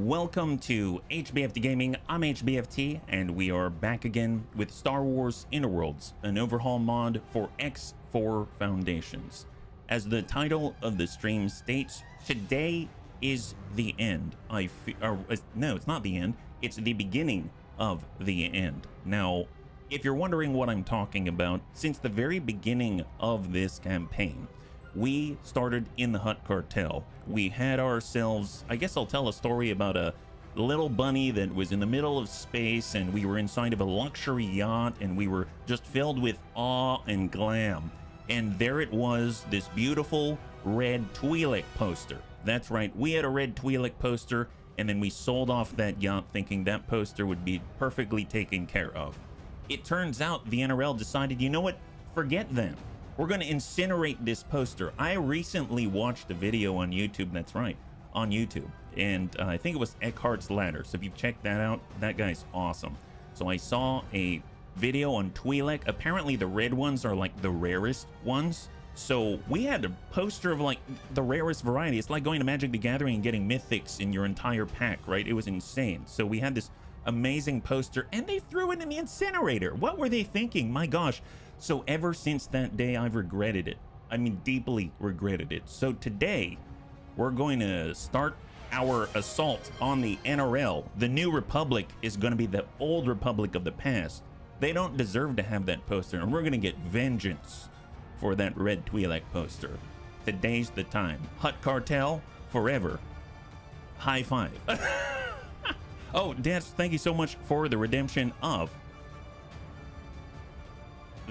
welcome to HBFT Gaming. I'm HBFT, and we are back again with Star Wars Interworlds, an overhaul mod for X4 Foundations. As the title of the stream states, today is the end. No, it's not the end. It's the beginning of the end. Now, if you're wondering what I'm talking about, since the very beginning of this campaign, we started in the Hutt Cartel. We had ourselves, I guess I'll tell a story about a little bunny that was in the middle of space, and we were inside of a luxury yacht, and we were just filled with awe and glam. And there it was, this beautiful red Twi'lek poster. That's right, we had a red Twi'lek poster, and then we sold off that yacht thinking that poster would be perfectly taken care of. It turns out the NRL decided, you know what, forget them. We're going to incinerate this poster. I recently watched a video on YouTube, that's right, on YouTube, and I think it was Eckhart's Ladder. So if you check that out, that guy's awesome. So I saw a video on Twi'lek. Apparently the red ones are like the rarest ones. So we had a poster of like the rarest variety. It's like going to Magic the Gathering and getting mythics in your entire pack, right? It was insane. So we had this amazing poster, and they threw it in the incinerator. What were they thinking? My gosh. So ever since that day, I've regretted it. I mean, deeply regretted it. So today, we're going to start our assault on the NRL. The New Republic is going to be the old Republic of the past. They don't deserve to have that poster, and we're going to get vengeance for that red Twi'lek poster. Today's the time. Hutt Cartel, forever. High five. Oh, Des, thank you so much for the redemption of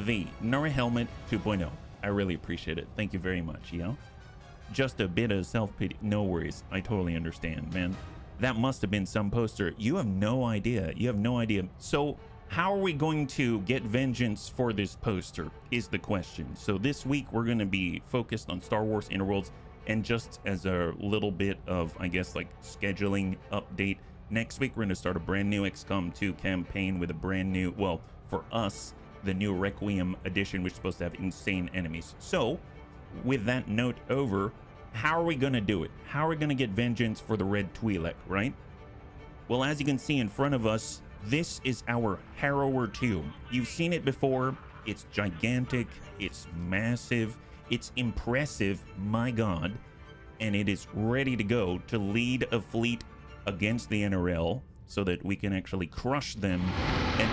the Nura Helmet 2.0. I really appreciate it. Thank you very much, you know? Just a bit of self-pity. No worries. I totally understand, man. That must have been some poster. You have no idea. You have no idea. So how are we going to get vengeance for this poster is the question. So this week we're going to be focused on Star Wars Interworlds, and just as a little bit of, I guess, like scheduling update, next week we're going to start a brand new XCOM 2 campaign with a brand new, well, for us, the new Requiem edition, which is supposed to have insane enemies. So with that note over, how are we going to do it? How are we going to get vengeance for the red Twi'lek, right? Well, as you can see in front of us, this is our Harrower 2. You've seen it before. It's gigantic, it's massive, it's impressive, my god, and it is ready to go to lead a fleet against the NRL so that we can actually crush them. And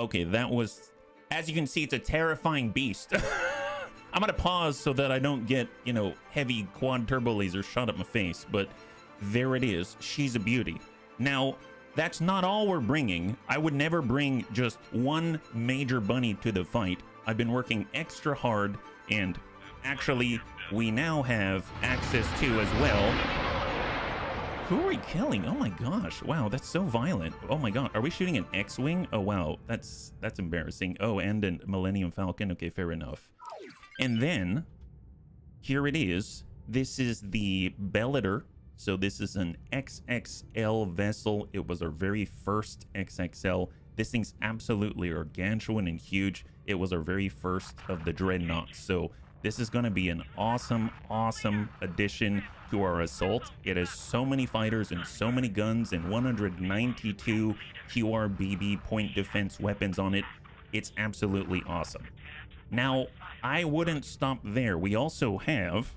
okay, that was, as you can see, it's a terrifying beast. I'm gonna pause so that I don't get, you know, heavy quad turbo laser shot at my face, but there it is. She's a beauty. Now, that's not all we're bringing. I would never bring just one major bunny to the fight. I've been working extra hard, and actually, we now have access to as well. Who are we killing? Oh my gosh. Wow, that's so violent. Oh my god. Are we shooting an X-Wing? Oh wow, that's embarrassing. Oh, and a Millennium Falcon. Okay, fair enough. And then, here it is. This is the Bellator. So this is an XXL vessel. It was our very first XXL. This thing's absolutely gargantuan and huge. It was our very first of the Dreadnoughts. So this is going to be an awesome, awesome addition to our assault. It has so many fighters and so many guns and 192 QRBB point defense weapons on it. It's absolutely awesome. Now, I wouldn't stop there. We also have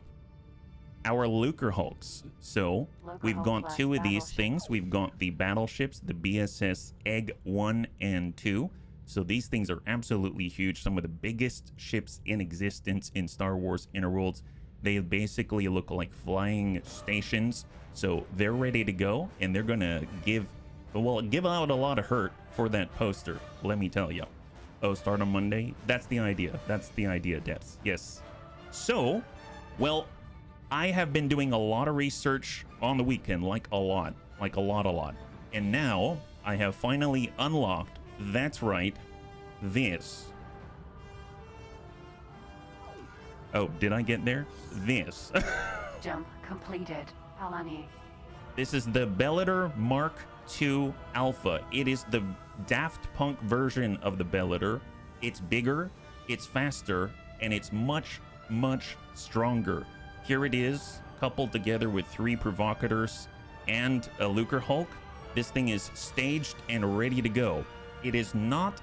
our Lucre Hulks. So we've got two of these things. We've got the battleships, the BSS Egg 1 and 2. So these things are absolutely huge. Some of the biggest ships in existence in Star Wars Interworlds. They basically look like flying stations. So they're ready to go, and they're gonna give out a lot of hurt for that poster, let me tell you. Oh, start on Monday? That's the idea. That's the idea, Debs. Yes. So, well, I have been doing a lot of research on the weekend, like a lot. And now I have finally unlocked, that's right, this. Oh, did I get there? This. Jump completed, Alani. This is the Bellator Mark II Alpha. It is the Daft Punk version of the Bellator. It's bigger, it's faster, and it's much much stronger. Here it is, coupled together with 3 provocators and a Lucre Hulk. This thing is staged and ready to go. It is not,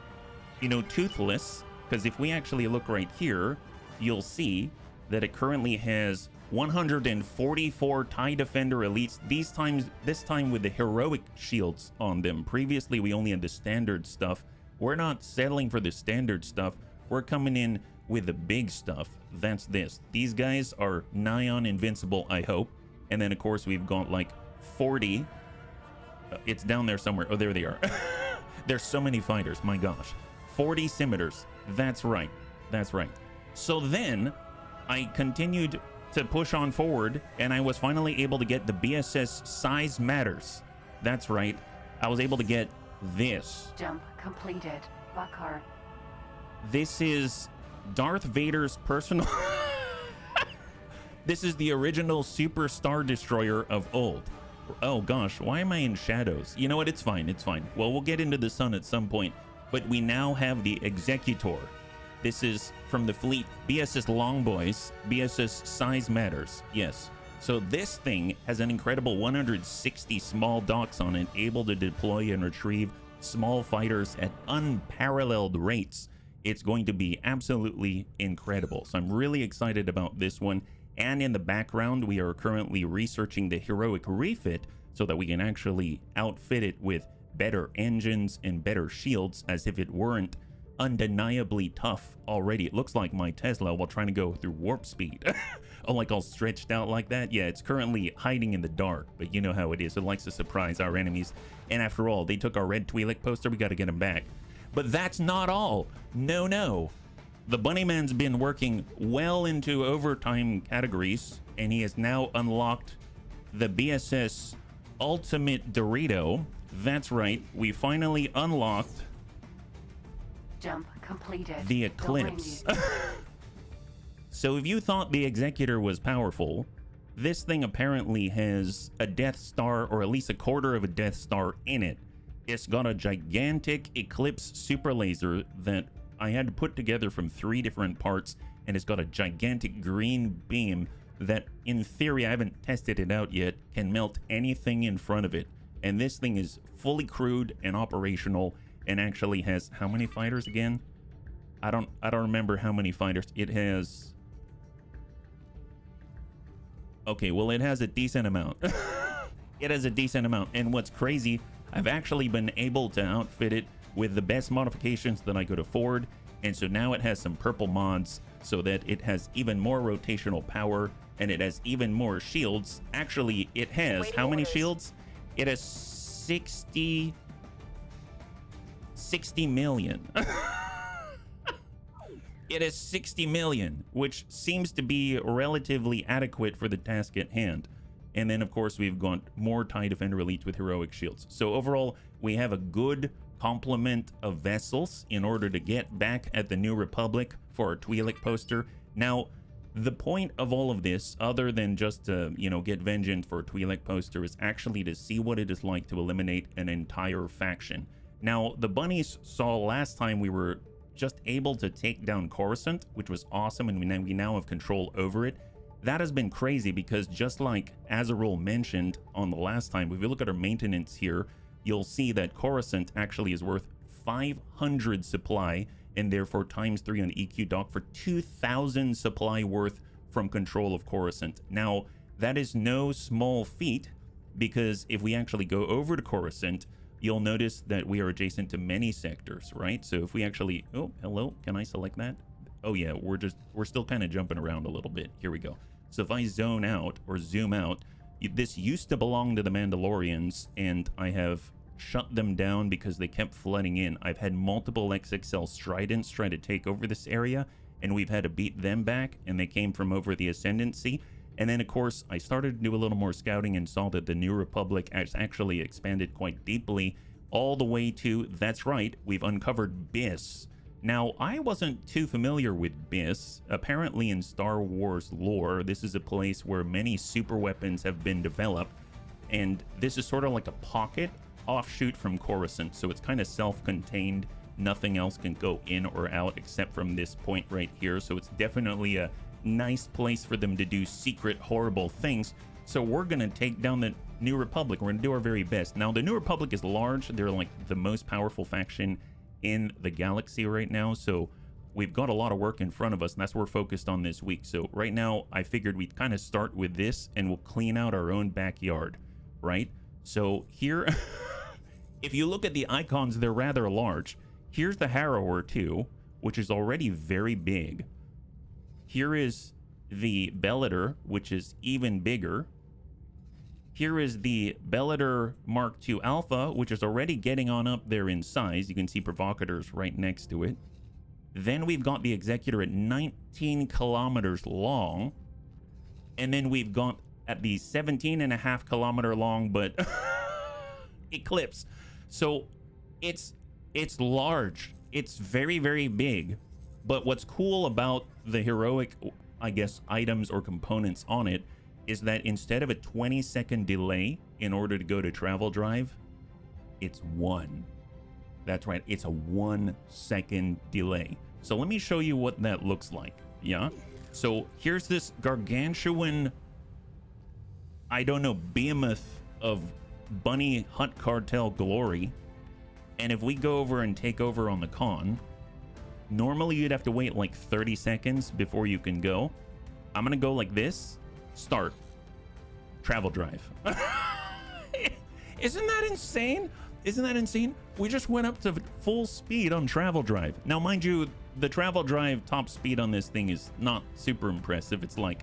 you know, toothless, because if we actually look right here, you'll see that it currently has 144 TIE Defender elites, this time with the heroic shields on them. Previously, we only had the standard stuff. We're not settling for the standard stuff. We're coming in with the big stuff. That's this. These guys are nigh on invincible, I hope. And then, of course, we've got like 40. It's down there somewhere. Oh, there they are. There's so many fighters. My gosh. 40 scimitars. That's right. That's right. So then I continued to push on forward, and I was finally able to get the BSS Size Matters. That's right. I was able to get this. Jump completed. Buckheart. This is Darth Vader's personal... This is the original Super Star Destroyer of old. Oh gosh, why am I in shadows? You know what? It's fine. It's fine. Well, we'll get into the sun at some point, but we now have the Executor. This is from the fleet BSS Longboys, BSS Size Matters. Yes. So this thing has an incredible 160 small docks on it, able to deploy and retrieve small fighters at unparalleled rates. It's going to be absolutely incredible. So I'm really excited about this one. And in the background, we are currently researching the heroic refit so that we can actually outfit it with better engines and better shields, as if it weren't undeniably tough already. It looks like my Tesla while trying to go through warp speed. Oh, like all stretched out like that? Yeah, it's currently hiding in the dark, but you know how it is. It likes to surprise our enemies. And after all, they took our red Twi'lek poster. We got to get them back. But that's not all. No, no. The Bunnyman's been working well into overtime categories, and he has now unlocked the BSS Ultimate Dorito. That's right. We finally unlocked... Jump completed. The Eclipse. So if you thought the Executor was powerful, this thing apparently has a Death Star, or at least a quarter of a Death Star in it. It's got a gigantic Eclipse super laser that I had to put together from 3 different parts, and it's got a gigantic green beam that, in theory, I haven't tested it out yet, can melt anything in front of it. And this thing is fully crewed and operational, and actually has how many fighters again? I don't remember how many fighters it has. Okay, well, it has a decent amount. It has a decent amount, and what's crazy, I've actually been able to outfit it with the best modifications that I could afford, and so now it has some purple mods so that it has even more rotational power, and it has even more shields. Actually, it has how many shields? It has 60 million. It has 60 million, which seems to be relatively adequate for the task at hand. And then, of course, we've got more TIE Defender elites with heroic shields. So overall, we have a good complement of vessels in order to get back at the New Republic for our Twi'lek poster. Now, the point of all of this, other than just to, you know, get vengeance for a Twi'lek poster, is actually to see what it is like to eliminate an entire faction. Now, the bunnies saw last time we were just able to take down Coruscant, which was awesome, and we now have control over it. That has been crazy because, just like Azarul mentioned on the last time, if you look at our maintenance here, you'll see that Coruscant actually is worth 500 supply, and therefore times 3 on the EQ dock for 2,000 supply worth from control of Coruscant. Now, that is no small feat, because if we actually go over to Coruscant, you'll notice that we are adjacent to many sectors, right? So if we actually, oh, hello, can I select that? Oh yeah, we're still kind of jumping around a little bit. Here we go. So if I zone out or zoom out, this used to belong to the Mandalorians, and I have shut them down because they kept flooding in. I've had multiple XXL Stridents try to take over this area, and we've had to beat them back, and they came from over the Ascendancy. And then, of course, I started to do a little more scouting and saw that the New Republic has actually expanded quite deeply, all the way to, that's right, we've uncovered Biss. Now, I wasn't too familiar with Biss. Apparently in Star Wars lore, this is a place where many super weapons have been developed, and this is sort of like a pocket offshoot from Coruscant, so it's kind of self-contained. Nothing else can go in or out except from this point right here, so it's definitely a nice place for them to do secret, horrible things. So we're going to take down the New Republic. We're going to do our very best. Now, the New Republic is large. They're like the most powerful faction in the galaxy right now. So we've got a lot of work in front of us, and that's what we're focused on this week. So right now, I figured we'd kind of start with this, and we'll clean out our own backyard, right? So here, if you look at the icons, they're rather large. Here's the Harrower 2, which is already very big. Here is the Bellator, which is even bigger. Here is the Bellator Mark II Alpha, which is already getting on up there in size. You can see provocateurs right next to it. Then we've got the Executor at 19 kilometers long. And then we've got at the 17.5 kilometer long, but Eclipse. So it's large. It's very, very big. But what's cool about the heroic, I guess, items or components on it is that instead of a 20-second delay in order to go to travel drive, it's 1. That's right, it's a 1-second delay. So let me show you what that looks like. Yeah, so here's this gargantuan, I don't know, behemoth of bunny hunt cartel glory. And if we go over and take over on the con, normally you'd have to wait like 30 seconds before you can go. I'm gonna go like this. Start. Travel drive. Isn't that insane? Isn't that insane? We just went up to full speed on travel drive. Now, mind you, the travel drive top speed on this thing is not super impressive. It's like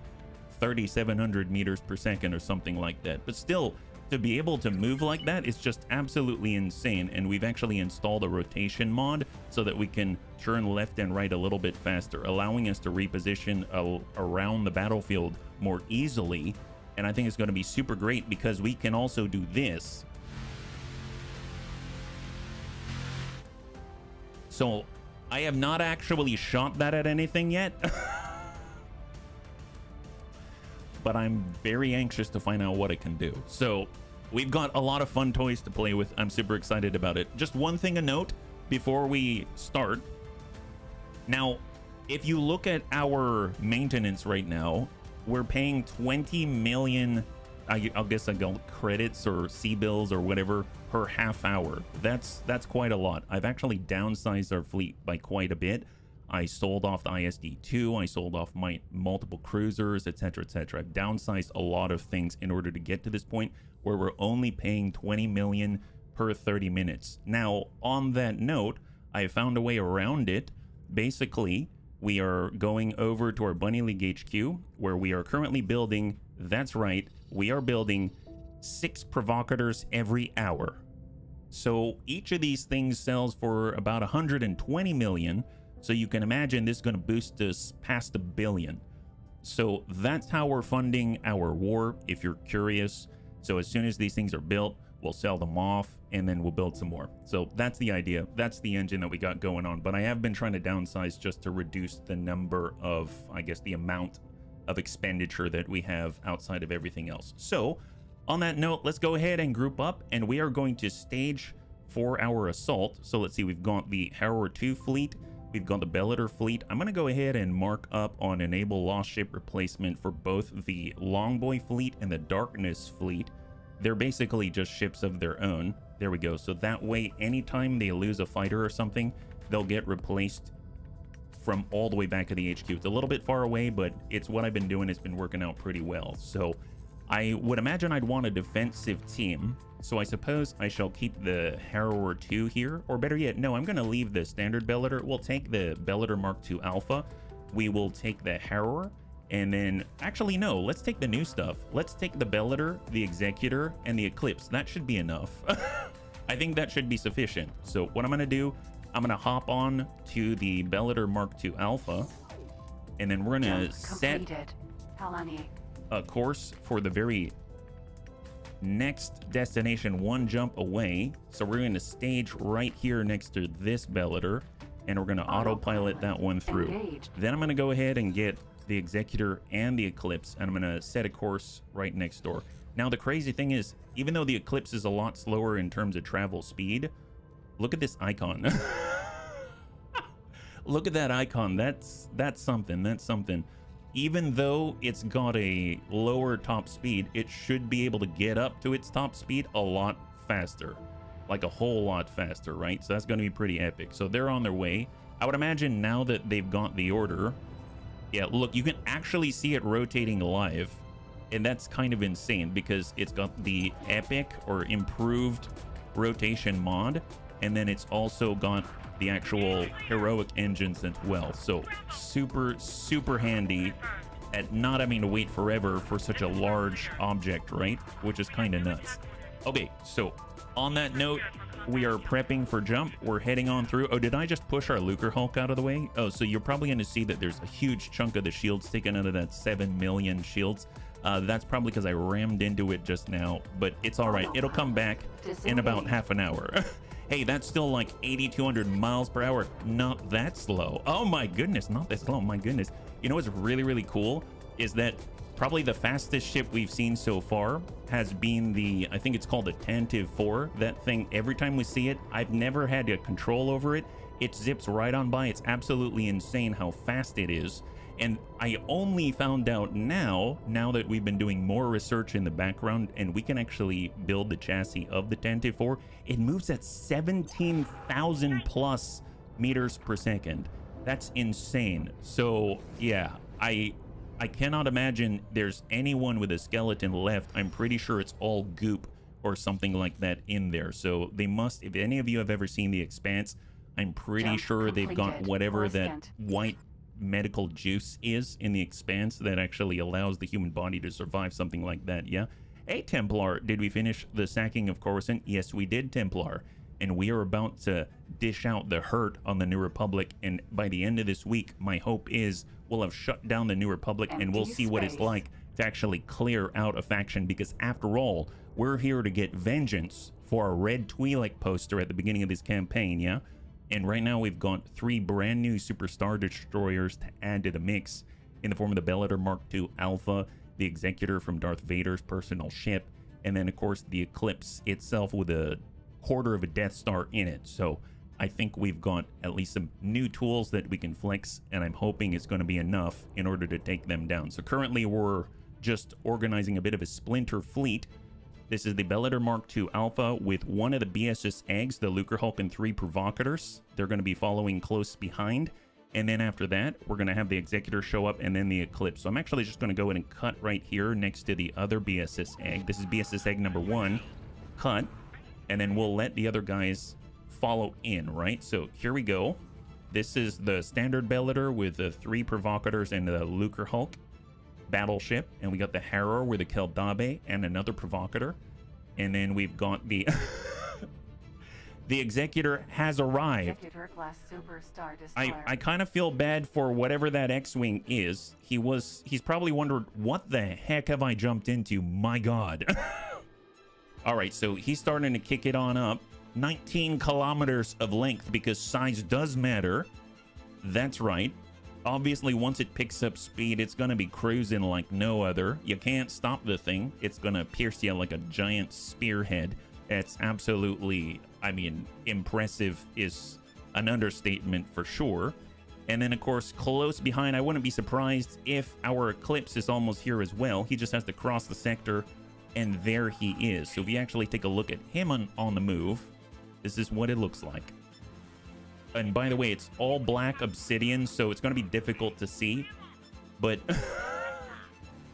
3,700 meters per second or something like that. But still, to be able to move like that is just absolutely insane. And we've actually installed a rotation mod so that we can turn left and right a little bit faster, allowing us to reposition around the battlefield more easily. And I think it's going to be super great because we can also do this. So I have not actually shot that at anything yet. But I'm very anxious to find out what it can do. So we've got a lot of fun toys to play with. I'm super excited about it. Just one thing to note before we start. Now, if you look at our maintenance right now, we're paying 20 million, I guess I go credits or C-bills or whatever per half hour. That's quite a lot. I've actually downsized our fleet by quite a bit. I sold off the ISD-2, I sold off my multiple cruisers, etc., etc. I've downsized a lot of things in order to get to this point where we're only paying 20 million per 30 minutes. Now, on that note, I found a way around it. Basically, we are going over to our Bunny League HQ, where we are currently building, that's right, we are building 6 provocateurs every hour. So each of these things sells for about 120 million. So you can imagine this is going to boost us past $1 billion. So that's how we're funding our war, if you're curious. So as soon as these things are built, we'll sell them off and then we'll build some more. So that's the idea. That's the engine that we got going on. But I have been trying to downsize just to reduce the number of, I guess, the amount of expenditure that we have outside of everything else. So on that note, let's go ahead and group up and we are going to stage for our assault. So let's see, we've got the Harrower 2 fleet. We've got the Bellator fleet. I'm going to go ahead and mark up on enable lost ship replacement for both the Longboy fleet and the Darkness fleet. They're basically just ships of their own. There we go. So that way, anytime they lose a fighter or something, they'll get replaced from all the way back to the HQ. It's a little bit far away, but it's what I've been doing. It's been working out pretty well. So I would imagine I'd want a defensive team. So I suppose I shall keep the Harrower 2 here, or better yet, no, I'm going to leave the standard Bellator. We'll take the Bellator Mark II Alpha. We will take the Harrower, and then, actually, no, let's take the new stuff. Let's take the Bellator, the Executor, and the Eclipse. That should be enough. I think that should be sufficient. So what I'm going to do, I'm going to hop on to the Bellator Mark II Alpha, and then we're going to set a course for the very next destination, one jump away. So we're going to stage right here next to this Bellator, and we're going to autopilot that one through. Engaged. Then I'm going to go ahead and get the Executor and the Eclipse, and I'm going to set a course right next door. Now the crazy thing is, even though the Eclipse is a lot slower in terms of travel speed, look at this icon. Look at that icon. That's something. That's something. even though it's got a lower top speed, it should be able to get up to its top speed a lot faster, like a whole lot faster, right? So that's going to be pretty epic. So they're on their way. I would imagine now that they've got the order. Yeah, look, you can actually see it rotating live, and that's kind of insane because it's got the epic or improved rotation mod, and then it's also got the actual heroic engines as well. So super handy at not having to wait forever for such a large object, right? Which is kind of nuts. Okay, so on that note, we are prepping for jump. We're heading on through. Oh, did I just push our Lucre Hulk out of the way? Oh, so you're probably going to see that there's a huge chunk of the shields taken out of that 7 million shields. That's probably because I rammed into it just now, but it's all right. It'll come back in about half an hour. Hey, that's still like 8,200 miles per hour. Not that slow. Oh my goodness, not that slow. My goodness. You know what's really cool is that probably the fastest ship we've seen so far has been the, I think it's called the Tantive 4. That thing, every time we see it, I've never had a control over it. It zips right on by. It's absolutely insane how fast it is. And I only found out now that we've been doing more research in the background and we can actually build the chassis of the Tantive 4. It moves at 17,000 plus meters per second. That's insane. So yeah, I cannot imagine there's anyone with a skeleton left. I'm pretty sure it's all goop or something like that in there. So they must, if any of you have ever seen The Expanse, I'm pretty sure they've got whatever that white medical juice is in The Expanse that actually allows the human body to survive something like that. Yeah. Hey, Templar, did we finish the sacking of Coruscant? Yes, we did, Templar. And we are about to dish out the hurt on the New Republic. And by the end of this week, my hope is we'll have shut down the New Republic and we'll see what it's like to actually clear out a faction. Because after all, we're here to get vengeance for a red Twi'lek poster at the beginning of this campaign, yeah? And right now we've got 3 brand new Super Star Destroyers to add to the mix in the form of the Bellator Mark II Alpha, the Executor from Darth Vader's personal ship, and then of course the Eclipse itself with a quarter of a Death Star in it. So I think we've got at least some new tools that we can flex, and I'm hoping it's going to be enough in order to take them down. So currently we're just organizing a bit of a splinter fleet. This is the Bellator Mark II Alpha with one of the BSS eggs, the Lucre Hulk, and 3 provocators. They're going to be following close behind. And then after that, we're going to have the Executor show up and then the Eclipse. So I'm actually just going to go in and cut right here next to the other BSS egg. This is BSS egg number 1. Cut. And then we'll let the other guys follow in, right? So here we go. This is the standard Bellator with the 3 provocators and the Lucre Hulk battleship, and we got the Harrower with a Keldabe and another provocator, and then we've got the the Executor has arrived. Executor class Super Star I kind of feel bad for whatever that X-Wing is. He's probably wondered, what the heck have I jumped into? My God. All right, so he's starting to kick it on up. 19 kilometers of length, because size does matter. That's right. Obviously, once it picks up speed, it's going to be cruising like no other. You can't stop the thing. It's going to pierce you like a giant spearhead. It's absolutely, I mean, impressive is an understatement for sure. And then, of course, close behind, I wouldn't be surprised if our Eclipse is almost here as well. He just has to cross the sector, and there he is. So if you actually take a look at him on the move, this is what it looks like. And by the way, it's all black obsidian, so it's going to be difficult to see. But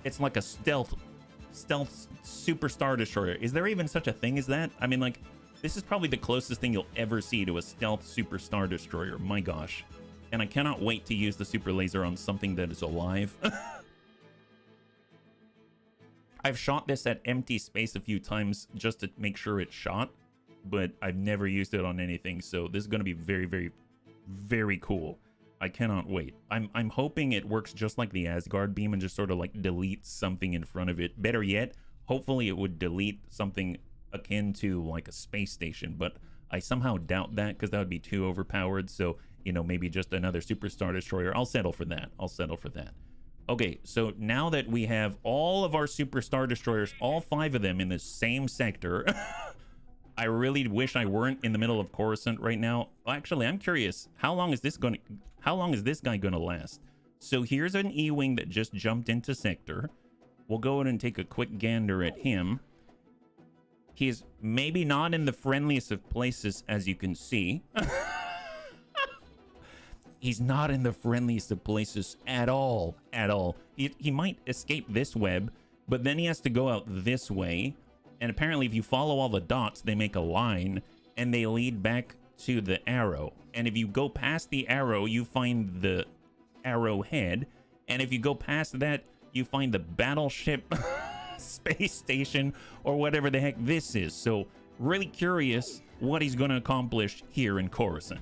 it's like a stealth Super Star Destroyer. Is there even such a thing as that? I mean, like, this is probably the closest thing you'll ever see to a stealth Super Star Destroyer. My gosh. And I cannot wait to use the super laser on something that is alive. I've shot this at empty space a few times just to make sure it's shot, but I've never used it on anything, so this is going to be very, very, very cool. I cannot wait. I'm hoping it works just like the Asgard beam and just sort of like deletes something in front of it. Better yet, hopefully it would delete something akin to like a space station, but I somehow doubt that because that would be too overpowered. So, you know, maybe just another Super Star Destroyer. I'll settle for that. I'll settle for that. Okay, so now that we have all of our Super Star Destroyers, all 5 of them in the same sector, I really wish I weren't in the middle of Coruscant right now. Actually, I'm curious, how long is this guy going to last? So here's an E-Wing that just jumped into sector. We'll go ahead and take a quick gander at him. He's maybe not in the friendliest of places, as you can see. He's not in the friendliest of places at all, He might escape this web, but then he has to go out this way. And apparently if you follow all the dots, they make a line and they lead back to the arrow. And if you go past the arrow, you find the arrowhead. And if you go past that, you find the battleship space station or whatever the heck this is. So really curious what he's going to accomplish here in Coruscant.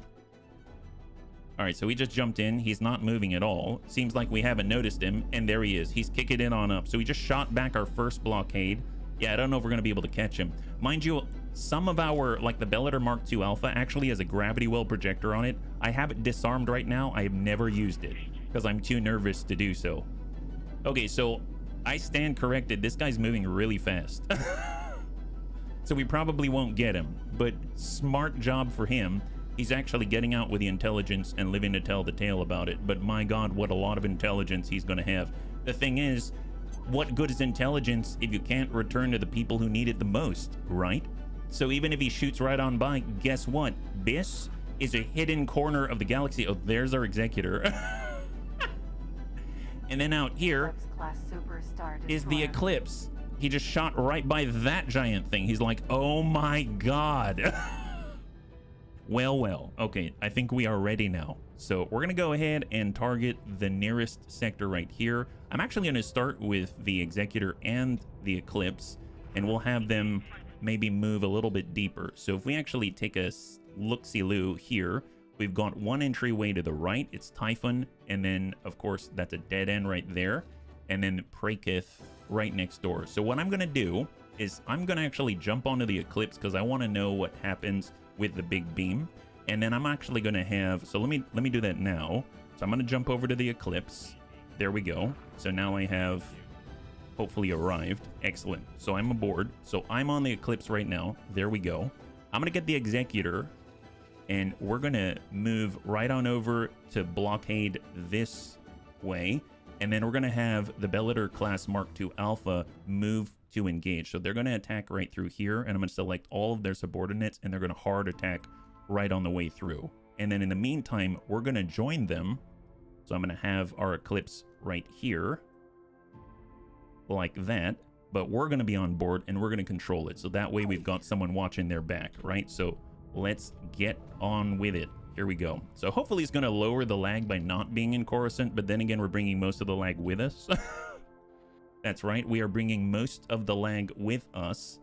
All right, so he just jumped in. He's not moving at all. Seems like we haven't noticed him. And there he is. He's kicking it on up. So we just shot back our first blockade. Yeah, I don't know if we're going to be able to catch him. Mind you, some of our, like the Bellator Mark II Alpha actually has a gravity well projector on it. I have it disarmed right now. I have never used it because I'm too nervous to do so. Okay, so I stand corrected. This guy's moving really fast. So we probably won't get him, but smart job for him. He's actually getting out with the intelligence and living to tell the tale about it. But my God, what a lot of intelligence he's going to have. The thing is, what good is intelligence if you can't return to the people who need it the most, right? So even if he shoots right on by, guess what? This is a hidden corner of the galaxy. Oh, there's our executor. And then out here is the Eclipse. He just shot right by that giant thing. He's like, oh my God. Well, okay, I think we are ready now. So we're gonna go ahead and target the nearest sector right here. I'm actually gonna start with the Executor and the Eclipse, and we'll have them maybe move a little bit deeper. So if we actually take a look-see-loo here, we've got one entryway to the right. It's Typhon, and then, of course, that's a dead end right there, and then Prakith right next door. So what I'm gonna do is I'm gonna actually jump onto the Eclipse because I want to know what happens with the big beam, and then I'm actually going to have, so let me do that now. So I'm going to jump over to the Eclipse. There we go. So now I have hopefully arrived. Excellent. So I'm aboard. So I'm on the Eclipse right now. There we go. I'm going to get the Executor, and we're going to move right on over to blockade this way, and then we're going to have the Bellator class Mark II Alpha move to engage. So they're going to attack right through here, and I'm going to select all of their subordinates, and they're going to hard attack right on the way through. And then in the meantime, we're going to join them. So I'm going to have our Eclipse right here like that, but we're going to be on board and we're going to control it. So that way we've got someone watching their back, right? So let's get on with it. Here we go. So hopefully it's going to lower the lag by not being in Coruscant, but then again, we're bringing most of the lag with us. That's right, we are bringing most of the lag with us.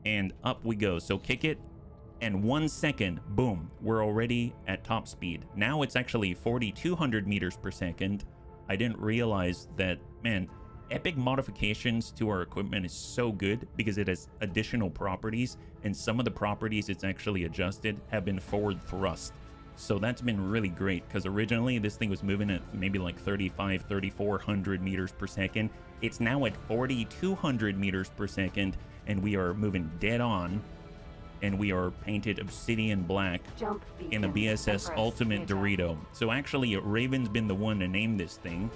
And up we go. So kick it, and 1 second, boom, we're already at top speed. Now it's actually 4,200 meters per second. I didn't realize that, man, epic modifications to our equipment is so good because it has additional properties, and some of the properties it's actually adjusted have been forward thrust. So that's been really great because originally this thing was moving at maybe like 3,400 meters per second. It's now at 4,200 meters per second, and we are moving dead on, and we are painted obsidian black in the BSS Ultimate Dorito. So actually Raven's been the one to name this thing.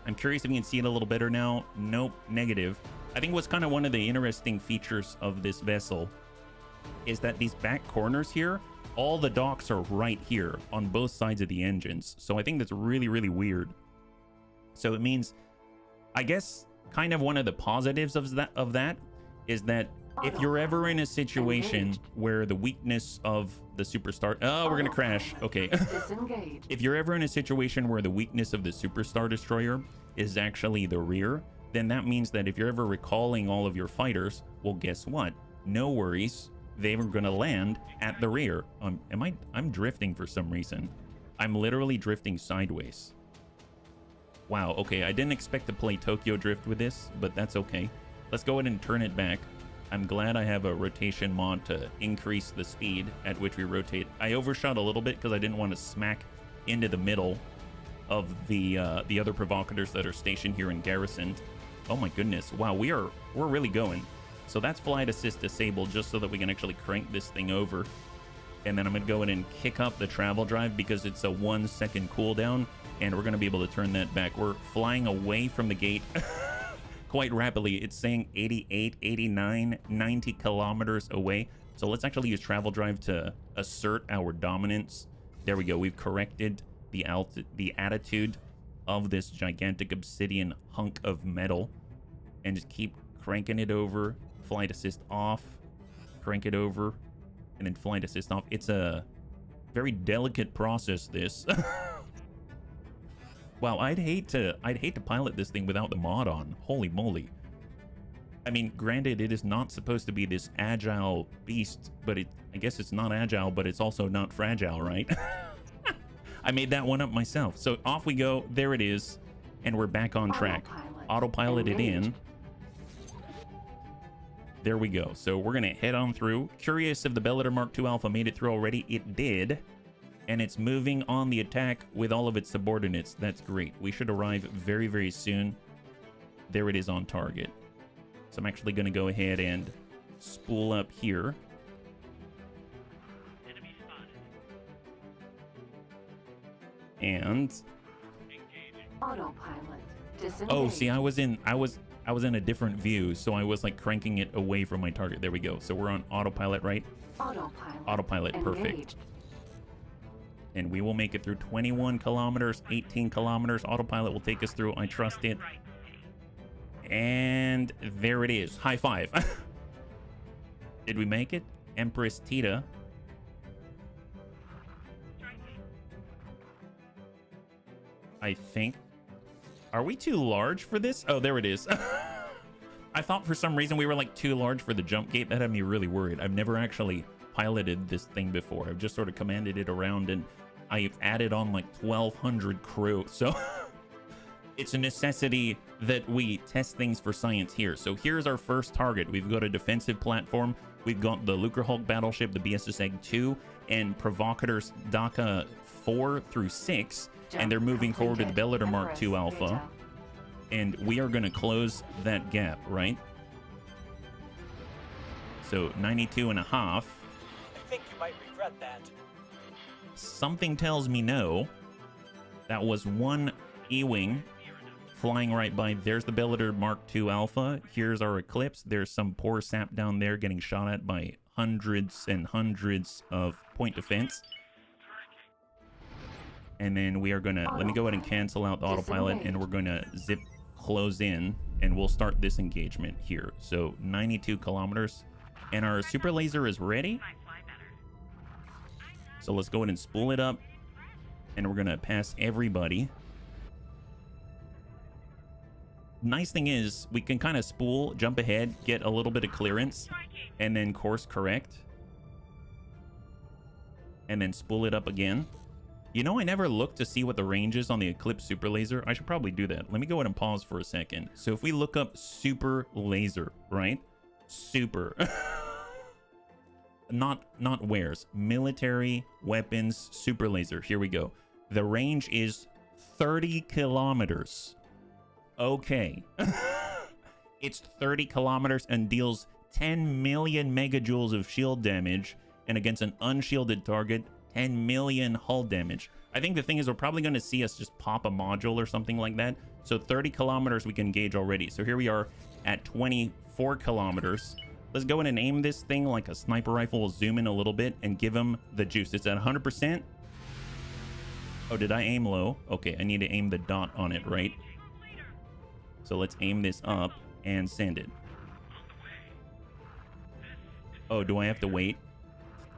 I'm curious if you can see it a little better now. Nope, negative. I think what's kind of one of the interesting features of this vessel is that these back corners here, all the docks are right here on both sides of the engines. So I think that's really, really weird. So it means, I guess, kind of one of the positives of that is that if you're ever in a situation where the weakness of the Superstar... Oh, we're going to crash. Okay. If you're ever in a situation where the weakness of the Superstar Destroyer is actually the rear, then that means that if you're ever recalling all of your fighters, well, guess what? No worries. They were going to land at the rear. I'm drifting for some reason. I'm literally drifting sideways. Wow, okay, I didn't expect to play Tokyo Drift with this, but that's okay. Let's go ahead and turn it back. I'm glad I have a rotation mod to increase the speed at which we rotate. I overshot a little bit because I didn't want to smack into the middle of the other provocateurs that are stationed here in Garrison. Oh my goodness, wow, we're really going. So that's flight assist disabled just so that we can actually crank this thing over. And then I'm going to go in and kick up the travel drive because it's a 1 second cooldown. And we're going to be able to turn that back. We're flying away from the gate quite rapidly. It's saying 88, 89, 90 kilometers away. So let's actually use travel drive to assert our dominance. There we go. We've corrected the attitude of this gigantic obsidian hunk of metal. And just keep cranking it over. Flight assist off. Crank it over. And then flight assist off. It's a very delicate process, this. Wow, I'd hate to pilot this thing without the mod on. Holy moly. I mean, granted, it is not supposed to be this agile beast, but I guess it's not agile, but it's also not fragile, right? I made that one up myself. So off we go. There it is. And we're back on track. Autopilot it in. There we go. So we're going to head on through. Curious if the Bellator Mark II Alpha made it through already. It did. And it's moving on the attack with all of its subordinates. That's great. We should arrive very, very soon. There it is on target. So I'm actually going to go ahead and spool up here. And autopilot disengage. Oh, see, I was in a different view, so I was like cranking it away from my target. There we go. So we're on autopilot, right? Autopilot, perfect. And we will make it through 21 kilometers, 18 kilometers. Autopilot will take us through. I trust it. And there it is. High five. Did we make it? Empress Tita. I think. Are we too large for this? Oh, there it is. I thought for some reason we were like too large for the jump gate. That had me really worried. I've never actually piloted this thing before. I've just sort of commanded it around, and I've added on like 1,200 crew. So it's a necessity that we test things for science here. So here's our first target. We've got a defensive platform. We've got the Lucrehulk battleship, the BSS Egg 2, and Provocators DACA 4 through 6. And they're moving forward to the Bellator Mark II Alpha. And we are going to close that gap, right? So 92.5. I think you might regret that. Something tells me no. That was one E-Wing flying right by. There's the Bellator Mark II Alpha. Here's our Eclipse. There's some poor sap down there getting shot at by hundreds and hundreds of point defense. And then we are going to, let me go ahead and cancel out the autopilot, and we're going to zip close in, and we'll start this engagement here. So 92 kilometers, and our super laser is ready. So let's go ahead and spool it up, and we're going to pass everybody. Nice thing is we can kind of spool, jump ahead, get a little bit of clearance, and then course correct, and then spool it up again. You know, I never looked to see what the range is on the Eclipse super laser. I should probably do that. Let me go ahead and pause for a second. So if we look up super laser, right? Super. not wares. Military weapons super laser. Here we go. The range is 30 kilometers. Okay. It's 30 kilometers and deals 10 million megajoules of shield damage. And against an unshielded target, 10 million hull damage. I think the thing is we're probably going to see us just pop a module or something like that. So 30 kilometers we can gauge already. So here we are at 24 kilometers. Let's go in and aim this thing like a sniper rifle. We'll zoom in a little bit and give him the juice. It's at 100%. Oh, did I aim low? Okay, I need to aim the dot on it, right? So let's aim this up and send it. Oh, do I have to wait?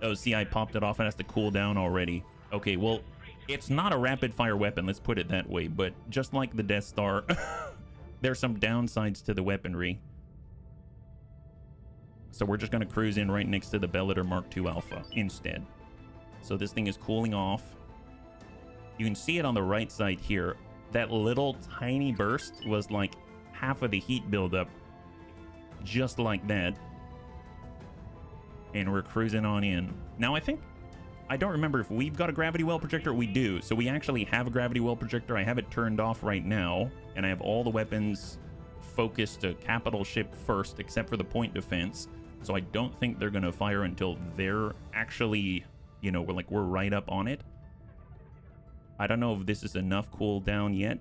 Oh, see, I popped it off. It has to cool down already. Okay, well, it's not a rapid-fire weapon. Let's put it that way. But just like the Death Star, there's some downsides to the weaponry. So we're just going to cruise in right next to the Bellator Mark II Alpha instead. So this thing is cooling off. You can see it on the right side here. That little tiny burst was like half of the heat buildup. Just like that. And we're cruising on in. Now, I don't remember if we've got a gravity well projector. We do. So we actually have a gravity well projector. I have it turned off right now. And I have all the weapons focused to capital ship first, except for the point defense. So I don't think they're going to fire until they're actually, You know, we're right up on it. I don't know if this is enough cooldown yet.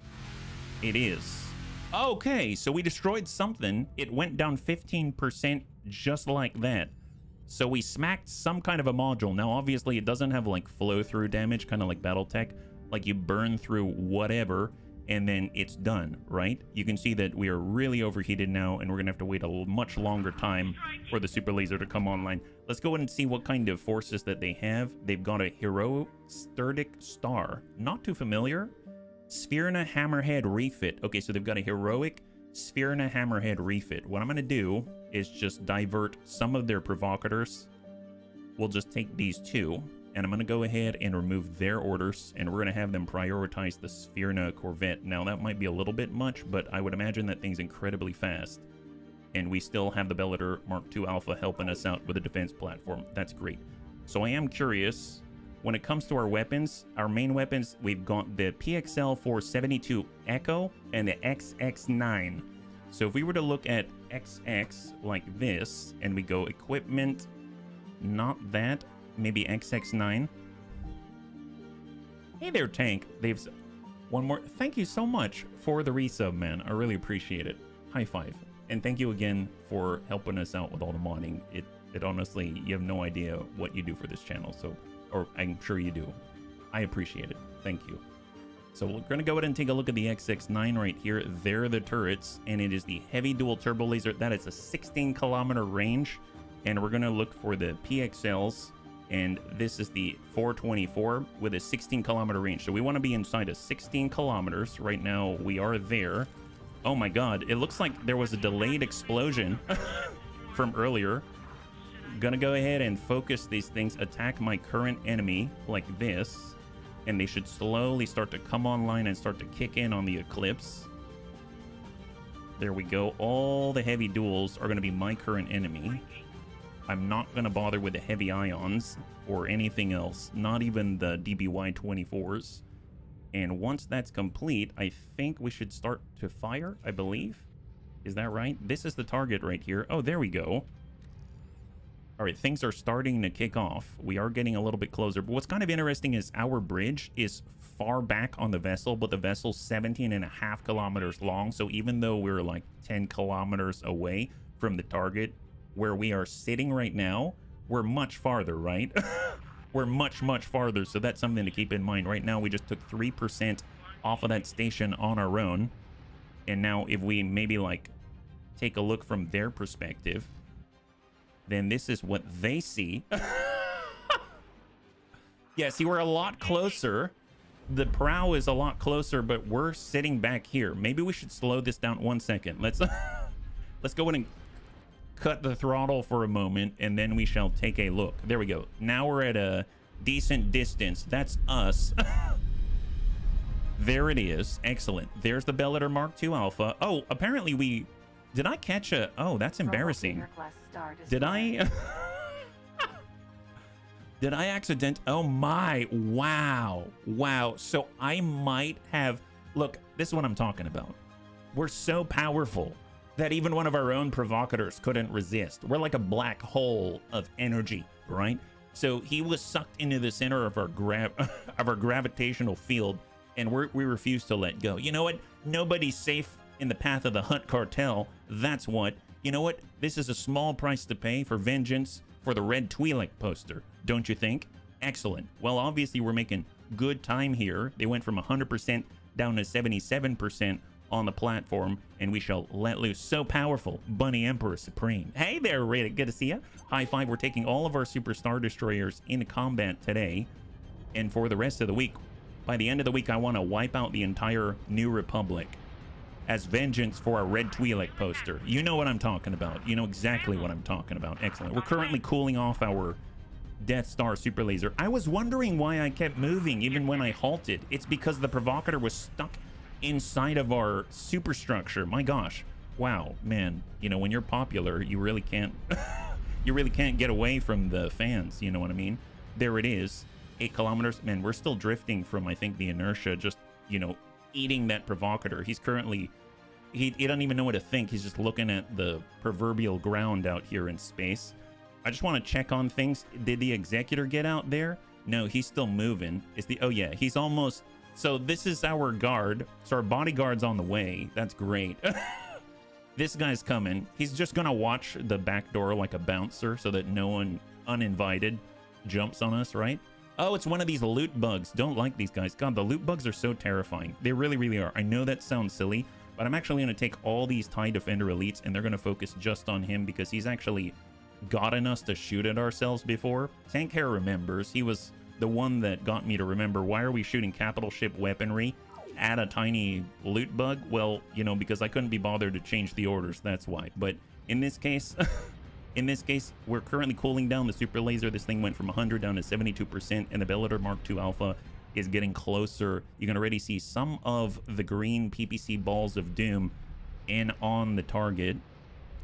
It is. Okay, so we destroyed something. It went down 15% just like that. So we smacked some kind of a module. Now, obviously, it doesn't have like flow-through damage, kind of like Battletech. Like you burn through whatever, and then it's done, right? You can see that we are really overheated now, and we're gonna have to wait a much longer time for the super laser to come online. Let's go ahead and see what kind of forces that they have. They've got a Hero Sturdic Star. Not too familiar. Sphyrna Hammerhead Refit. Okay, so they've got a heroic Sphyrna Hammerhead Refit. What I'm going to do is just divert some of their provocators. We'll just take these two, and I'm going to go ahead and remove their orders, and we're going to have them prioritize the Sphyrna Corvette. Now, that might be a little bit much, but I would imagine that thing's incredibly fast. And we still have the Bellator Mark II Alpha helping us out with a defense platform. That's great. So I am curious. When it comes to our weapons, our main weapons, we've got the PXL 472 Echo and the XX9. So if we were to look at XX like this, and we go equipment, not that, maybe XX9. Hey there, Tank. They've one more. Thank you so much for the resub, man. I really appreciate it. High five. And thank you again for helping us out with all the modding. It honestly, you have no idea what you do for this channel. So, or I'm sure you do. I appreciate it. Thank you. So we're going to go ahead and take a look at the XX9 right here. They're the turrets, and it is the heavy dual turbo laser. That is a 16-kilometer range. And we're going to look for the PXLs, and this is the 424 with a 16-kilometer range. So we want to be inside of 16 kilometers. Right now, we are there. Oh my god, it looks like there was a delayed explosion from earlier. Gonna go ahead and focus these things, attack my current enemy like this, and they should slowly start to come online and start to kick in on the Eclipse. There we go. All the heavy duels are gonna be my current enemy. I'm not gonna bother with the heavy ions or anything else, not even the DBY 24s. And once that's complete, I think we should start to fire, I believe. Is that right? This is the target right here. Oh, there we go. All right, things are starting to kick off. We are getting a little bit closer. But what's kind of interesting is our bridge is far back on the vessel, but the vessel's 17.5 kilometers long. So even though we're like 10 kilometers away from the target where we are sitting right now, we're much farther, right? We're much, much farther. So that's something to keep in mind. Right now, we just took 3% off of that station on our own. And now if we maybe like take a look from their perspective, then this is what they see. Yeah, see, we're a lot closer. The prow is a lot closer, but we're sitting back here. Maybe we should slow this down 1 second. Let's go in and cut the throttle for a moment, and then we shall take a look. There we go. Now we're at a decent distance. That's us. There it is. Excellent. There's the Bellator Mark II Alpha. Oh, apparently we... Did I catch a... Oh, that's embarrassing. Did I... Did I accident... Oh my. Wow. Wow. So I might have... Look, this is what I'm talking about. We're so powerful that even one of our own provocators couldn't resist. We're like a black hole of energy, right? So he was sucked into the center of our gravitational field, and we refuse to let go. You know what? Nobody's safe in the path of the Hutt cartel. That's what. You know what? This is a small price to pay for vengeance for the red Twi'lek poster, don't you think? Excellent. Well, obviously we're making good time here. They went from 100% down to 77% on the platform, and we shall let loose. So powerful. Bunny Emperor Supreme. Hey there, Ray. Good to see you. High five. We're taking all of our Super Star Destroyers into combat today, and for the rest of the week. By the end of the week, I want to wipe out the entire New Republic as vengeance for our red Twi'lek poster. You know what I'm talking about. You know exactly what I'm talking about. Excellent. We're currently cooling off our Death Star super laser. I was wondering why I kept moving even when I halted. It's because the provocator was stuck inside of our superstructure. My gosh. Wow, man. You know, when you're popular, you really can't you really can't get away from the fans, you know what I mean? There it is. 8 kilometers. Man, we're still drifting from, I think, the inertia, just, you know, eating that provocator. He's currently, he doesn't even know what to think. He's just looking at the proverbial ground out here in space. I just want to check on things. Did the Executor get out there? No, he's still moving. Is the... Oh, yeah, he's almost... So this is our guard. So our bodyguard's on the way. That's great. This guy's coming. He's just gonna watch the back door like a bouncer so that no one uninvited jumps on us, right? Oh, it's one of these loot bugs. Don't like these guys. God, the loot bugs are so terrifying. They really, really are. I know that sounds silly, but I'm actually going to take all these TIE Defender elites and they're going to focus just on him because he's actually gotten us to shoot at ourselves before. Tank Hair remembers. He was the one that got me to remember, why are we shooting capital ship weaponry at a tiny loot bug? Well, you know, because I couldn't be bothered to change the orders. That's why. But in this case... In this case, we're currently cooling down the super laser. This thing went from 100 down to 72%, and the Bellator Mark II Alpha is getting closer. You can already see some of the green PPC balls of doom in on the target.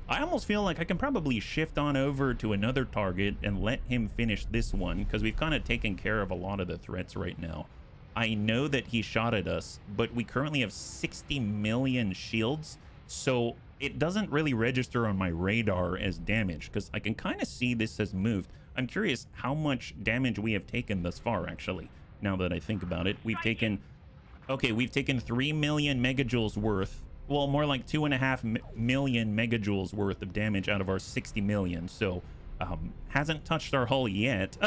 I almost feel like I can probably shift on over to another target and let him finish this one, because we've kind of taken care of a lot of the threats right now. I know that he shot at us, but we currently have 60 million shields, so it doesn't really register on my radar as damage because I can kind of see this has moved. I'm curious how much damage we have taken thus far, actually, now that I think about it. We've taken 3 million megajoules worth, well, more like 2.5 million megajoules worth of damage out of our 60 million. So hasn't touched our hull yet.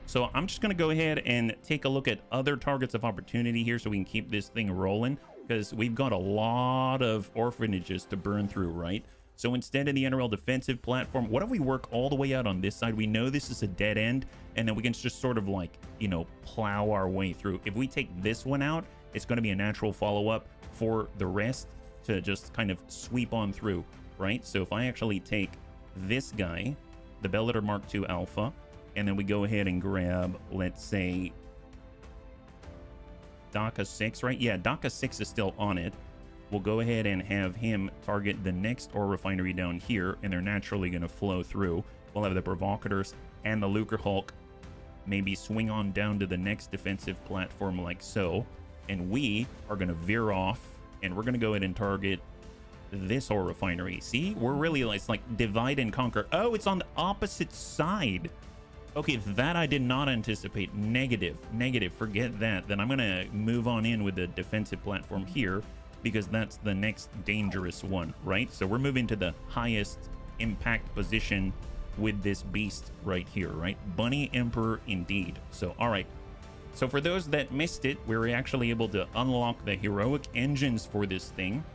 So I'm just going to go ahead and take a look at other targets of opportunity here so we can keep this thing rolling, because we've got a lot of orphanages to burn through, right? So instead of the NRL defensive platform, what if we work all the way out on this side? We know this is a dead end, and then we can just sort of like, you know, plow our way through. If we take this one out, it's going to be a natural follow-up for the rest to just kind of sweep on through, right? So if I actually take this guy, the Bellator Mark II Alpha, and then we go ahead and grab, let's say, DACA 6, right? Yeah, DACA 6 is still on it. We'll go ahead and have him target the next ore refinery down here, and they're naturally going to flow through. We'll have the Provocators and the Lucre Hulk maybe swing on down to the next defensive platform like so, and we are going to veer off, and we're going to go ahead and target this ore refinery. See, we're really, it's like divide and conquer. Oh, it's on the opposite side. Okay, that I did not anticipate. Negative, forget that. Then I'm gonna move on in with the defensive platform here, because that's the next dangerous one, right? So we're moving to the highest impact position with this beast right here, right? Bunny Emperor indeed. So, all right. So for those that missed it, we were actually able to unlock the heroic engines for this thing.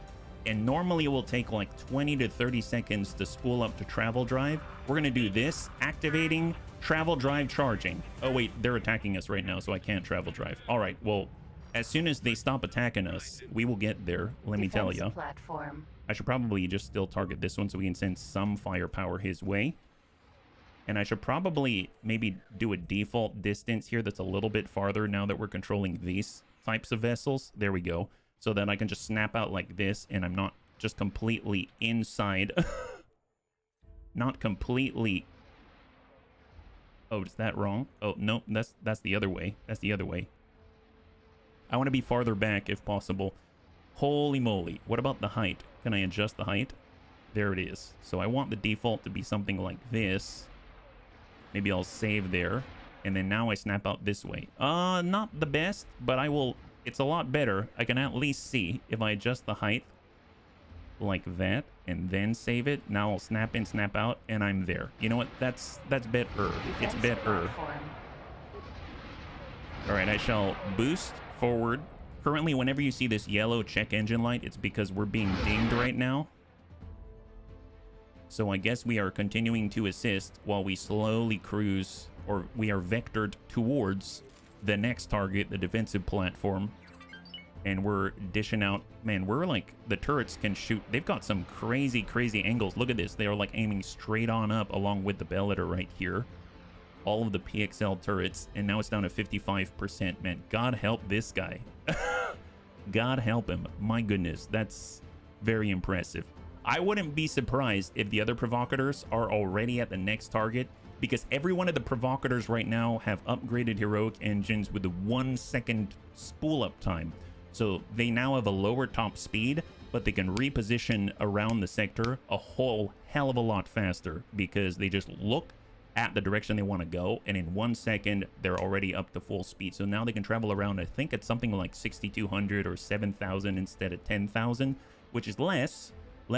And normally it will take like 20 to 30 seconds to spool up to travel drive. We're gonna do this, activating travel drive charging. Oh wait, they're attacking us right now, so I can't travel drive. All right, well, as soon as they stop attacking us, we will get there, let me tell you. Platform. I should probably just still target this one so we can send some firepower his way. And I should probably maybe do a default distance here that's a little bit farther now that we're controlling these types of vessels. There we go. So that I can just snap out like this and I'm not just completely inside. Not completely... Oh, is that wrong? Oh, no, that's the other way. That's the other way. I want to be farther back if possible. Holy moly. What about the height? Can I adjust the height? There it is. So I want the default to be something like this. Maybe I'll save there. And then now I snap out this way. Not the best, but I will... It's a lot better. I can at least see if I adjust the height like that and then save it. Now I'll snap in, snap out, and I'm there. You know what? That's better. It's better. All right, I shall boost forward. Currently, whenever you see this yellow check engine light, it's because we're being dinged right now. So I guess we are continuing to assist while we slowly cruise, or we are vectored towards the next target, the defensive platform. And we're dishing out, man, we're like, the turrets can shoot. They've got some crazy angles. Look at this. They are like aiming straight on up along with the Bellator right here. All of the PXL turrets. And now it's down to 55%. Man, God help this guy. God help him. My goodness, that's very impressive. I wouldn't be surprised if the other provocators are already at the next target, because every one of the provocators right now have upgraded heroic engines with the 1 second spool up time. So they now have a lower top speed, but they can reposition around the sector a whole hell of a lot faster because they just look at the direction they want to go, and in 1 second they're already up to full speed. So now they can travel around, I think it's something like 6,200 or 7,000 instead of 10,000, which is less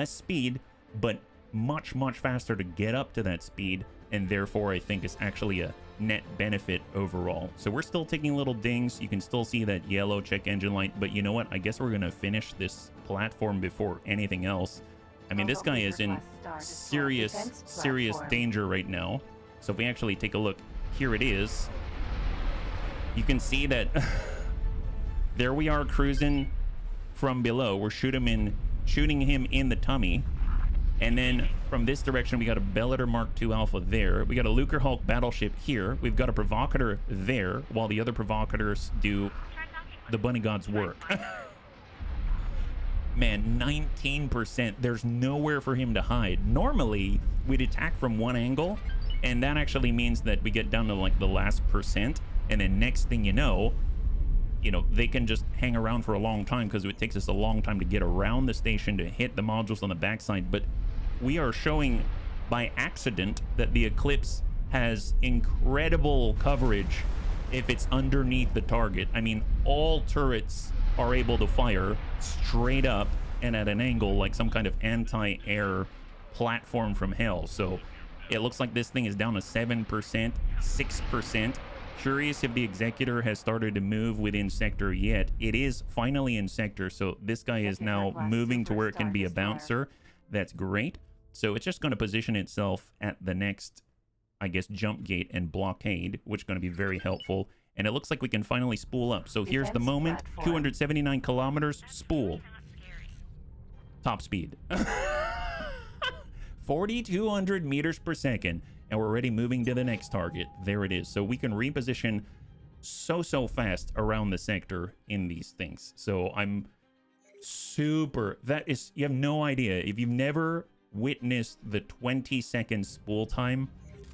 speed, but much faster to get up to that speed, and therefore I think is actually a net benefit overall. So we're still taking little dings. You can still see that yellow check engine light, but you know what, I guess we're gonna finish this platform before anything else. I mean, this guy is in serious danger right now. So if we actually take a look, here it is. You can see that there we are cruising from below. We're shooting him in the tummy. And then from this direction, we got a Bellator Mark II Alpha there. We got a Lucrehulk battleship here. We've got a provocateur there, while the other provocateurs do the bunny god's work. Man, 19%. There's nowhere for him to hide. Normally, we'd attack from one angle, and that actually means that we get down to like the last percent, and then next thing you know, they can just hang around for a long time because it takes us a long time to get around the station to hit the modules on the backside. But we are showing by accident that the Eclipse has incredible coverage if it's underneath the target. I mean, all turrets are able to fire straight up and at an angle like some kind of anti-air platform from hell. So it looks like this thing is down to 7%, 6%. Curious if the Executor has started to move within sector yet. It is finally in sector, so this guy is now moving to where it can be a bouncer. That's great. So it's just going to position itself at the next, I guess, jump gate and blockade, which is going to be very helpful. And it looks like we can finally spool up. So here's the moment. 279 kilometers, spool. Top speed. 4,200 meters per second. And we're already moving to the next target. There it is. So we can reposition so fast around the sector in these things. So I'm super... You have no idea. If you've never witnessed the 20-second spool time,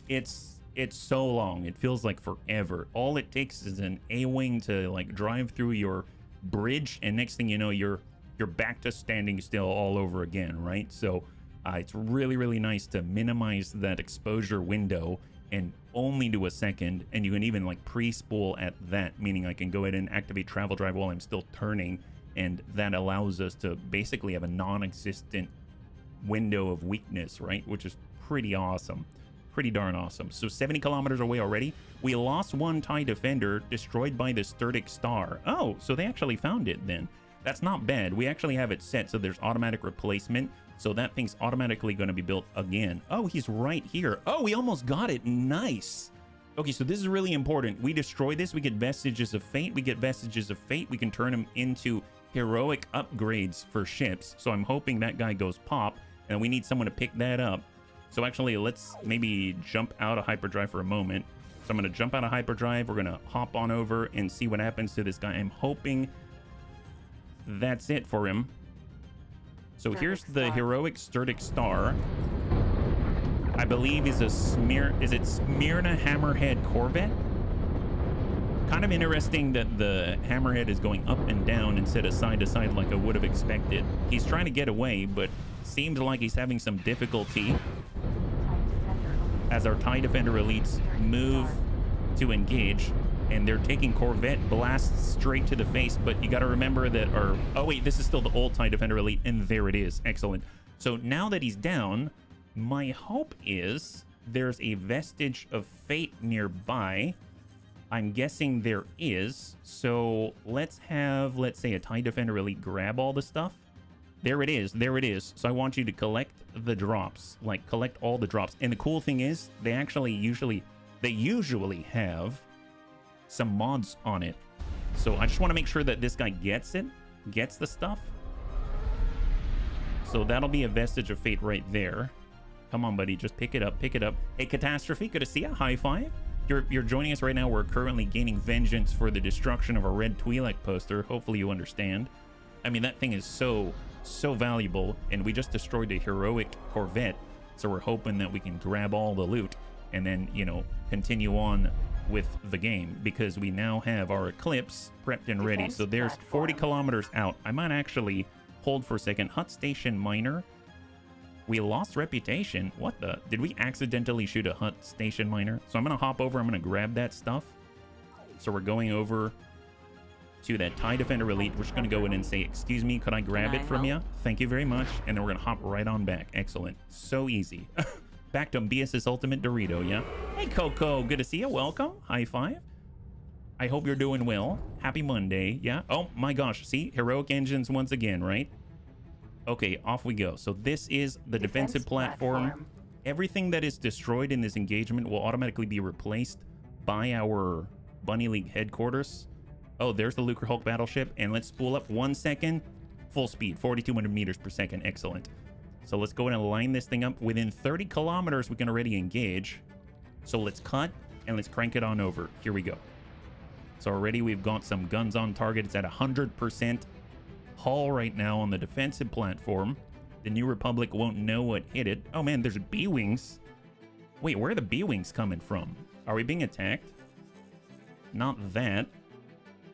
it's so long. It feels like forever. All it takes is an A-wing to like drive through your bridge, and next thing you know, you're back to standing still all over again, right? So it's really nice to minimize that exposure window and only do a second, and you can even like pre-spool at that, meaning I can go ahead and activate travel drive while I'm still turning, and that allows us to basically have a non-existent window of weakness, right? Which is pretty awesome. Pretty darn awesome. So 70 kilometers away already. We lost one TIE Defender destroyed by the Sturdic Star. Oh, so they actually found it then. That's not bad. We actually have it set so there's automatic replacement. So that thing's automatically going to be built again. Oh, he's right here. Oh, we almost got it. Nice. Okay, so this is really important. We destroy this. We get Vestiges of Fate. We get Vestiges of Fate. We can turn them into heroic upgrades for ships. So I'm hoping that guy goes pop, and we need someone to pick that up. So actually, let's maybe jump out of hyperdrive for a moment. So I'm going to jump out of hyperdrive. We're going to hop on over and see what happens to this guy. I'm hoping that's it for him. So here's the heroic Sturdic Star. I believe is it Smyrna Hammerhead Corvette? Kind of interesting that the Hammerhead is going up and down instead of side to side like I would have expected. He's trying to get away, but seems like he's having some difficulty as our TIE Defender elites move to engage, and they're taking Corvette blasts straight to the face. But you got to remember that oh wait, this is still the old TIE Defender elite, and there it is. Excellent. So now that he's down, my hope is there's a vestige of fate nearby. I'm guessing there is. So let's have, let's say, a TIE Defender elite grab all the stuff. There it is. There it is. So I want you to collect the drops, like collect all the drops. And the cool thing is they actually usually have some mods on it. So I just want to make sure that this guy gets the stuff. So that'll be a vestige of fate right there. Come on, buddy. Just pick it up. Pick it up. Hey, Catastrophe. Good to see you. High five. You're joining us right now. We're currently gaining vengeance for the destruction of a red Twi'lek poster. Hopefully you understand. I mean, that thing is so valuable, and we just destroyed a heroic Corvette, so we're hoping that we can grab all the loot and then, you know, continue on with the game, because we now have our Eclipse prepped and ready. So there's 40 kilometers out. I might actually hold for a second. Hut Station Minor. We lost reputation. What the? Did we accidentally shoot a Hut station miner? So I'm going to hop over. I'm going to grab that stuff. So we're going over to that TIE Defender Elite. We're just going to go in and say, excuse me, could I grab it from you? Thank you very much. And then we're going to hop right on back. Excellent. So easy. Back to BSS Ultimate Dorito, yeah? Hey, Coco. Good to see you. Welcome. High five. I hope you're doing well. Happy Monday, yeah? Oh, my gosh. See? Heroic engines once again, right? Okay, off we go. So this is the defensive platform. Everything that is destroyed in this engagement will automatically be replaced by our Bunny League headquarters. Oh, there's the Lucre Hulk battleship. And let's spool up 1 second. Full speed, 4,200 meters per second. Excellent. So let's go and line this thing up. Within 30 kilometers, we can already engage. So let's cut and let's crank it on over. Here we go. So already we've got some guns on target. It's at 100% hull right now on the defensive platform. The New Republic won't know what hit it. Oh man, there's B-Wings. Wait, where are the B-Wings coming from? Are we being attacked? Not that.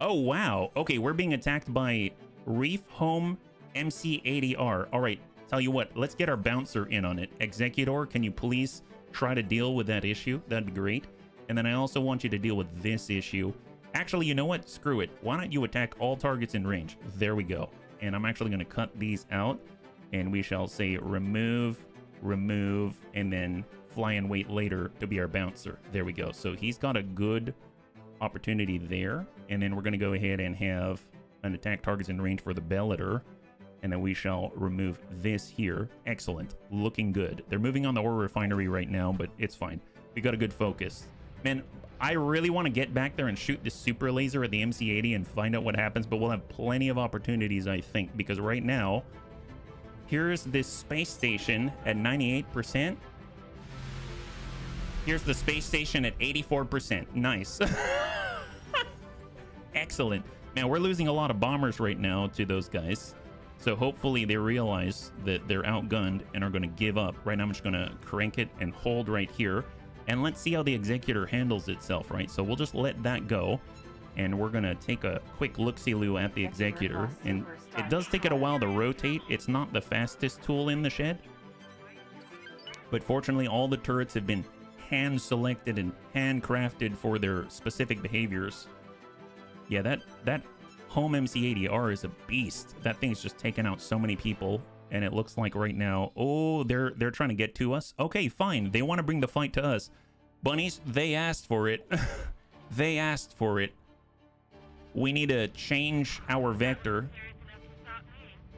Oh, wow. Okay, we're being attacked by Reef Home MC-80R. All right, tell you what, let's get our bouncer in on it. Executor, can you please try to deal with that issue? That'd be great. And then I also want you to deal with this issue. Actually, you know what? Screw it. Why don't you attack all targets in range? There we go. And I'm actually going to cut these out. And we shall say remove, remove, and then fly and wait later to be our bouncer. There we go. So he's got a good opportunity there. And then we're going to go ahead and have an attack targets in range for the Bellator. And then we shall remove this here. Excellent. Looking good. They're moving on the ore refinery right now, but it's fine. We got a good focus. Man, I really want to get back there and shoot this super laser at the MC-80 and find out what happens, but we'll have plenty of opportunities, I think, because right now, here's this space station at 98%. Here's the space station at 84%. Nice. Excellent. Now, we're losing a lot of bombers right now to those guys, so hopefully they realize that they're outgunned and are going to give up. Right now, I'm just going to crank it and hold right here. And let's see how the Executor handles itself, right? So we'll just let that go. And we're going to take a quick look-see-loo at the Executor. And it does take it a while to rotate. It's not the fastest tool in the shed. But fortunately, all the turrets have been hand-selected and handcrafted for their specific behaviors. Yeah, that Home MC-80R is a beast. That thing's just taken out so many people. And it looks like right now, oh, they're trying to get to us. Okay, fine. They want to bring the fight to us. Bunnies, they asked for it. They asked for it. We need to change our vector.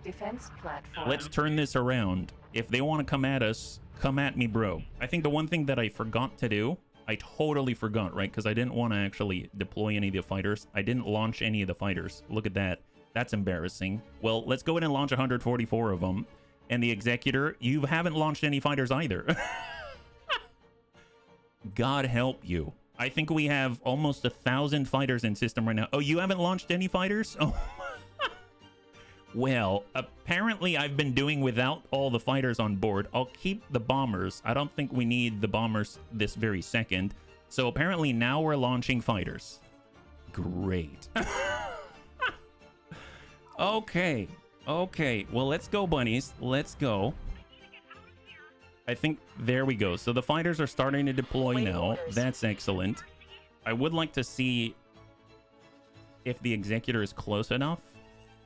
Defense platform. Let's turn this around. If they want to come at us, come at me, bro. I think the one thing that I forgot to do, I totally forgot, right? Because I didn't want to actually deploy any of the fighters. I didn't launch any of the fighters. Look at that. That's embarrassing. Well, let's go ahead and launch 144 of them. And the Executor, you haven't launched any fighters either. God help you. I think we have almost 1,000 fighters in system right now. Oh, you haven't launched any fighters? Oh. Well, apparently I've been doing without all the fighters on board. I'll keep the bombers. I don't think we need the bombers this very second. So apparently now we're launching fighters. Great. Okay. Well, let's go, bunnies. Let's go. I think there we go. So the fighters are starting to deploy now. That's excellent. I would like to see if the Executor is close enough.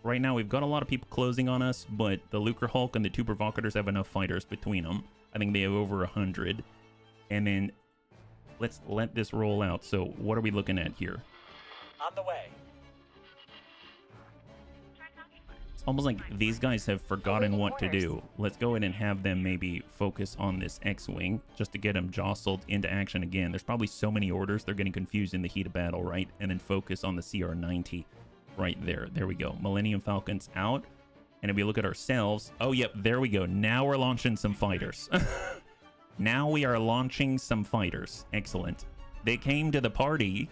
Right now, we've got a lot of people closing on us, but the Lucre Hulk and the two Provocators have enough fighters between them. I think they have over 100. And then let's let this roll out. So what are we looking at here? On the way. It's almost like these guys have forgotten what to do. Let's go ahead and have them maybe focus on this X-Wing just to get them jostled into action again. There's probably so many orders, they're getting confused in the heat of battle, right? And then focus on the CR-90 right there. There we go. Millennium Falcon's out. And if we look at ourselves, oh, yep, there we go. Now we're launching some fighters. Now we are launching some fighters. Excellent. They came to the party,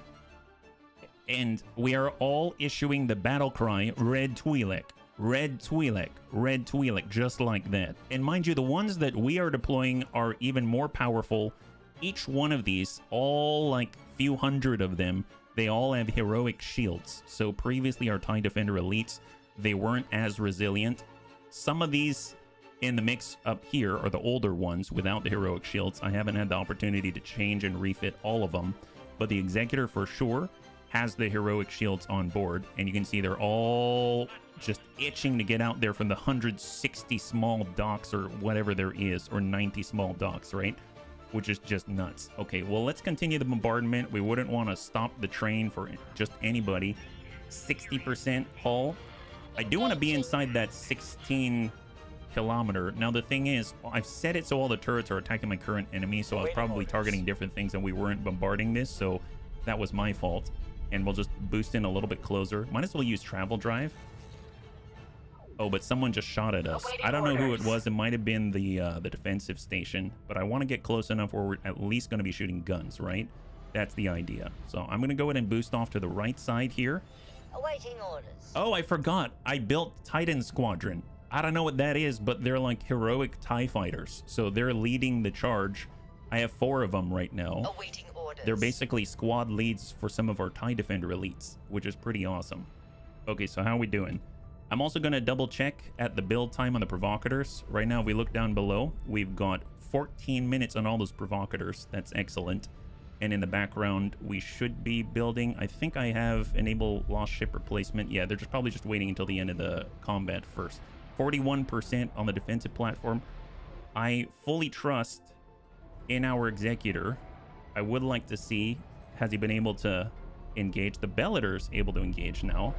and we are all issuing the battle cry, Red Twi'lek. Red Twi'lek, Red Twi'lek, just like that. And mind you, the ones that we are deploying are even more powerful. Each one of these, all like few hundred of them, they all have heroic shields. So previously our TIE Defender Elites, they weren't as resilient. Some of these In the mix up here are the older ones without the heroic shields. I haven't had the opportunity to change and refit all of them, but the Executor for sure has the heroic shields on board, and you can see they're all just itching to get out there from the 160 small docks or whatever there is, or 90 small docks, right? Which is just nuts. Okay, well, let's continue the bombardment. We wouldn't want to stop the train for just anybody. 60% hull. I do want to be inside that 16 kilometer. Now, the thing is, I've set it so all the turrets are attacking my current enemy, so I was probably targeting different things and we weren't bombarding this, so that was my fault. And we'll just boost in a little bit closer. Might as well use travel drive. Oh, but someone just shot at us. I don't know who it was. It might have been the defensive station, but I want to get close enough where we're at least going to be shooting guns, right? That's the idea. So I'm going to go ahead and boost off to the right side here. Awaiting orders. Oh, I forgot. I built Titan Squadron. I don't know what that is, but they're like heroic TIE fighters. So they're leading the charge. I have 4 of them right now. Awaiting orders. They're basically squad leads for some of our TIE Defender elites, which is pretty awesome. Okay, so how are we doing? I'm also going to double check at the build time on the provocators. Right now, if we look down below, we've got 14 minutes on all those provocators. That's excellent. And in the background, we should be building. I think I have enable lost ship replacement. Yeah, they're just probably just waiting until the end of the combat first. 41% on the defensive platform. I fully trust in our Executor. I would like to see, has he been able to engage? The Bellator's able to engage now.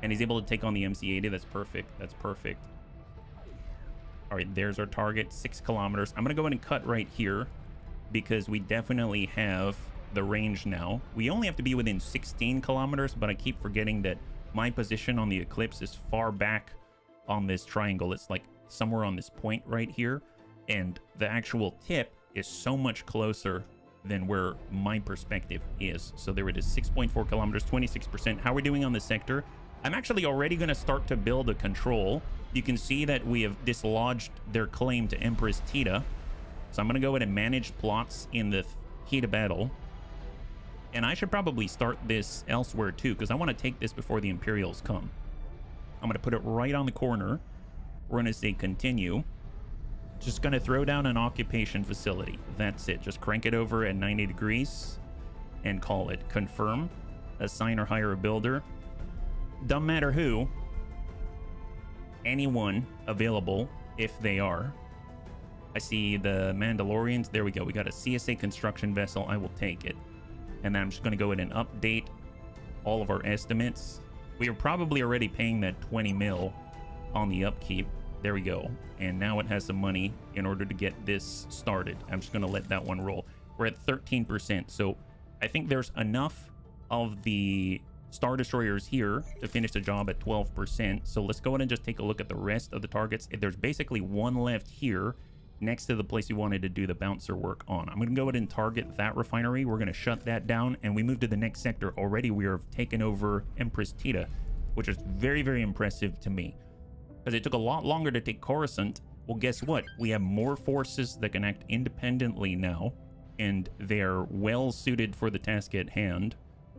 And he's able to take on the MC-80. That's perfect. That's perfect. All right, there's our target, 6 kilometers. I'm going to go ahead and cut right here because we definitely have the range now. We only have to be within 16 kilometers, but I keep forgetting that my position on the Eclipse is far back on this triangle. It's like somewhere on this point right here. And the actual tip is so much closer than where my perspective is. So there it is, 6.4 kilometers, 26%. How are we doing on the sector? I'm actually already going to start to build a control. You can see that we have dislodged their claim to Empress Tita. So I'm going to go ahead and manage plots in the heat of battle. And I should probably start this elsewhere too, because I want to take this before the Imperials come. I'm going to put it right on the corner. We're going to say continue. Just going to throw down an occupation facility. That's it. Just crank it over at 90 degrees and call it confirm. Assign or hire a builder. Doesn't matter who. Anyone available if they are. I see the Mandalorians. There we go. We got a CSA construction vessel. I will take it. And then I'm just going to go ahead and update all of our estimates. We are probably already paying that 20 mil on the upkeep. There we go. And now it has some money in order to get this started. I'm just going to let that one roll. We're at 13%. So I think there's enough of the Star Destroyers here to finish the job at 12%. So let's go ahead and just take a look at the rest of the targets. There's basically one left here next to the place we wanted to do the bouncer work on. I'm going to go ahead and target that refinery. We're going to shut that down and we move to the next sector. Already we are taken over Empress Tita, which is very, very impressive to me because it took a lot longer to take Coruscant. Well, guess what? We have more forces that can act independently now, and they're well suited for the task at hand.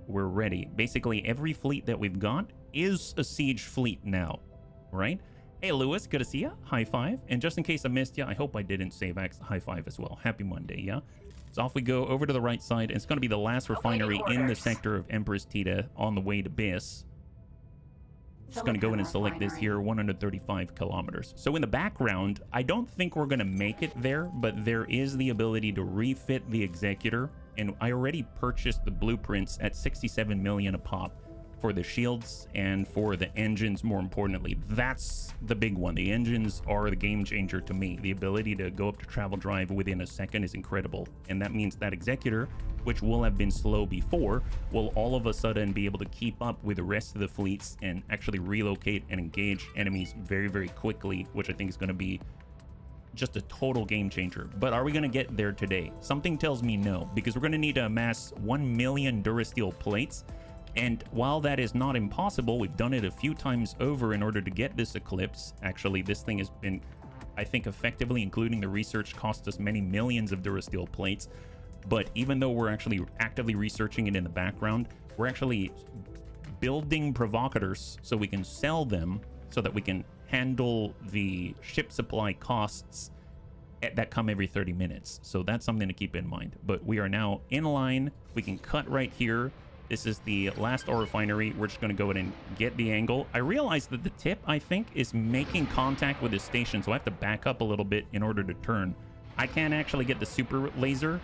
We're ready. Basically, every fleet that we've got is a siege fleet now, right? Hey, Lewis, good to see you. High five. And just in case I missed you, I hope I didn't say back high five as well. Happy Monday, yeah? So off we go over to the right side. It's going to be the last refinery in the sector of Empress Tita on the way to Biss. Just going to go in and select this here, 135 kilometers. So in the background, I don't think we're going to make it there, but there is the ability to refit the Executor. And I already purchased the blueprints at 67 million a pop for the shields and for the engines, more importantly. That's the big one. The engines are the game changer to me. The ability to go up to travel drive within a second is incredible. And that means that Executor, which will have been slow before, will all of a sudden be able to keep up with the rest of the fleets and actually relocate and engage enemies very, very quickly, which I think is going to be just a total game changer. But are we going to get there today? Something tells me no, because we're going to need to amass 1 million Durasteel plates. And while that is not impossible, we've done it a few times over in order to get this Eclipse. Actually, this thing has been, I think, effectively, including the research, cost us many millions of Durasteel plates. But even though we're actually actively researching it in the background, we're actually building provocators so we can sell them so that we can handle the ship supply costs that come every 30 minutes. So that's something to keep in mind. But we are now in line. We can cut right here. This is the last ore refinery. We're just going to go ahead and get the angle. I realized that the tip, I think, is making contact with the station, so I have to back up a little bit in order to turn. I can't actually get the super laser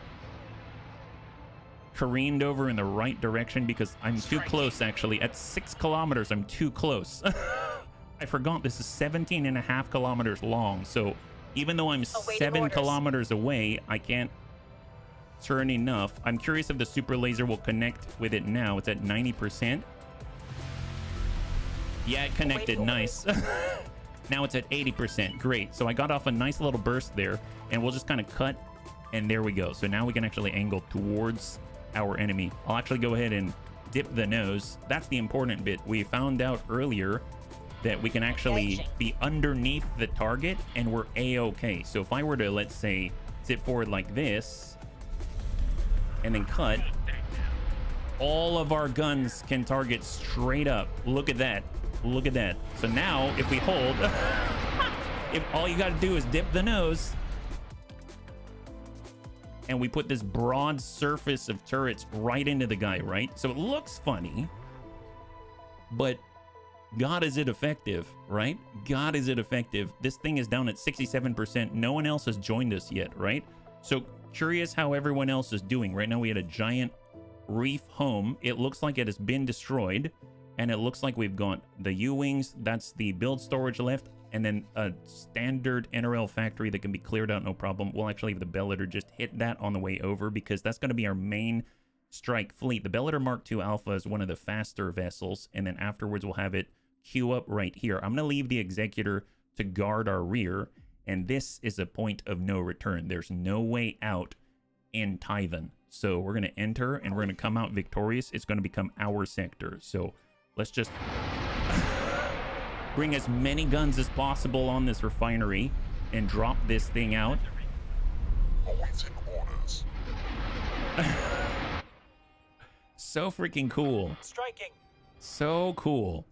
careened over in the right direction because I'm too close, actually. At 6 kilometers, I'm too close. I forgot this is 17.5 kilometers long, so even though I'm 7 kilometers away, I can't turn enough. I'm curious if the super laser will connect with it now. It's at 90%. Yeah, it connected. Nice. Now it's at 80%. Great. So I got off a nice little burst there, and we'll just kind of cut, and there we go. So now we can actually angle towards our enemy. I'll actually go ahead and dip the nose. That's the important bit. We found out earlier that we can actually be underneath the target, and we're a-okay. So if I were to, let's say, zip forward like this, and then cut, all of our guns can target straight up. Look at that. Look at that. So now if we hold, if all you got to do is dip the nose, and we put this broad surface of turrets right into the guy, right? So it looks funny, but God, is it effective, right? God, is it effective? This thing is down at 67%. No one else has joined us yet, right? So curious how everyone else is doing. Right now we had a giant reef home. It looks like it has been destroyed, and it looks like we've got the U-wings. That's the build storage left, and then a standard NRL factory that can be cleared out, no problem. We'll actually have the Bellator just hit that on the way over, because that's going to be our main strike fleet. The Bellator Mark II Alpha is one of the faster vessels, and then afterwards we'll have it queue up right here. I'm going to leave the Executor to guard our rear, and this is a point of no return. There's no way out in Tython. So we're going to enter, and we're going to come out victorious. It's going to become our sector. So let's just bring as many guns as possible on this refinery and drop this thing out. Awaiting orders. So freaking cool. Striking. So cool.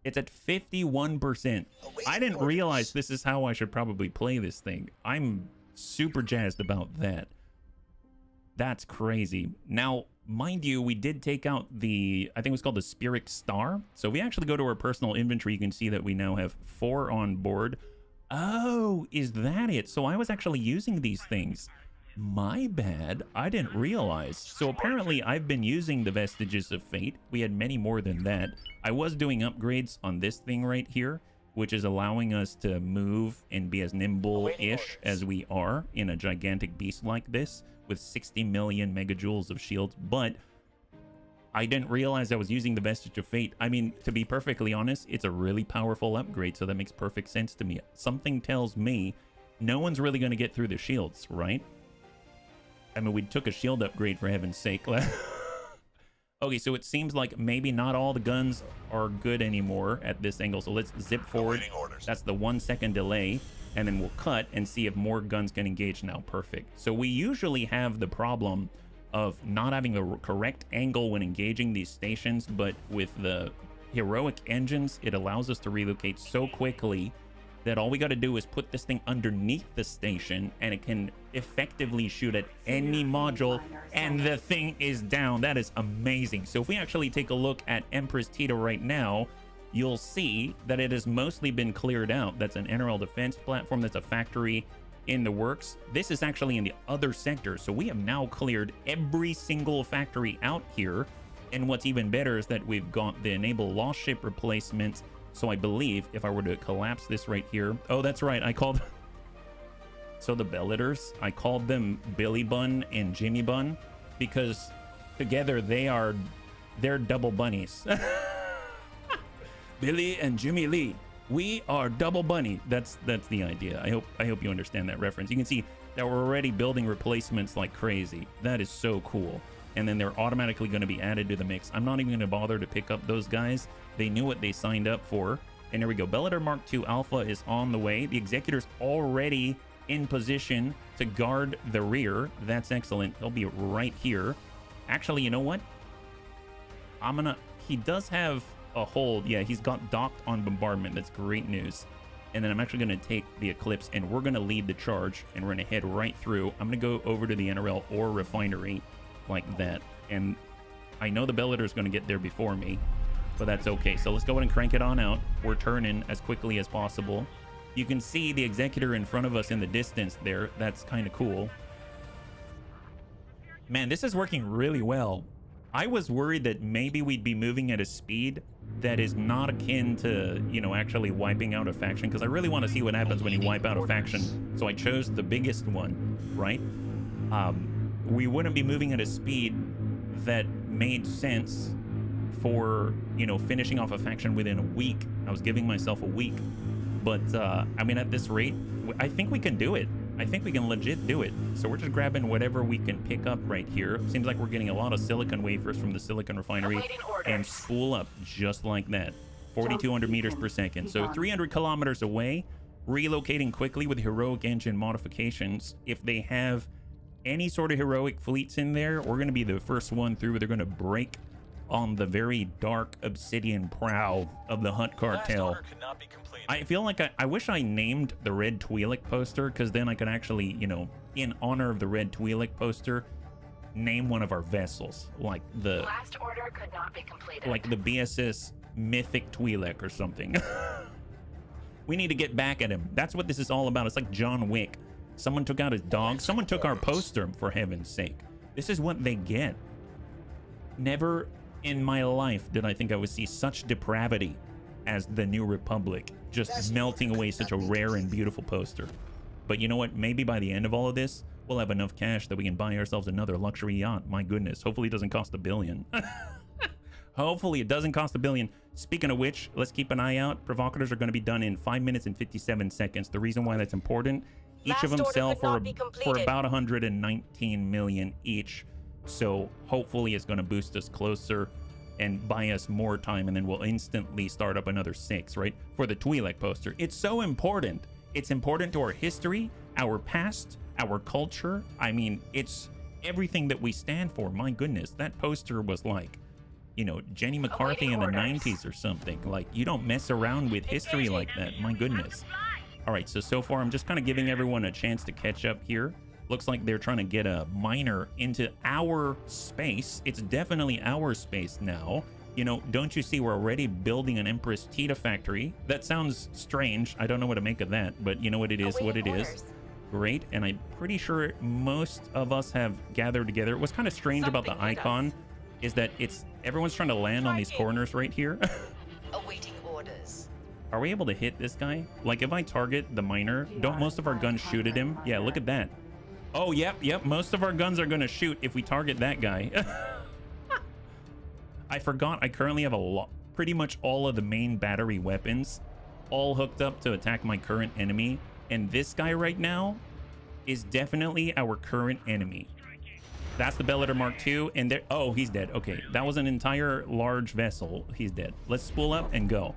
It's at 51%. I didn't realize this is how I should probably play this thing. I'm super jazzed about that. That's crazy. Now, mind you, we did take out the, I think it was called the Spirit Star. So if we actually go to our personal inventory, you can see that we now have 4 on board. Oh, is that it? So I was actually using these things. My bad. I didn't realize. So apparently I've been using the Vestiges of Fate. We had many more than that. I was doing upgrades on this thing right here, which is allowing us to move and be as nimble-ish as we are in a gigantic beast like this with 60 million megajoules of shields. But I didn't realize I was using the Vestige of Fate. I mean, to be perfectly honest, it's a really powerful upgrade, so that makes perfect sense to me. Something tells me no one's really going to get through the shields, right? I mean, we took a shield upgrade, for heaven's sake. Okay, so it seems like maybe not all the guns are good anymore at this angle. So let's zip forward. That's the 1 second delay. And then we'll cut and see if more guns can engage now. Perfect. So we usually have the problem of not having the correct angle when engaging these stations. But with the heroic engines, it allows us to relocate so quickly that all we got to do is put this thing underneath the station, and it can effectively shoot at any module, and the thing is down. That is amazing. So if we actually take a look at Empress Tito right now, you'll see that it has mostly been cleared out. That's an NRL defense platform. That's a factory in the works. This is actually in the other sector. So we have now cleared every single factory out here. And what's even better is that we've got the enable lost ship replacements. So I believe if I were to collapse this right here, oh, that's right. I called, so the Bellators, I called them Billy Bun and Jimmy Bun because together they're double bunnies. Billy and Jimmy Lee, we are double bunny. That's the idea. I hope you understand that reference. You can see that we're already building replacements like crazy. That is so cool. And then they're automatically going to be added to the mix. I'm not even going to bother to pick up those guys. They knew what they signed up for. And there we go. Bellator Mark II Alpha is on the way. The Executor's already in position to guard the rear. That's excellent. They'll be right here. Actually, you know what? He does have a hold. Yeah, he's got docked on bombardment. That's great news. And then I'm actually going to take the Eclipse, and we're going to lead the charge, and we're going to head right through. I'm going to go over to the NRL or refinery like that. And I know the Bellator is going to get there before me, but that's okay. So let's go ahead and crank it on out. We're turning as quickly as possible. You can see the Executor in front of us in the distance there. That's kind of cool. Man, this is working really well. I was worried that maybe we'd be moving at a speed that is not akin to, you know, actually wiping out a faction, because I really want to see what happens when you wipe out a faction. So I chose the biggest one, right? We wouldn't be moving at a speed that made sense for, you know, finishing off a faction within a week. I was giving myself a week. But, I mean, at this rate, I think we can do it. I think we can legit do it. So we're just grabbing whatever we can pick up right here. Seems like we're getting a lot of silicon wafers from the silicon refinery and spool up just like that. 4,200 meters per second. So 300 kilometers away, relocating quickly with heroic engine modifications. If they have any sort of heroic fleets in there, we're going to be the first one through. They're going to break on the very dark obsidian prow of the Hutt cartel. I feel like I wish I named the red Twi'lek poster, because then I could actually, you know, in honor of the red Twi'lek poster, name one of our vessels, like the Last order could not be completed. Like the BSS Mythic Twi'lek or something. We need to get back at him. That's what this is all about. It's like John Wick. Someone took out his dog. Someone took our poster, for heaven's sake. This is what they get. Never in my life did I think I would see such depravity as the New Republic, just melting away such a rare and beautiful poster. But you know what? Maybe by the end of all of this, we'll have enough cash that we can buy ourselves another luxury yacht. My goodness. Hopefully it doesn't cost $1 billion. Hopefully it doesn't cost $1 billion. Speaking of which, let's keep an eye out. Provocators are going to be done in 5 minutes and 57 seconds. The reason why that's important, each of them sell for about 119 million each. So hopefully it's going to boost us closer and buy us more time, and then we'll instantly start up another 6, right? For the Twi'lek poster. It's so important. It's important to our history, our past, our culture. I mean, it's everything that we stand for. My goodness, that poster was like, you know, Jenny McCarthy in the 90s or something. Like, you don't mess around with history like that. My goodness. All right, so far I'm just kind of giving everyone a chance to catch up here. Looks like they're trying to get a miner into our space. It's definitely our space now. You know, don't you see we're already building an Empress Tita factory? That sounds strange. I don't know what to make of that, but you know what it is, what it is. Great, and I'm pretty sure most of us have gathered together. What's kind of strange about the icon is that everyone's trying to land on these corners right here. Awaiting orders. Are we able to hit this guy? Like, if I target the miner, don't most of our guns shoot at him? Yeah, look at that. Oh, yep. Most of our guns are going to shoot if we target that guy. I forgot I currently have pretty much all of the main battery weapons all hooked up to attack my current enemy. And this guy right now is definitely our current enemy. That's the Bellator Mark II. And there, oh, he's dead. Okay, that was an entire large vessel. He's dead. Let's spool up and go.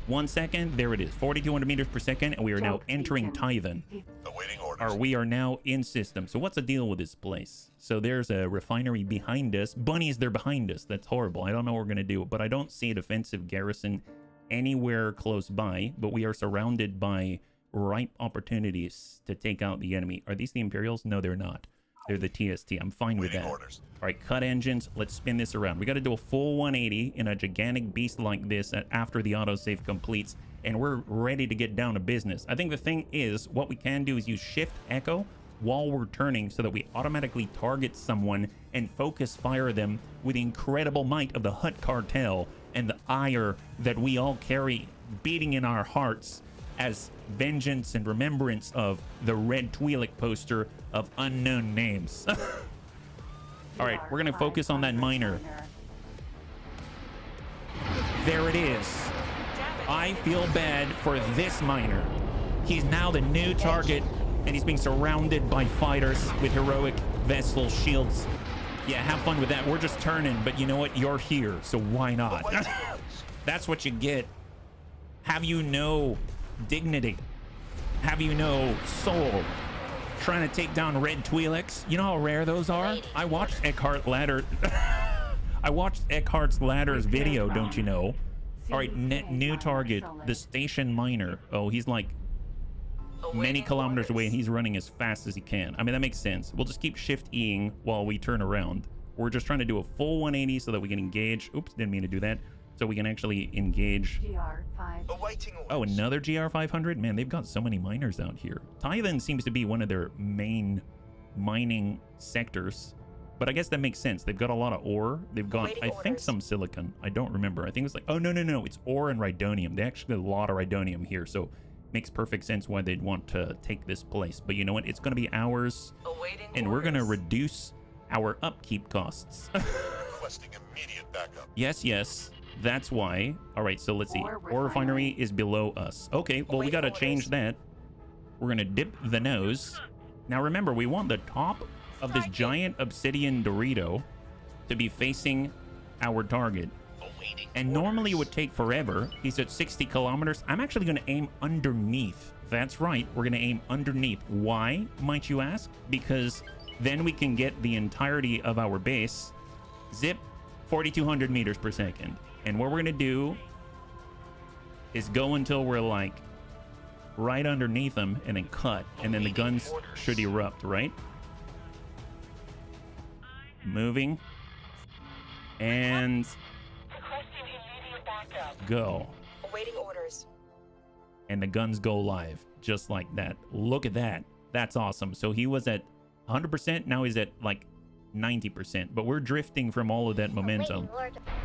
1 second. There it is. 4,200 meters per second. And we are now entering Tython. Awaiting orders. Or we are now in system. So what's the deal with this place? So there's a refinery behind us. Bunnies, they're behind us. That's horrible. I don't know what we're going to do. But I don't see a defensive garrison anywhere close by. But we are surrounded by ripe opportunities to take out the enemy. Are these the Imperials? No, they're not. They're the TST. I'm fine with that. Orders. All right, cut engines. Let's spin this around. We got to do a full 180 in a gigantic beast like this after the autosave completes, and we're ready to get down to business. I think the thing is, what we can do is use Shift Echo while we're turning so that we automatically target someone and focus fire them with the incredible might of the Hutt cartel and the ire that we all carry beating in our hearts as vengeance and remembrance of the red Twi'lek poster of unknown names. All right, we're gonna focus on that miner. There it is. I feel bad for this miner. He's now the new target, and he's being surrounded by fighters with heroic vessel shields. Yeah, have fun with that. We're just turning, but you know what? You're here, so why not? That's what you get. Have you no dignity? Have you no soul? Trying to take down red Twi'leks. You know how rare those are? I watched Eckhart's Ladder's video, don't you know? All right, new target, the station miner. Oh, he's like many kilometers away and he's running as fast as he can. I mean, that makes sense. We'll just keep shift-E-ing while we turn around. We're just trying to do a full 180 so that we can engage. Oops, didn't mean to do that. So we can actually engage. Oh, another GR500? Man, they've got so many miners out here. Thailand seems to be one of their main mining sectors. But I guess that makes sense. They've got a lot of ore. They've got, I think, some silicon. I don't remember. I think it's like, oh, no. It's ore and rhydonium. They actually have a lot of rhydonium here. So makes perfect sense why they'd want to take this place. But you know what? It's going to be ours. And we're going to reduce our upkeep costs. Requesting immediate backup. Yes. That's why. All right, so let's see. Ore refinery is below us. Okay, well, we got to change that. We're going to dip the nose. Now, remember, we want the top of this giant obsidian Dorito to be facing our target. And normally it would take forever. He's at 60 kilometers. I'm actually going to aim underneath. That's right. We're going to aim underneath. Why, might you ask? Because then we can get the entirety of our base. Zip, 4,200 meters per second. And what we're going to do is go until we're like right underneath them and then cut. And then the guns should erupt, right? Moving. And go. Awaiting orders. And the guns go live just like that. Look at that. That's awesome. So he was at 100%. Now he's at like 90%, but we're drifting from all of that momentum.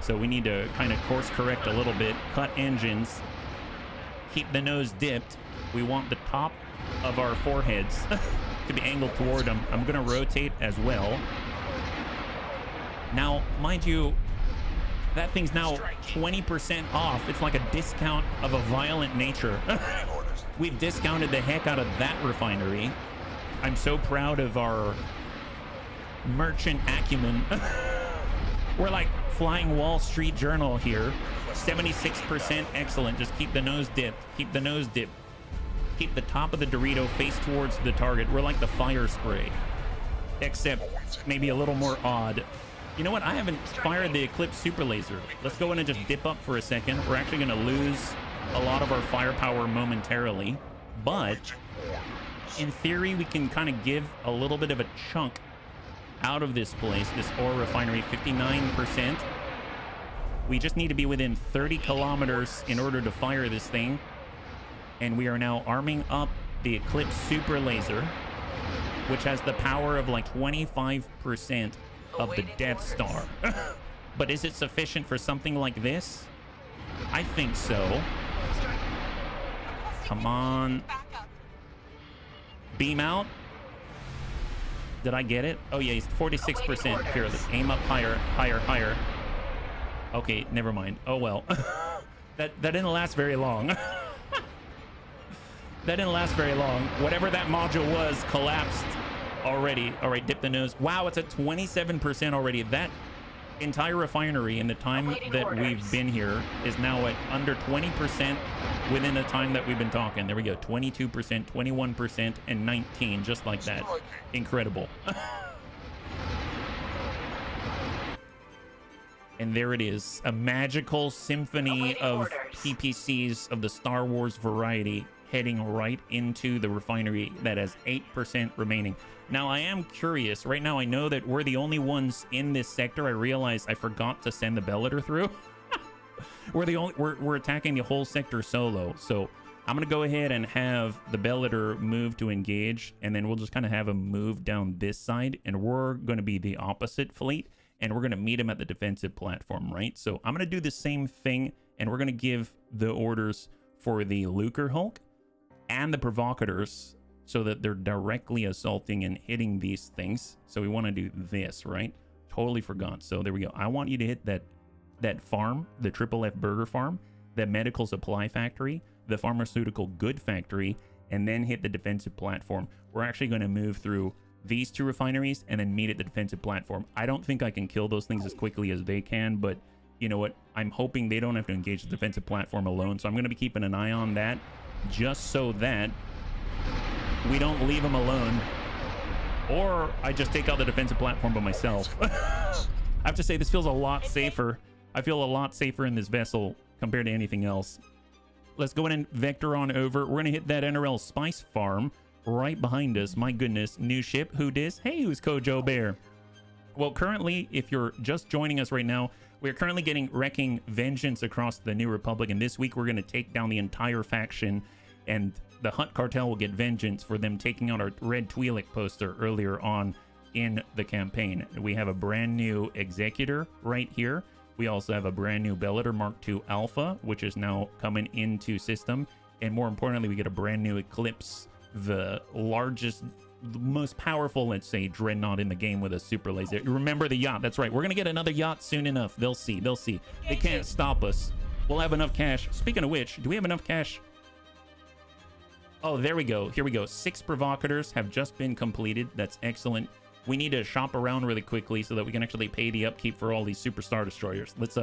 So we need to kind of course correct a little bit, cut engines, keep the nose dipped. We want the top of our foreheads to be angled toward them. I'm going to rotate as well. Now, mind you, that thing's now 20% off. It's like a discount of a violent nature. We've discounted the heck out of that refinery. I'm so proud of our merchant acumen. We're like flying Wall Street Journal here. 76% excellent. Just keep the nose dipped. Keep the nose dipped. Keep the top of the Dorito face towards the target. We're like the fire spray, except maybe a little more odd. You know what? I haven't fired the Eclipse super laser. Let's go in and just dip up for a second. We're actually going to lose a lot of our firepower momentarily, but in theory, we can kind of give a little bit of a chunk out of this place, this ore refinery. 59%. We just need to be within 30 kilometers in order to fire this thing. And we are now arming up the Eclipse super laser, which has the power of like 25% of the Death Star. But is it sufficient for something like this? I think so. Come on. Beam out. Did I get it? Oh yeah, he's 46%. Here, let's aim up higher, higher, higher. Okay, never mind. Oh well. That didn't last very long. That didn't last very long. Whatever that module was collapsed already. All right, dip the nose. Wow, it's at 27% already. That entire refinery in the time that we've been here is now at under 20% within the time that we've been talking. There we go. 22%, 21%, and 19, just like that. Incredible. And there it is. A magical symphony of PPCs of the Star Wars variety heading right into the refinery that has 8% remaining. Now, I am curious. Right now, I know that we're the only ones in this sector. I realize I forgot to send the Bellator through. We're attacking the whole sector solo. So I'm going to go ahead and have the Bellator move to engage, and then we'll just kind of have him move down this side, and we're going to be the opposite fleet, and we're going to meet him at the defensive platform, right? So I'm going to do the same thing, and we're going to give the orders for the Lucre Hulk and the Provocators so that they're directly assaulting and hitting these things. So we want to do this, right? Totally forgot. So there we go. I want you to hit that farm, the Triple F Burger Farm, the Medical Supply Factory, the Pharmaceutical Good Factory, and then hit the defensive platform. We're actually going to move through these two refineries and then meet at the defensive platform. I don't think I can kill those things as quickly as they can, but you know what? I'm hoping they don't have to engage the defensive platform alone. So I'm going to be keeping an eye on that just so that we don't leave them alone. Or I just take out the defensive platform by myself. I have to say, this feels a lot safer. I feel a lot safer in this vessel compared to anything else. Let's go ahead and vector on over. We're going to hit that NRL spice farm right behind us. My goodness, new ship. Who dis? Hey, who's Kojo Bear? Well, currently, if you're just joining us right now, we're currently getting wrecking vengeance across the New Republic, and this week we're going to take down the entire faction, and the Hutt Cartel will get vengeance for them taking out our red Twi'lek poster earlier on in the campaign. We have a brand new Executor right here. We also have a brand new Bellator Mark II Alpha, which is now coming into system, and more importantly, we get a brand new Eclipse, the largest, the most powerful, let's say, dreadnought in the game with a super laser. Remember the yacht? That's right. We're gonna get another yacht soon enough. They'll see. They'll see. They can't stop us. We'll have enough cash. Speaking of which, do we have enough cash? Oh, there we go. Here we go. 6 provocators have just been completed. That's excellent. We need to shop around really quickly so that we can actually pay the upkeep for all these superstar destroyers. Let's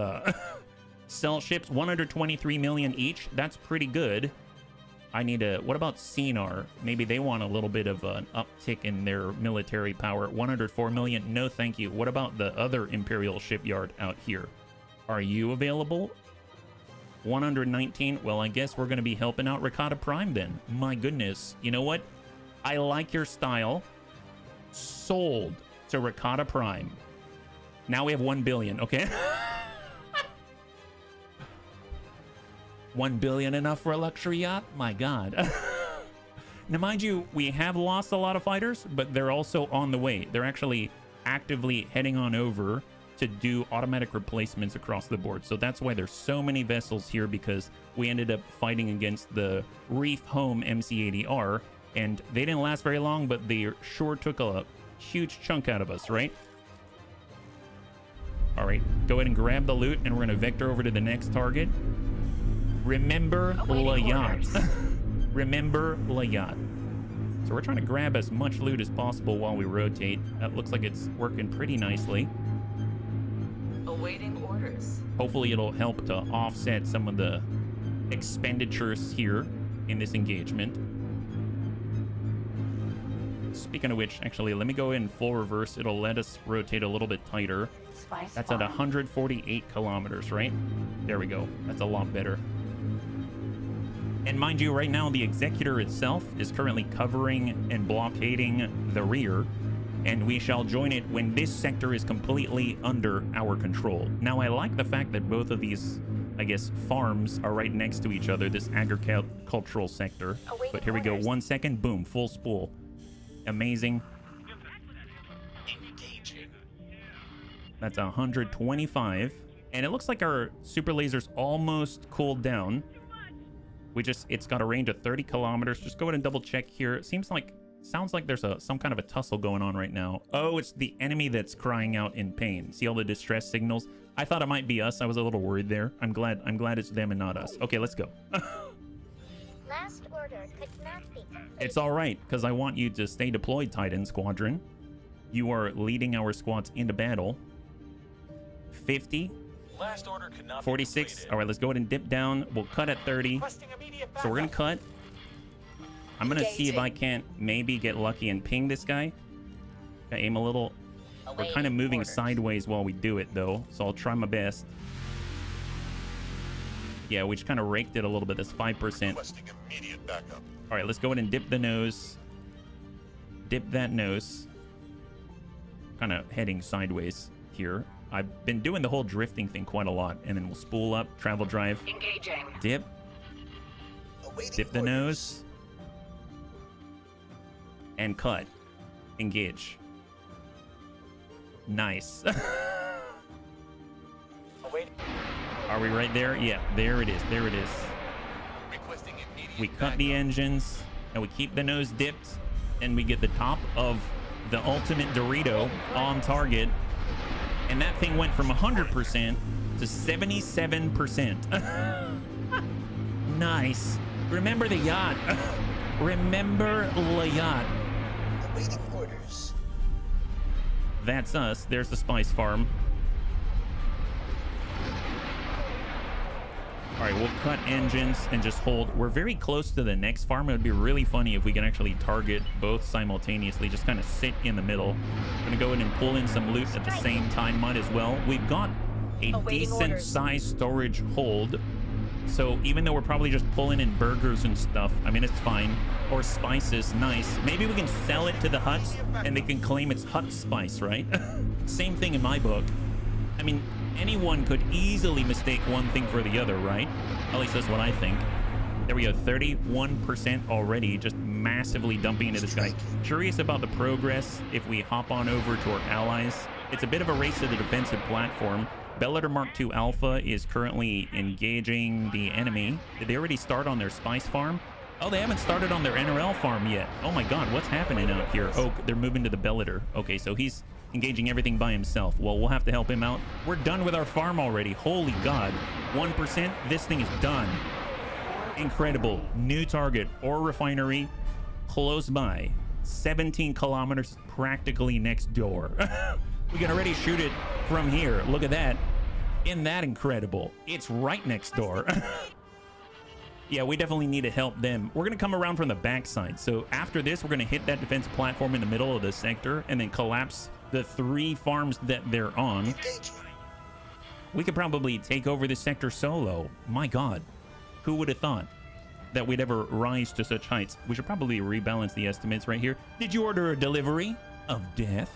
sell ships. 123 million each. That's pretty good. I need to... What about Cinar? Maybe they want a little bit of an uptick in their military power. 104 million. No, thank you. What about the other Imperial shipyard out here? Are you available? 119. Well, I guess we're going to be helping out Ricotta Prime then. My goodness. You know what? I like your style. Sold to Ricotta Prime. Now we have 1 billion. Okay. 1 billion enough for a luxury yacht? My God. Now, mind you, we have lost a lot of fighters, but they're also on the way. They're actually actively heading on over to do automatic replacements across the board. So that's why there's so many vessels here, because we ended up fighting against the Reef Home MC-80R, and they didn't last very long, but they sure took a huge chunk out of us, right? All right, go ahead and grab the loot, and we're going to vector over to the next target. Remember La Yacht. Remember La Yacht. So we're trying to grab as much loot as possible while we rotate. That looks like it's working pretty nicely. Awaiting orders. Hopefully it'll help to offset some of the expenditures here in this engagement. Speaking of which, actually, let me go in full reverse. It'll let us rotate a little bit tighter. That's at 148 kilometers, right? There we go. That's a lot better. And mind you, right now, the Executor itself is currently covering and blockading the rear, and we shall join it when this sector is completely under our control. Now, I like the fact that both of these, I guess, farms are right next to each other, this agricultural sector. But here we go. 1 second. Boom. Full spool. Amazing. That's 125. And it looks like our super laser's almost cooled down. It's got a range of 30 kilometers. Just go ahead and double check here. It sounds like there's some kind of a tussle going on right now. Oh, it's the enemy that's crying out in pain. See all the distress signals? I thought it might be us. I was a little worried there. I'm glad it's them and not us. Okay, let's go. Last order could not be completed. It's all right, because I want you to stay deployed, Titan Squadron. You are leading our squads into battle. 50. Last order could not 46. All right, let's go ahead and dip down. We'll cut at 30. So we're going to cut. I'm going to see if I can't maybe get lucky and ping this guy. Gotta aim a little. We're kind of moving sideways while we do it, though, so I'll try my best. Yeah, we just kind of raked it a little bit. That's 5%. Requesting immediate backup. All right, let's go ahead and dip the nose. Dip that nose. Kind of heading sideways here. I've been doing the whole drifting thing quite a lot. And then we'll spool up, travel drive. Engaging. Dip. Dip the nose. And cut. Engage. Nice. Are we right there? Yeah, there it is. There it is. We cut the engines, and we keep the nose dipped, and we get the top of the ultimate Dorito on target. And that thing went from 100% to 77%. Nice. Remember the yacht. Remember the yacht. Awaiting orders. That's us. There's the spice farm. All right, we'll cut engines and just hold. We're very close to the next farm. It would be really funny if we can actually target both simultaneously, just kind of sit in the middle. We're gonna go in and pull in some loot at the same time. Might as well. We've got a decent size storage hold So even though we're probably just pulling in burgers and stuff, I mean, it's fine. Or spices, nice. Maybe we can sell it to the huts and they can claim it's hut spice, right? Same thing in my book. I mean, anyone could easily mistake one thing for the other, right? At least that's what I think. There we go, 31% already, just massively dumping into this guy. Curious about the progress if we hop on over to our allies. It's a bit of a race to the defensive platform. Bellator Mark II Alpha is currently engaging the enemy. Did they already start on their spice farm? Oh, they haven't started on their NRL farm yet. Oh my god, what's happening out here? Oh, they're moving to the Bellator. Okay, so he's engaging everything by himself. Well, we'll have to help him out. We're done with our farm already. Holy god. 1%, this thing is done. Incredible. New target, ore refinery, close by. 17 kilometers, practically next door. We can already shoot it from here. Look at that. Isn't that incredible? It's right next door. Yeah, we definitely need to help them. We're going to come around from the backside. So after this, we're going to hit that defense platform in the middle of the sector and then collapse the 3 farms that they're on. We could probably take over this sector solo. My god. Who would have thought that we'd ever rise to such heights? We should probably rebalance the estimates right here. Did you order a delivery of death?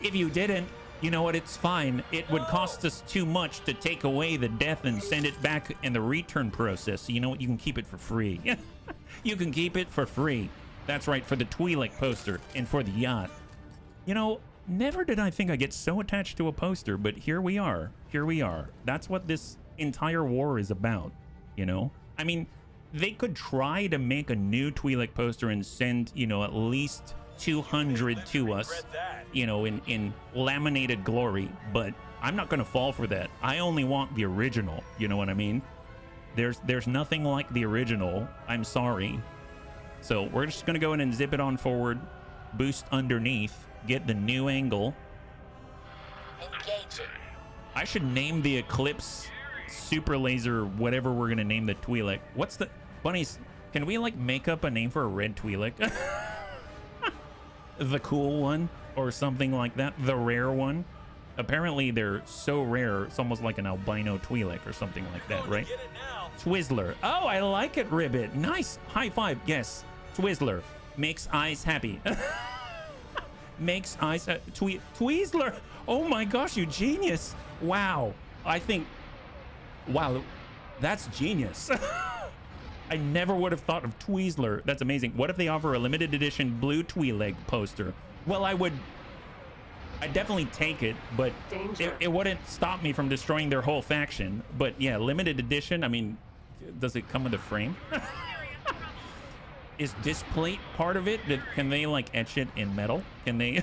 If you didn't, you know what? It's fine. It would cost us too much to take away the death and send it back in the return process. So you know what? You can keep it for free. You can keep it for free. That's right, for the Twi'lek poster and for the yacht. You know, never did I think I'd get so attached to a poster, but here we are. Here we are. That's what this entire war is about, you know? I mean, they could try to make a new Twi'lek poster and send, you know, at least 200 to us, you know, in laminated glory, but I'm not going to fall for that. I only want the original, you know what I mean? There's nothing like the original. I'm sorry. So we're just going to go in and zip it on forward, boost underneath, get the new angle. Engaging. I should name the Eclipse super laser, whatever we're going to name the Twi'lek. What's the... Bunnies, can we, like, make up a name for a red Twi'lek? The cool one or something like that. The rare one. Apparently they're so rare, it's almost like an albino Twi'lek or something like that, right? Twizzler. Oh, I like it, Ribbit. Nice. High five. Yes. Twizzler. Makes eyes happy. Makes eyes... Twizzler. Oh my gosh, you genius. Wow. I think... Wow. That's genius. I never would have thought of Twizzler. That's amazing. What if they offer a limited edition blue Twi'lek poster? Well, I'd definitely take it, but it wouldn't stop me from destroying their whole faction. But yeah, limited edition, I mean, does it come with a frame? Is this plate part of it? Can they like etch it in metal? Can they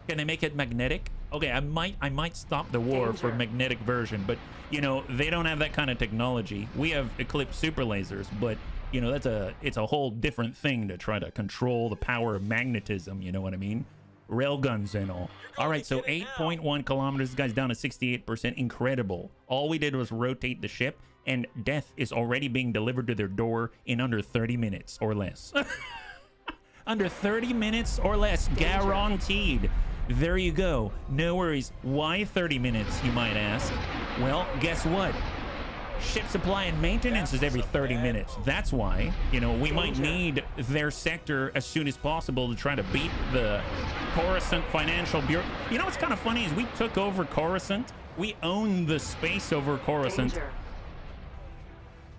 can they make it magnetic? Okay, I might stop the war for magnetic version, but you know, they don't have that kind of technology. We have Eclipse super lasers, but you know, it's a whole different thing to try to control the power of magnetism, you know what I mean? Railguns and all. All right, so 8.1 kilometers. This guy's down to 68%. Incredible. All we did was rotate the ship, and death is already being delivered to their door in under 30 minutes or less. Under 30 minutes or less, guaranteed. There you go. No worries. Why 30 minutes, you might ask? Well, guess what? Ship supply and maintenance is every 30 minutes. That's why, you know, we might need their sector as soon as possible to try to beat the Coruscant Financial Bureau. You know what's kind of funny is we took over Coruscant. We own the space over Coruscant.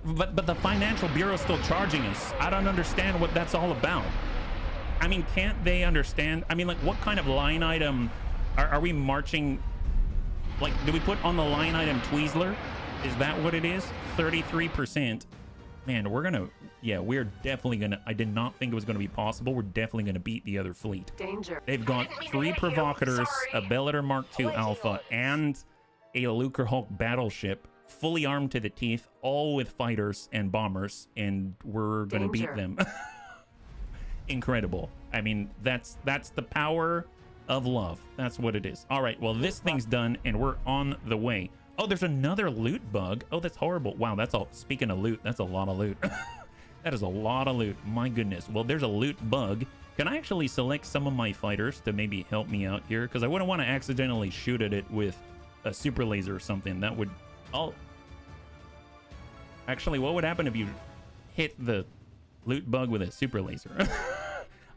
But the Financial Bureau is still charging us. I don't understand what that's all about. I mean, can't they understand? I mean, like, what kind of line item are we marching? Like, do we put on the line item Twizzler? Is that what it is? 33%. Man, we're gonna... Yeah, we're definitely gonna... I did not think it was gonna be possible. We're definitely gonna beat the other fleet. Danger. They've got 3 provocators, a Bellator Mark II Alpha, and a Lucrehulk battleship, fully armed to the teeth, all with fighters and bombers, and we're gonna beat them. Incredible. I mean, that's the power of love. That's what it is. All right, well, this thing's done, and we're on the way. Oh, there's another loot bug. Oh, that's horrible. Wow, that's all. Speaking of loot, that's a lot of loot. That is a lot of loot. My goodness. Well, there's a loot bug. Can I actually select some of my fighters to maybe help me out here? Because I wouldn't want to accidentally shoot at it with a super laser or something. That would... Actually, what would happen if you hit the loot bug with a super laser?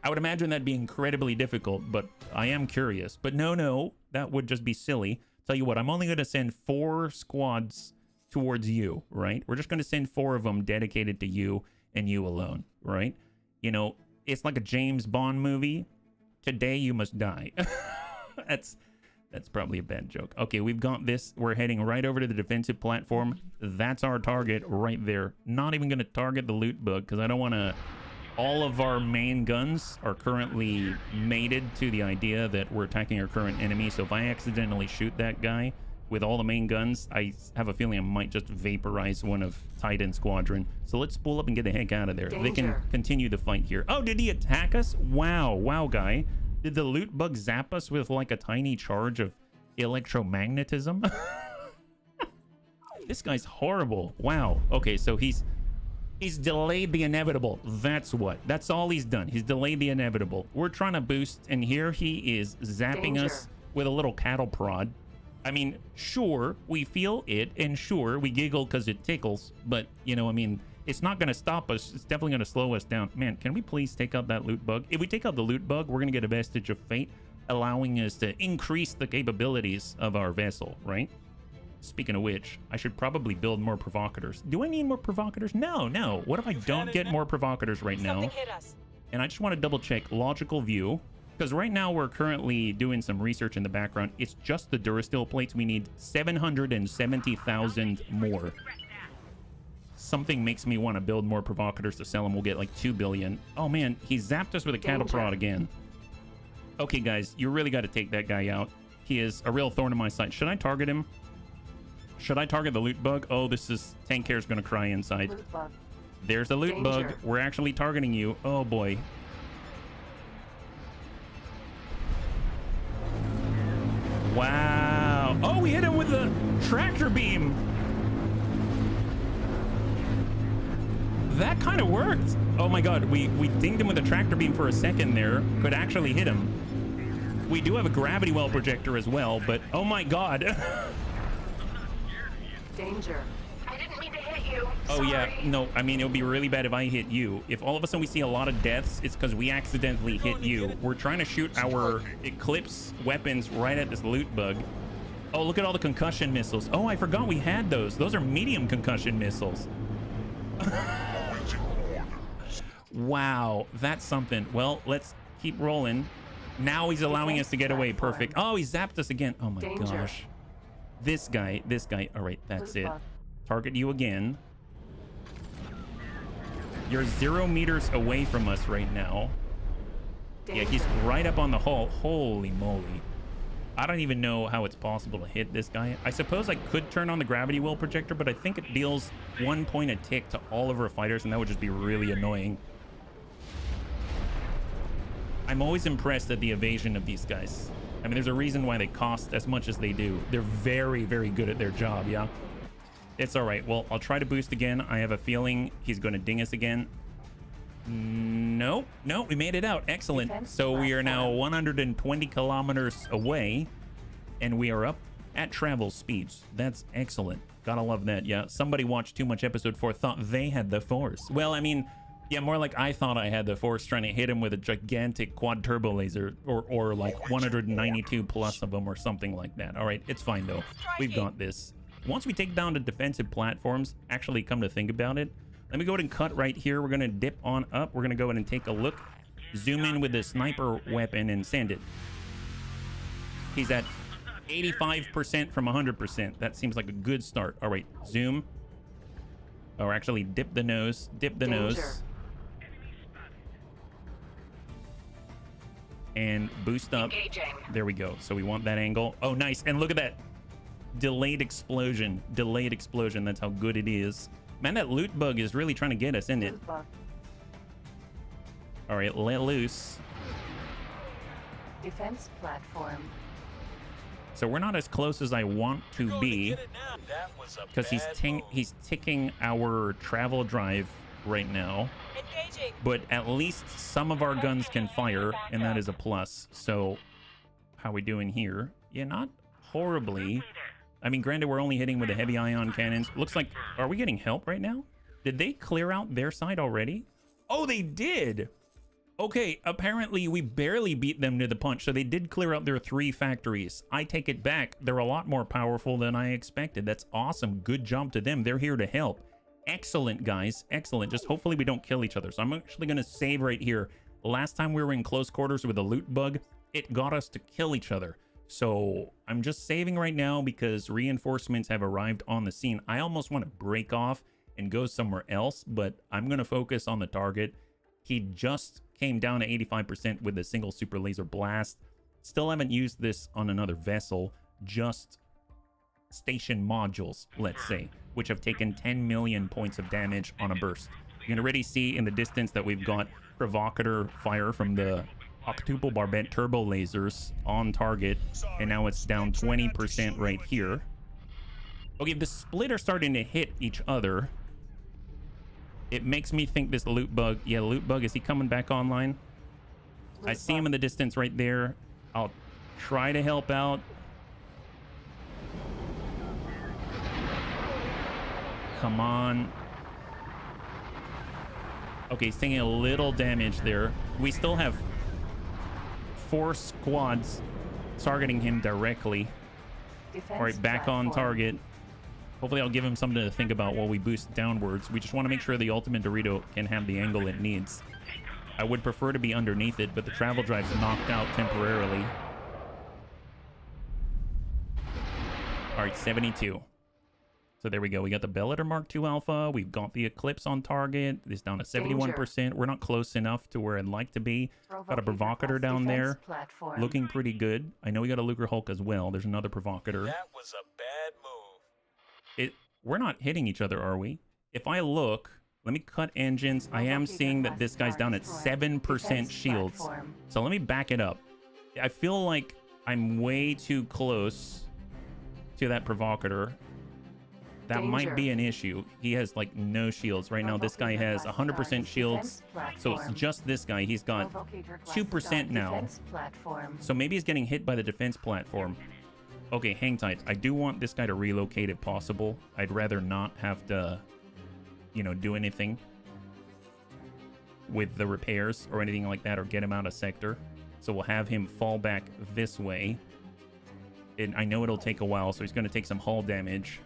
I would imagine that'd be incredibly difficult, but I am curious. But no, that would just be silly. Tell you what, I'm only going to send 4 squads towards you, right? We're just going to send 4 of them dedicated to you and you alone, right? You know, it's like a James Bond movie. Today you must die. That's probably a bad joke. Okay, we've got this. We're heading right over to the defensive platform. That's our target right there. Not even going to target the loot bug because I don't want to... All of our main guns are currently mated to the idea that we're attacking our current enemy. So if I accidentally shoot that guy with all the main guns, I have a feeling I might just vaporize one of Titan Squadron. So let's spool up and get the heck out of there. Danger. They can continue the fight here. Oh, did he attack us? Wow, guy. Did the loot bug zap us with like a tiny charge of electromagnetism? This guy's horrible. Wow. Okay, so he's delayed the inevitable. That's all he's done. He's delayed the inevitable. We're trying to boost, and here he is zapping us with a little cattle prod. I mean, sure, we feel it, and sure, we giggle because it tickles, but, you know, I mean, it's not going to stop us. It's definitely going to slow us down. Man, can we please take out that loot bug? If we take out the loot bug, we're going to get a vestige of fate, allowing us to increase the capabilities of our vessel, right? Speaking of which, I should probably build more provocators. Do I need more provocators? No. What if I don't get more provocators right now? And I just want to double check logical view, because right now we're currently doing some research in the background. It's just the Durasteel plates. We need 770,000 more. Something makes me want to build more provocators to sell them. We'll get like 2 billion. Oh man, he zapped us with a cattle prod again. Okay guys, you really got to take that guy out. He is a real thorn in my side. Should I target him? Should I target the loot bug? Oh, this is... Tank Hair's gonna cry inside. There's the loot bug. We're actually targeting you. Oh, boy. Wow. Oh, we hit him with the tractor beam. That kind of worked. Oh, my God. We dinged him with a tractor beam for a second there. Could actually hit him. We do have a gravity well projector as well, but... Oh, my God. Danger. I didn't mean to hit you. Oh, Sorry. yeah. No, I mean, it would be really bad if I hit you. If all of a sudden we see a lot of deaths, it's because we accidentally hit you. We're trying to shoot our Eclipse weapons right at this loot bug. Oh, look at all the concussion missiles. Oh, I forgot we had those. Those are medium concussion missiles. Wow, that's something. Well, let's keep rolling. Now he's allowing us to get away. Perfect. Oh, he zapped us again. Oh, my gosh. This guy. All right, that's it. Target you again. You're 0 meters away from us right now. Yeah, he's right up on the hull. Holy moly. I don't even know how it's possible to hit this guy. I suppose I could turn on the gravity well projector, but I think it deals 1 point a tick to all of our fighters, and that would just be really annoying. I'm always impressed at the evasion of these guys. I mean, there's a reason why they cost as much as they do. They're very, very good at their job, yeah? It's all right. Well, I'll try to boost again. I have a feeling he's going to ding us again. No, we made it out. Excellent. So we are now 120 kilometers away, and we are up at travel speeds. That's excellent. Gotta love that, yeah. Somebody watched too much episode 4, thought they had the Force. Well, I mean... Yeah, more like I thought I had the Force trying to hit him with a gigantic quad turbo laser or like 192 plus of them or something like that. All right, it's fine though. We've got this. Once we take down the defensive platforms, actually come to think about it, let me go ahead and cut right here. We're going to dip on up. We're going to go ahead and take a look, zoom in with the sniper weapon and send it. He's at 85% from 100%. That seems like a good start. All right, zoom. Or actually dip the nose, nose. And boost up. Engaging. There we go. So we want that angle. Oh, nice. And look at that. Delayed explosion. Delayed explosion. That's how good it is. Man, that loot bug is really trying to get us, isn't it? All right, let loose. Defense platform. So we're not as close as I want to be. Because he's ticking our travel drive right now. Engaging. But at least some of our guns can fire, and that is a plus. So how are we doing here? Yeah, not horribly. I mean, granted, we're only hitting with the heavy ion cannons. Looks like, are we getting help right now? Did they clear out their side already? Oh, they did. Okay, apparently we barely beat them to the punch, so they did clear out their 3 factories. I take it back. They're a lot more powerful than I expected. That's awesome. Good job to them. They're here to help. Excellent, guys. Excellent. Just hopefully we don't kill each other. So I'm actually going to save right here. Last time we were in close quarters with a loot bug, it got us to kill each other. So I'm just saving right now because reinforcements have arrived on the scene. I almost want to break off and go somewhere else, but I'm going to focus on the target. He just came down to 85% with a single super laser blast. Still haven't used this on another vessel, just station modules, let's say, which have taken 10 million points of damage on a burst. You can already see in the distance that we've got provocateur fire from the octuple barbette turbo lasers on target, and now it's down 20% right here. Okay, the split are starting to hit each other. It makes me think this loot bug, yeah, loot bug, is he coming back online? I see him in the distance right there. I'll try to help out. Come on. Okay, he's taking a little damage there. We still have 4 squads targeting him directly. All right, back on target. Hopefully I'll give him something to think about while we boost downwards. We just want to make sure the ultimate Dorito can have the angle it needs. I would prefer to be underneath it, but the travel drive's knocked out temporarily. All right, 72. So there we go. We got the Bellator Mark II Alpha. We've got the Eclipse on target. It's down to 71%. We're not close enough to where I'd like to be. Got a Provocateur down there. Looking pretty good. I know we got a Luger Hulk as well. There's another Provocateur. That was a bad move. We're not hitting each other, are we? If I look, let me cut engines. I am seeing that this guy's down at 7% shields. So let me back it up. I feel like I'm way too close to that Provocateur. That might be an issue. He has like no shields right now. This guy has 100% shields. So it's just this guy. He's got 2% now. So maybe he's getting hit by the defense platform. Okay, hang tight. I do want this guy to relocate if possible. I'd rather not have to, you know, do anything with the repairs or anything like that, or get him out of sector. So we'll have him fall back this way. And I know it'll take a while, so he's going to take some hull damage.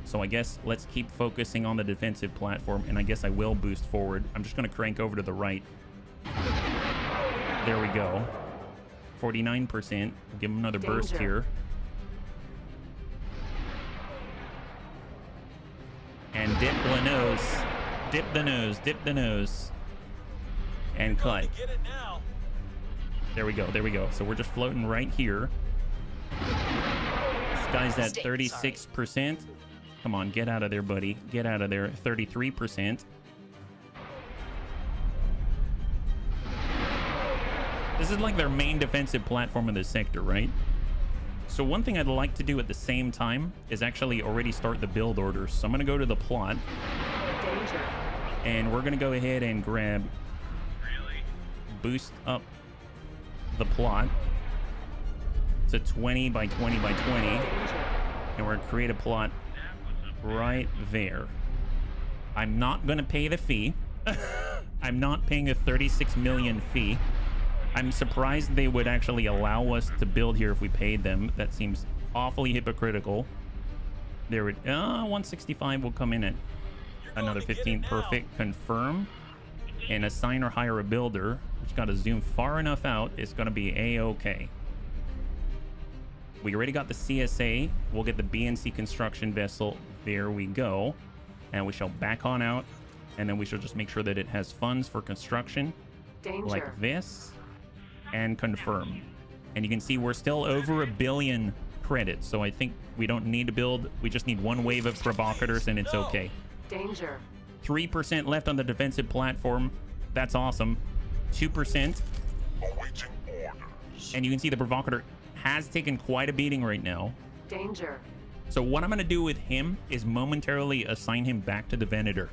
So I guess let's keep focusing on the defensive platform, and I guess I will boost forward. I'm just going to crank over to the right. There we go. 49%. Give him another burst here. And dip the nose. Dip the nose. Dip the nose. And cut. There we go. There we go. So we're just floating right here. This guy's at 36%. Come on, get out of there, buddy. Get out of there. 33%. This is like their main defensive platform in the sector, right? So one thing I'd like to do at the same time is actually already start the build orders. So I'm going to go to the plot. And we're going to go ahead and grab... boost up the plot to 20 by 20 by 20. And we're going to create a plot right there. I'm not going to pay the fee. I'm not paying a 36 million fee. I'm surprised they would actually allow us to build here if we paid them. That seems awfully hypocritical. There would 165 will come in at another 15. Perfect. Confirm and assign or hire a builder. Just got to zoom far enough out. It's going to be a-okay. We already got the CSA. We'll get the BNC construction vessel. There we go. And we shall back on out, and then we shall just make sure that it has funds for construction. Like this. And confirm. And you can see we're still over 1 billion credits, so I think we don't need to build. We just need one wave of provocateurs and it's okay. 3% left on the defensive platform. That's awesome. 2%. And you can see the provocateur has taken quite a beating right now. So what I'm going to do with him is momentarily assign him back to the Venator.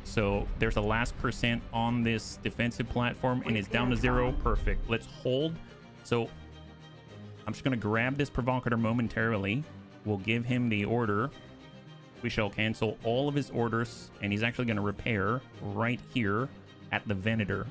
So there's a last percent on this defensive platform, and it's down to 0. Perfect. Let's hold. So I'm just going to grab this provocateur momentarily. We'll give him the order. We shall cancel all of his orders, and he's actually going to repair right here at the Venator.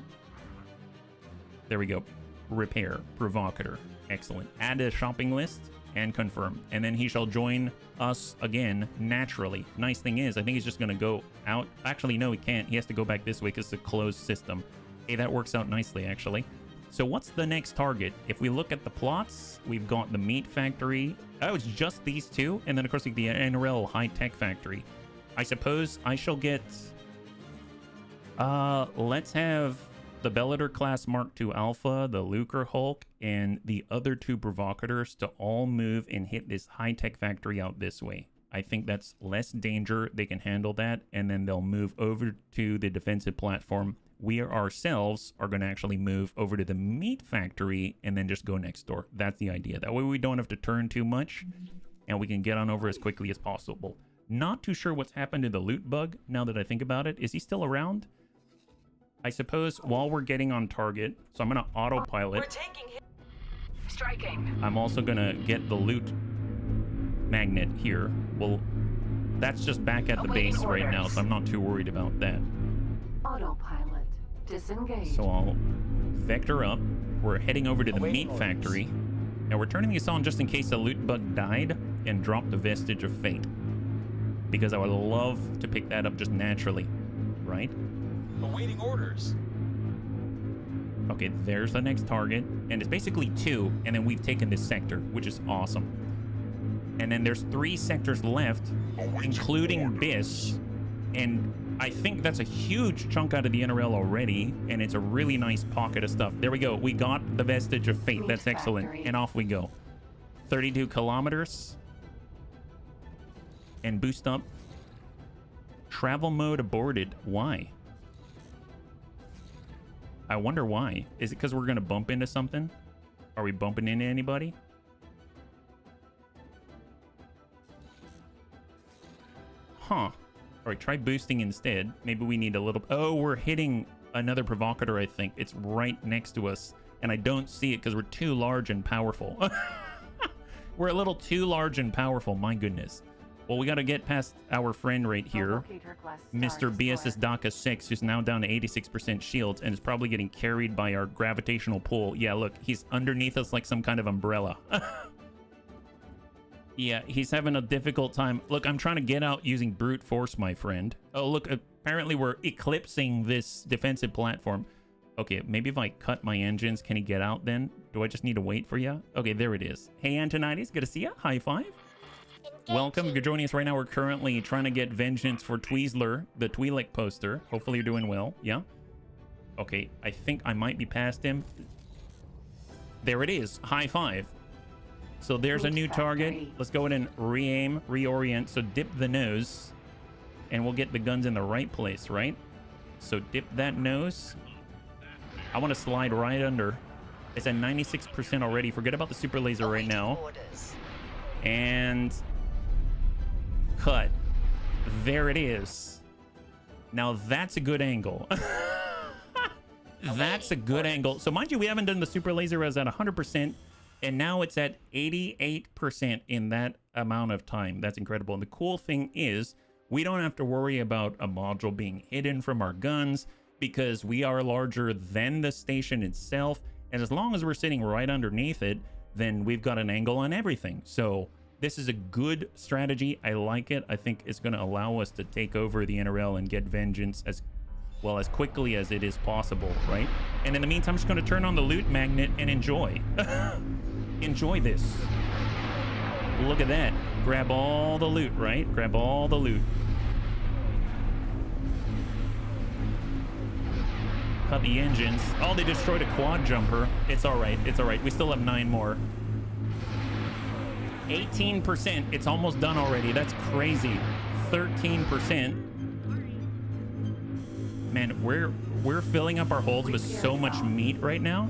There we go. Repair. Provocateur. Excellent. Add a shopping list and confirm. And then he shall join us again naturally. Nice thing is, I think he's just going to go out. Actually, no, he can't. He has to go back this way because it's a closed system. Hey, that works out nicely, actually. So what's the next target? If we look at the plots, we've got the meat factory. Oh, it's just these two. And then, of course, the NRL high-tech factory. I suppose I shall get... let's have the Bellator class Mark II Alpha, the Lucre Hulk, and the other two provocateurs to all move and hit this high-tech factory out this way. I think that's less danger. They can handle that. And then they'll move over to the defensive platform. We ourselves are going to actually move over to the meat factory and then just go next door. That's the idea. That way we don't have to turn too much and we can get on over as quickly as possible. Not too sure what's happened to the loot bug now that I think about it. Is he still around? I suppose while we're getting on target, so I'm going to autopilot. We're taking him. Striking. I'm also going to get the loot magnet here. Well, that's just back at the base right now, so I'm not too worried about that. Autopilot. Disengage. So I'll vector up. We're heading over to the meat factory. Now we're turning this on just in case the loot bug died and dropped the vestige of fate. Because I would love to pick that up just naturally, right? Awaiting orders. Okay, there's the next target. And it's basically two, and then we've taken this sector, which is awesome. And then there's 3 sectors left, including Biss. And I think that's a huge chunk out of the NRL already, and it's a really nice pocket of stuff. There we go. We got the vestige of fate. That's excellent. And off we go. 32 kilometers. And boost up. Travel mode aborted. Why? I wonder why. Is it because we're going to bump into something? Are we bumping into anybody? Huh. All right, try boosting instead. Maybe we need a little... Oh, we're hitting another provocateur, I think. It's right next to us, and I don't see it because we're too large and powerful. We're a little too large and powerful, my goodness. Well, we got to get past our friend right here, Mr. BSS DACA 6, who's now down to 86% shields and is probably getting carried by our gravitational pull. Yeah, look, he's underneath us like some kind of umbrella. Yeah, he's having a difficult time. Look, I'm trying to get out using brute force, my friend. Oh, look, apparently we're eclipsing this defensive platform. Okay, maybe if I cut my engines, can he get out then? Do I just need to wait for you? Okay, there it is. Hey, Antonides, good to see you. High five. Welcome. If you're joining us right now, we're currently trying to get vengeance for Tweezler, the Twi'lek poster. Hopefully you're doing well. Yeah? Okay, I think I might be past him. There it is. High five. So there's a new target. Let's go ahead and re-aim, reorient. So dip the nose, and we'll get the guns in the right place, right? So dip that nose. I want to slide right under. It's at 96% already. Forget about the super laser right now. And cut. There it is. Now that's a good angle. That's a good angle. So mind you, we haven't done the super laser as at 100%. And now it's at 88% in that amount of time. That's incredible. And the cool thing is, we don't have to worry about a module being hidden from our guns because we are larger than the station itself. And as long as we're sitting right underneath it, then we've got an angle on everything. So this is a good strategy. I like it. I think it's going to allow us to take over the NRL and get vengeance as well as quickly as it is possible, right? And in the meantime, I'm just going to turn on the loot magnet and enjoy. Enjoy this. Look at that. Grab all the loot, right? Grab all the loot. Cut the engines. Oh, they destroyed a quad jumper. It's all right. It's all right. We still have 9 more. 18%. It's almost done already. That's crazy. 13%. Man, we're filling up our holds with so much meat right now.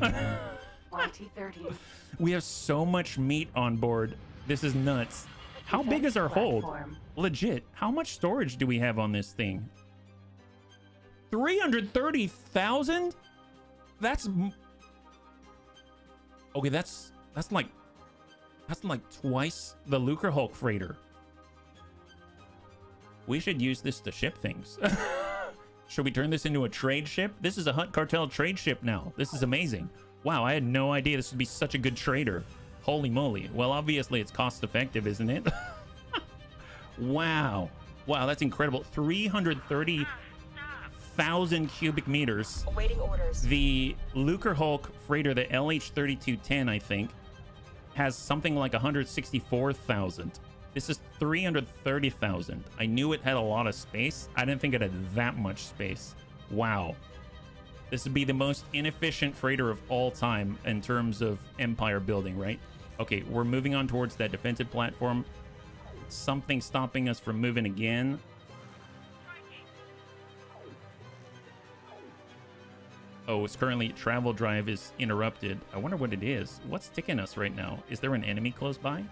We have so much meat on board. This is nuts. How big is our hold? Legit. How much storage do we have on this thing? 330,000? That's... Okay, that's That's like twice the Lucrehulk freighter. We should use this to ship things. Should we turn this into a trade ship? This is a Hutt Cartel trade ship now. This is amazing. Wow, I had no idea this would be such a good trader. Holy moly. Well, obviously it's cost effective, isn't it? Wow. Wow, that's incredible. 330,000 cubic meters. Awaiting orders. The Lucrehulk freighter, the LH3210, I think, has something like 164,000. This is 330,000. I knew it had a lot of space. I didn't think it had that much space. Wow. This would be the most inefficient freighter of all time in terms of empire building, right? Okay, we're moving on towards that defensive platform. Something stopping us from moving again. Oh, it's currently travel drive is interrupted. I wonder what it is. What's ticking us right now? Is there an enemy close by?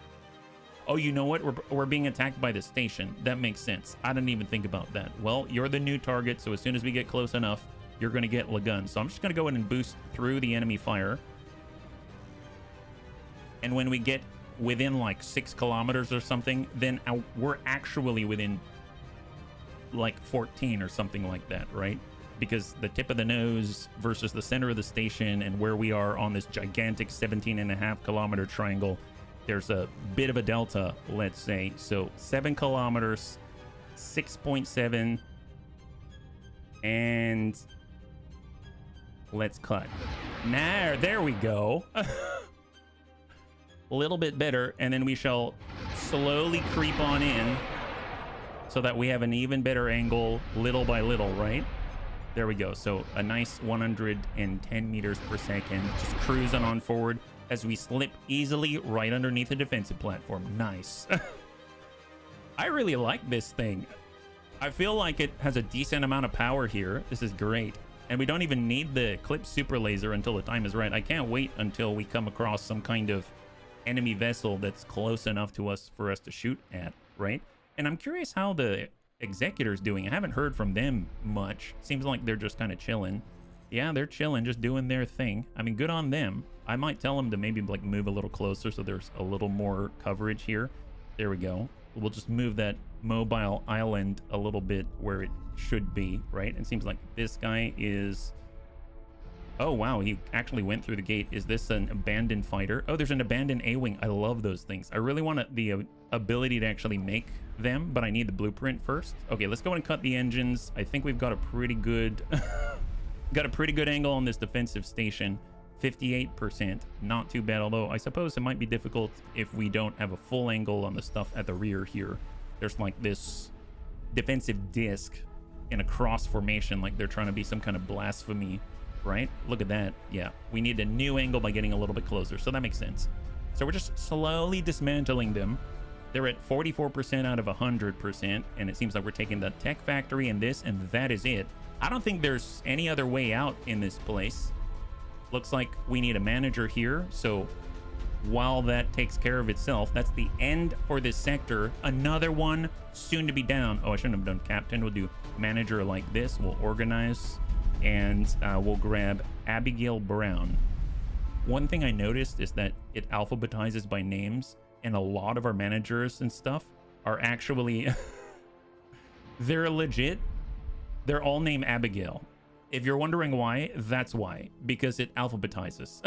Oh, you know what? We're being attacked by the station. That makes sense. I didn't even think about that. Well, you're the new target, so as soon as we get close enough, you're going to get Lagun. So I'm just going to go in and boost through the enemy fire. And when we get within like 6 kilometers or something, then we're actually within like 14 or something like that, right? Because the tip of the nose versus the center of the station and where we are on this gigantic 17.5 kilometer triangle, there's a bit of a delta, let's say. So 7 kilometers, 6.7, and let's cut. Now, there we go. A little bit better, and then we shall slowly creep on in so that we have an even better angle little by little, right? There we go. So a nice 110 meters per second, just cruising on forward as we slip easily right underneath the defensive platform. Nice. I really like this thing. I feel like it has a decent amount of power here. This is great. And we don't even need the clip super laser until the time is right. I can't wait until we come across some kind of enemy vessel that's close enough to us for us to shoot at, right? And I'm curious how the Executor's doing. I haven't heard from them much. Seems like they're just kind of chilling. Yeah, they're chilling, just doing their thing. I mean, good on them. I might tell them to maybe like move a little closer so there's a little more coverage here. There we go. We'll just move that mobile island a little bit where it should be, right? It seems like this guy is... Oh, wow, he actually went through the gate. Is this an abandoned fighter? Oh, there's an abandoned A-Wing. I love those things. I really want the ability to actually make them, but I need the blueprint first. Okay, let's go and cut the engines. I think we've got a pretty good... got a pretty good angle on this defensive station. 58%. Not too bad, although I suppose it might be difficult if we don't have a full angle on the stuff at the rear here. There's like this defensive disc in a cross formation, like they're trying to be some kind of blasphemy. Right? Look at that. Yeah, we need a new angle by getting a little bit closer, so that makes sense. So we're just slowly dismantling them. They're at 44% out of 100%, and it seems like we're taking the tech factory and this, and that is it. I don't think there's any other way out in this place. Looks like we need a manager here, so while that takes care of itself, that's the end for this sector. Another one soon to be down. Oh, I shouldn't have done captain. We'll do manager like this. We'll organize. And we'll grab Abigail Brown. One thing I noticed is that it alphabetizes by names, and a lot of our managers and stuff are actually they're legit. They're all named Abigail. If you're wondering why, that's why, because it alphabetizes.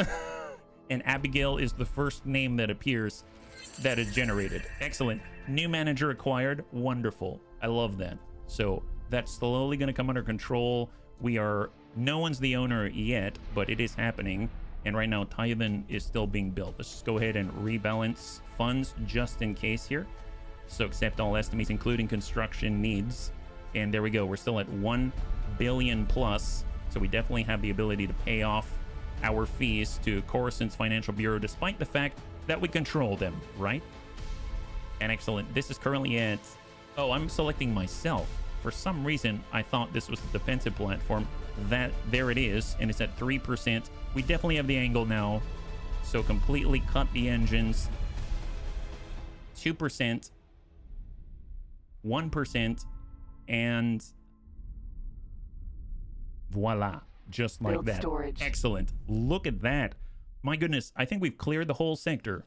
And Abigail is the first name that appears that is generated. Excellent. New manager acquired. Wonderful. I love that. So that's slowly going to come under control. We are, no one's the owner yet, but it is happening. And right now, Tython is still being built. Let's just go ahead and rebalance funds just in case here. So accept all estimates, including construction needs. And there we go. We're still at 1 billion plus. So we definitely have the ability to pay off our fees to Coruscant's Financial Bureau, despite the fact that we control them, right? And excellent. This is currently at, oh, I'm selecting myself. For some reason, I thought this was the defensive platform. There it is, and it's at 3%. We definitely have the angle now. So completely cut the engines. 2%, 1%, and voila, just like Build that. storage. Excellent. Look at that. My goodness, I think we've cleared the whole sector.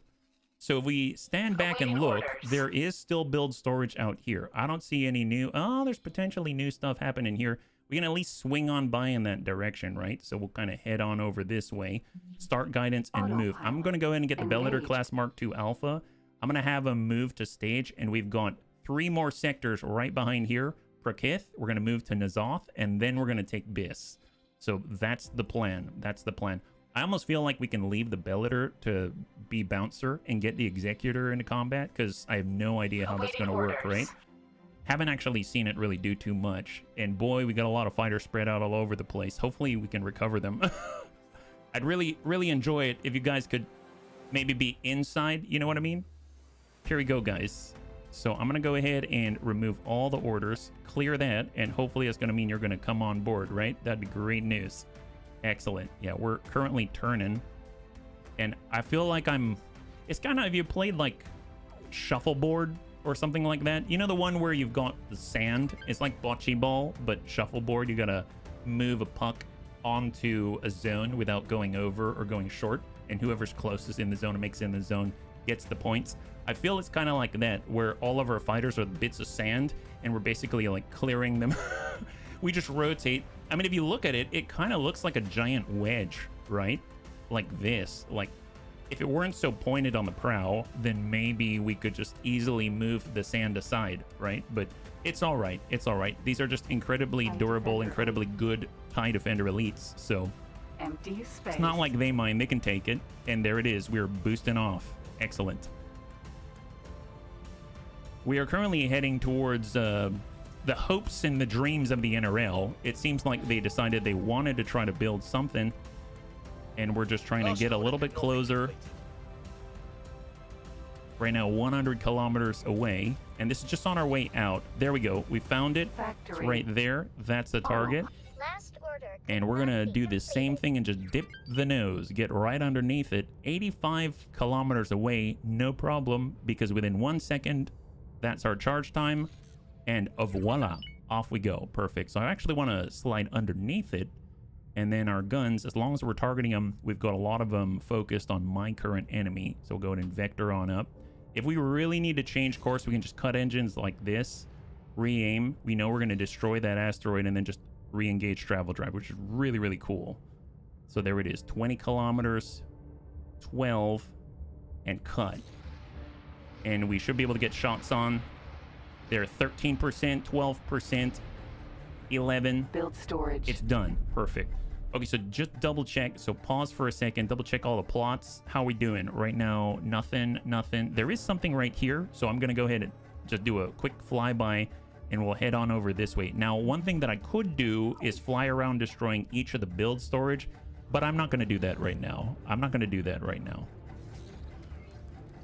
So if we stand back and look, there is still build storage out here. I don't see any new... Oh, there's potentially new stuff happening here. We can at least swing on by in that direction, right? So we'll kind of head on over this way. Start guidance and move. I'm going to go ahead and get the Bellator class Mark II Alpha. I'm going to have them move to stage, and we've got 3 more sectors right behind here. Prakith, we're going to move to Nazoth, and then we're going to take Biss. So that's the plan. That's the plan. I almost feel like we can leave the Bellator to be bouncer and get the Executor into combat, because I have no idea how that's going to work, right? Haven't actually seen it really do too much. And boy, we got a lot of fighters spread out all over the place. Hopefully we can recover them. I'd really enjoy it if you guys could maybe be inside, you know what I mean? Here we go, guys. So I'm going to go ahead and remove all the orders, clear that, and hopefully it's going to mean you're going to come on board, right? That'd be great news. Excellent. Yeah, we're currently turning, and I feel like it's kind of, if you played like shuffleboard or something like that, you know, the one where you've got the sand, it's like bocce ball but shuffleboard. You gotta move a puck onto a zone without going over or going short, and whoever's closest in the zone and makes it in the zone gets the points. I feel it's kind of like that, where all of our fighters are bits of sand and we're basically like clearing them. We just rotate. I mean, if you look at it, it kind of looks like a giant wedge, right? Like this. Like, if it weren't so pointed on the prow, then maybe we could just easily move the sand aside, right? But it's all right. It's all right. These are just incredibly durable, incredibly good TIE Defender elites. So Empty space. it's not like they mind. They can take it. And there it is. We're boosting off. Excellent. We are currently heading towards the hopes and the dreams of the NRL. It seems like they decided they wanted to try to build something, and we're just trying to get a little bit closer. Right now, 100 kilometers away, and this is just on our way out. There we go. We found it. It's right there. That's the target. Last order. And we're gonna do the same thing and just dip the nose, get right underneath it. 85 kilometers away, no problem, because within 1 second, that's our charge time. And voila, off we go. Perfect. So I actually want to slide underneath it, and then our guns, as long as we're targeting them, we've got a lot of them focused on my current enemy. So we'll go ahead and vector on up. If we really need to change course, we can just cut engines like this, re-aim. We know we're going to destroy that asteroid, and then just re-engage travel drive, which is really cool. So there it is, 20 kilometers, 12, and cut. And we should be able to get shots on. They're 13%, 12%, 11. Build storage. It's done. Perfect. Okay, so just double check. So pause for a second. Double check all the plots. How are we doing? Right now, nothing. There is something right here. So I'm going to go ahead and just do a quick flyby, and we'll head on over this way. Now, one thing that I could do is fly around destroying each of the build storage, but I'm not going to do that right now.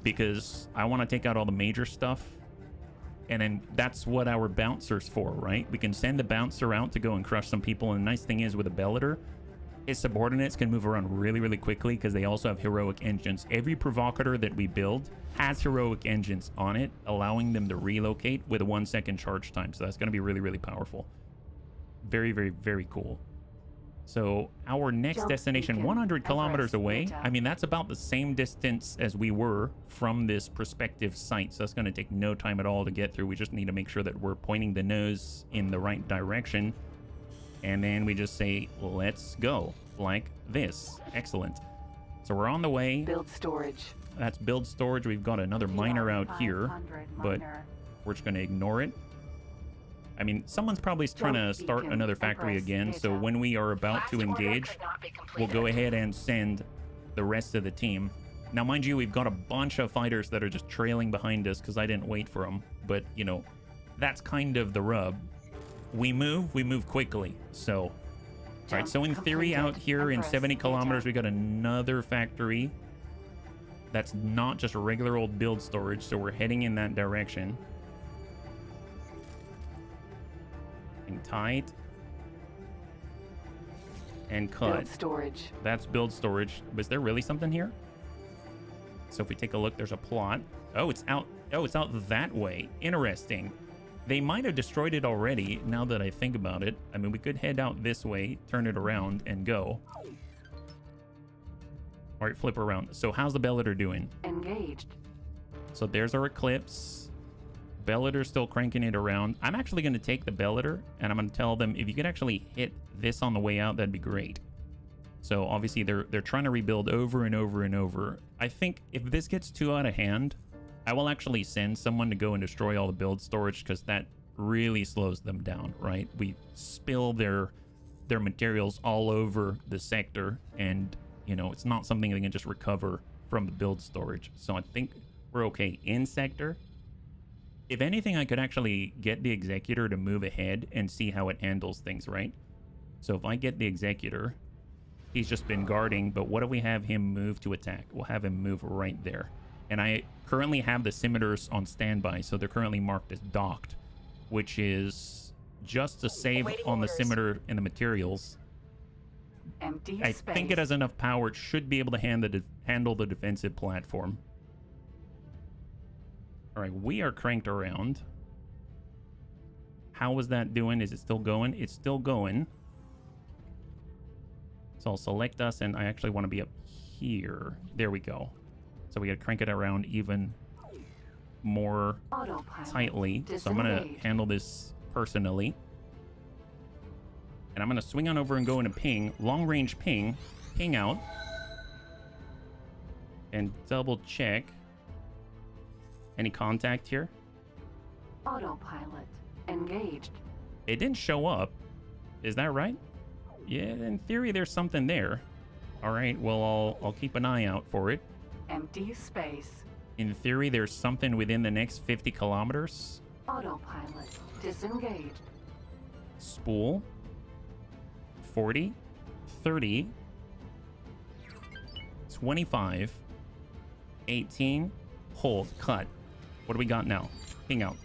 Because I want to take out all the major stuff. And then that's what our bouncer's for, right? We can send the bouncer out to go and crush some people. And the nice thing is with a Bellator, his subordinates can move around really quickly because they also have heroic engines. Every provocateur that we build has heroic engines on it, allowing them to relocate with a 1 second charge time. So that's going to be really powerful. Very cool. So our next destination, 100 kilometers away. I mean, that's about the same distance as we were from this prospective site. So that's going to take no time at all to get through. We just need to make sure that we're pointing the nose in the right direction. And then we just say, let's go, like this. Excellent. So we're on the way. Build storage. That's build storage. We've got another miner out here, but we're just going to ignore it. I mean, someone's probably trying to start another factory again, so when we are about to engage, we'll go ahead and send the rest of the team. Now, mind you, we've got a bunch of fighters that are just trailing behind us because I didn't wait for them, but, you know, that's kind of the rub. We move quickly, so... Alright, so in theory, out here in 70 kilometers, we got another factory. That's not just a regular old build storage, so we're heading in that direction. Tight and cut. Build storage. That's build storage. Was there really something here? So if we take a look, there's a plot. Oh, it's out. Oh, it's out that way. Interesting. They might have destroyed it already, now that I think about it. I mean, we could head out this way, turn it around, and go. All right, flip around. So how's the Bellator doing? Engaged. So there's our Eclipse. Bellator's still cranking it around. I'm actually going to take the Bellator, and I'm going to tell them if you could actually hit this on the way out, that'd be great. So obviously they're trying to rebuild over and over and over. I think if this gets too out of hand, I will actually send someone to go and destroy all the build storage, because that really slows them down, right? We spill their materials all over the sector, and you know, it's not something they can just recover from the build storage. So I think we're okay in sector. If anything, I could actually get the Executor to move ahead and see how it handles things, right? So if I get the Executor, he's just been guarding, but what if we have him move to attack? We'll have him move right there. And I currently have the scimitars on standby, so they're currently marked as docked, which is just to save on the scimitar and the materials. Empty I space. think it has enough power. It should be able to handle the defensive platform. All right, we are cranked around. How is that doing? Is it still going? It's still going. So I'll select us, and I actually want to be up here. There we go. So we got to crank it around even more Autopilot tightly. So I'm going to handle this personally. And I'm going to swing on over and go into ping. Long range ping. Ping out. And double check. Any contact here? Autopilot engaged. It didn't show up. Is that right? Yeah, in theory, there's something there. All right, well, I'll keep an eye out for it. Empty space. In theory, there's something within the next 50 kilometers. Autopilot disengaged. Spool. 40. 30. 25. 18. Hold. Cut. What do we got now? Ping out.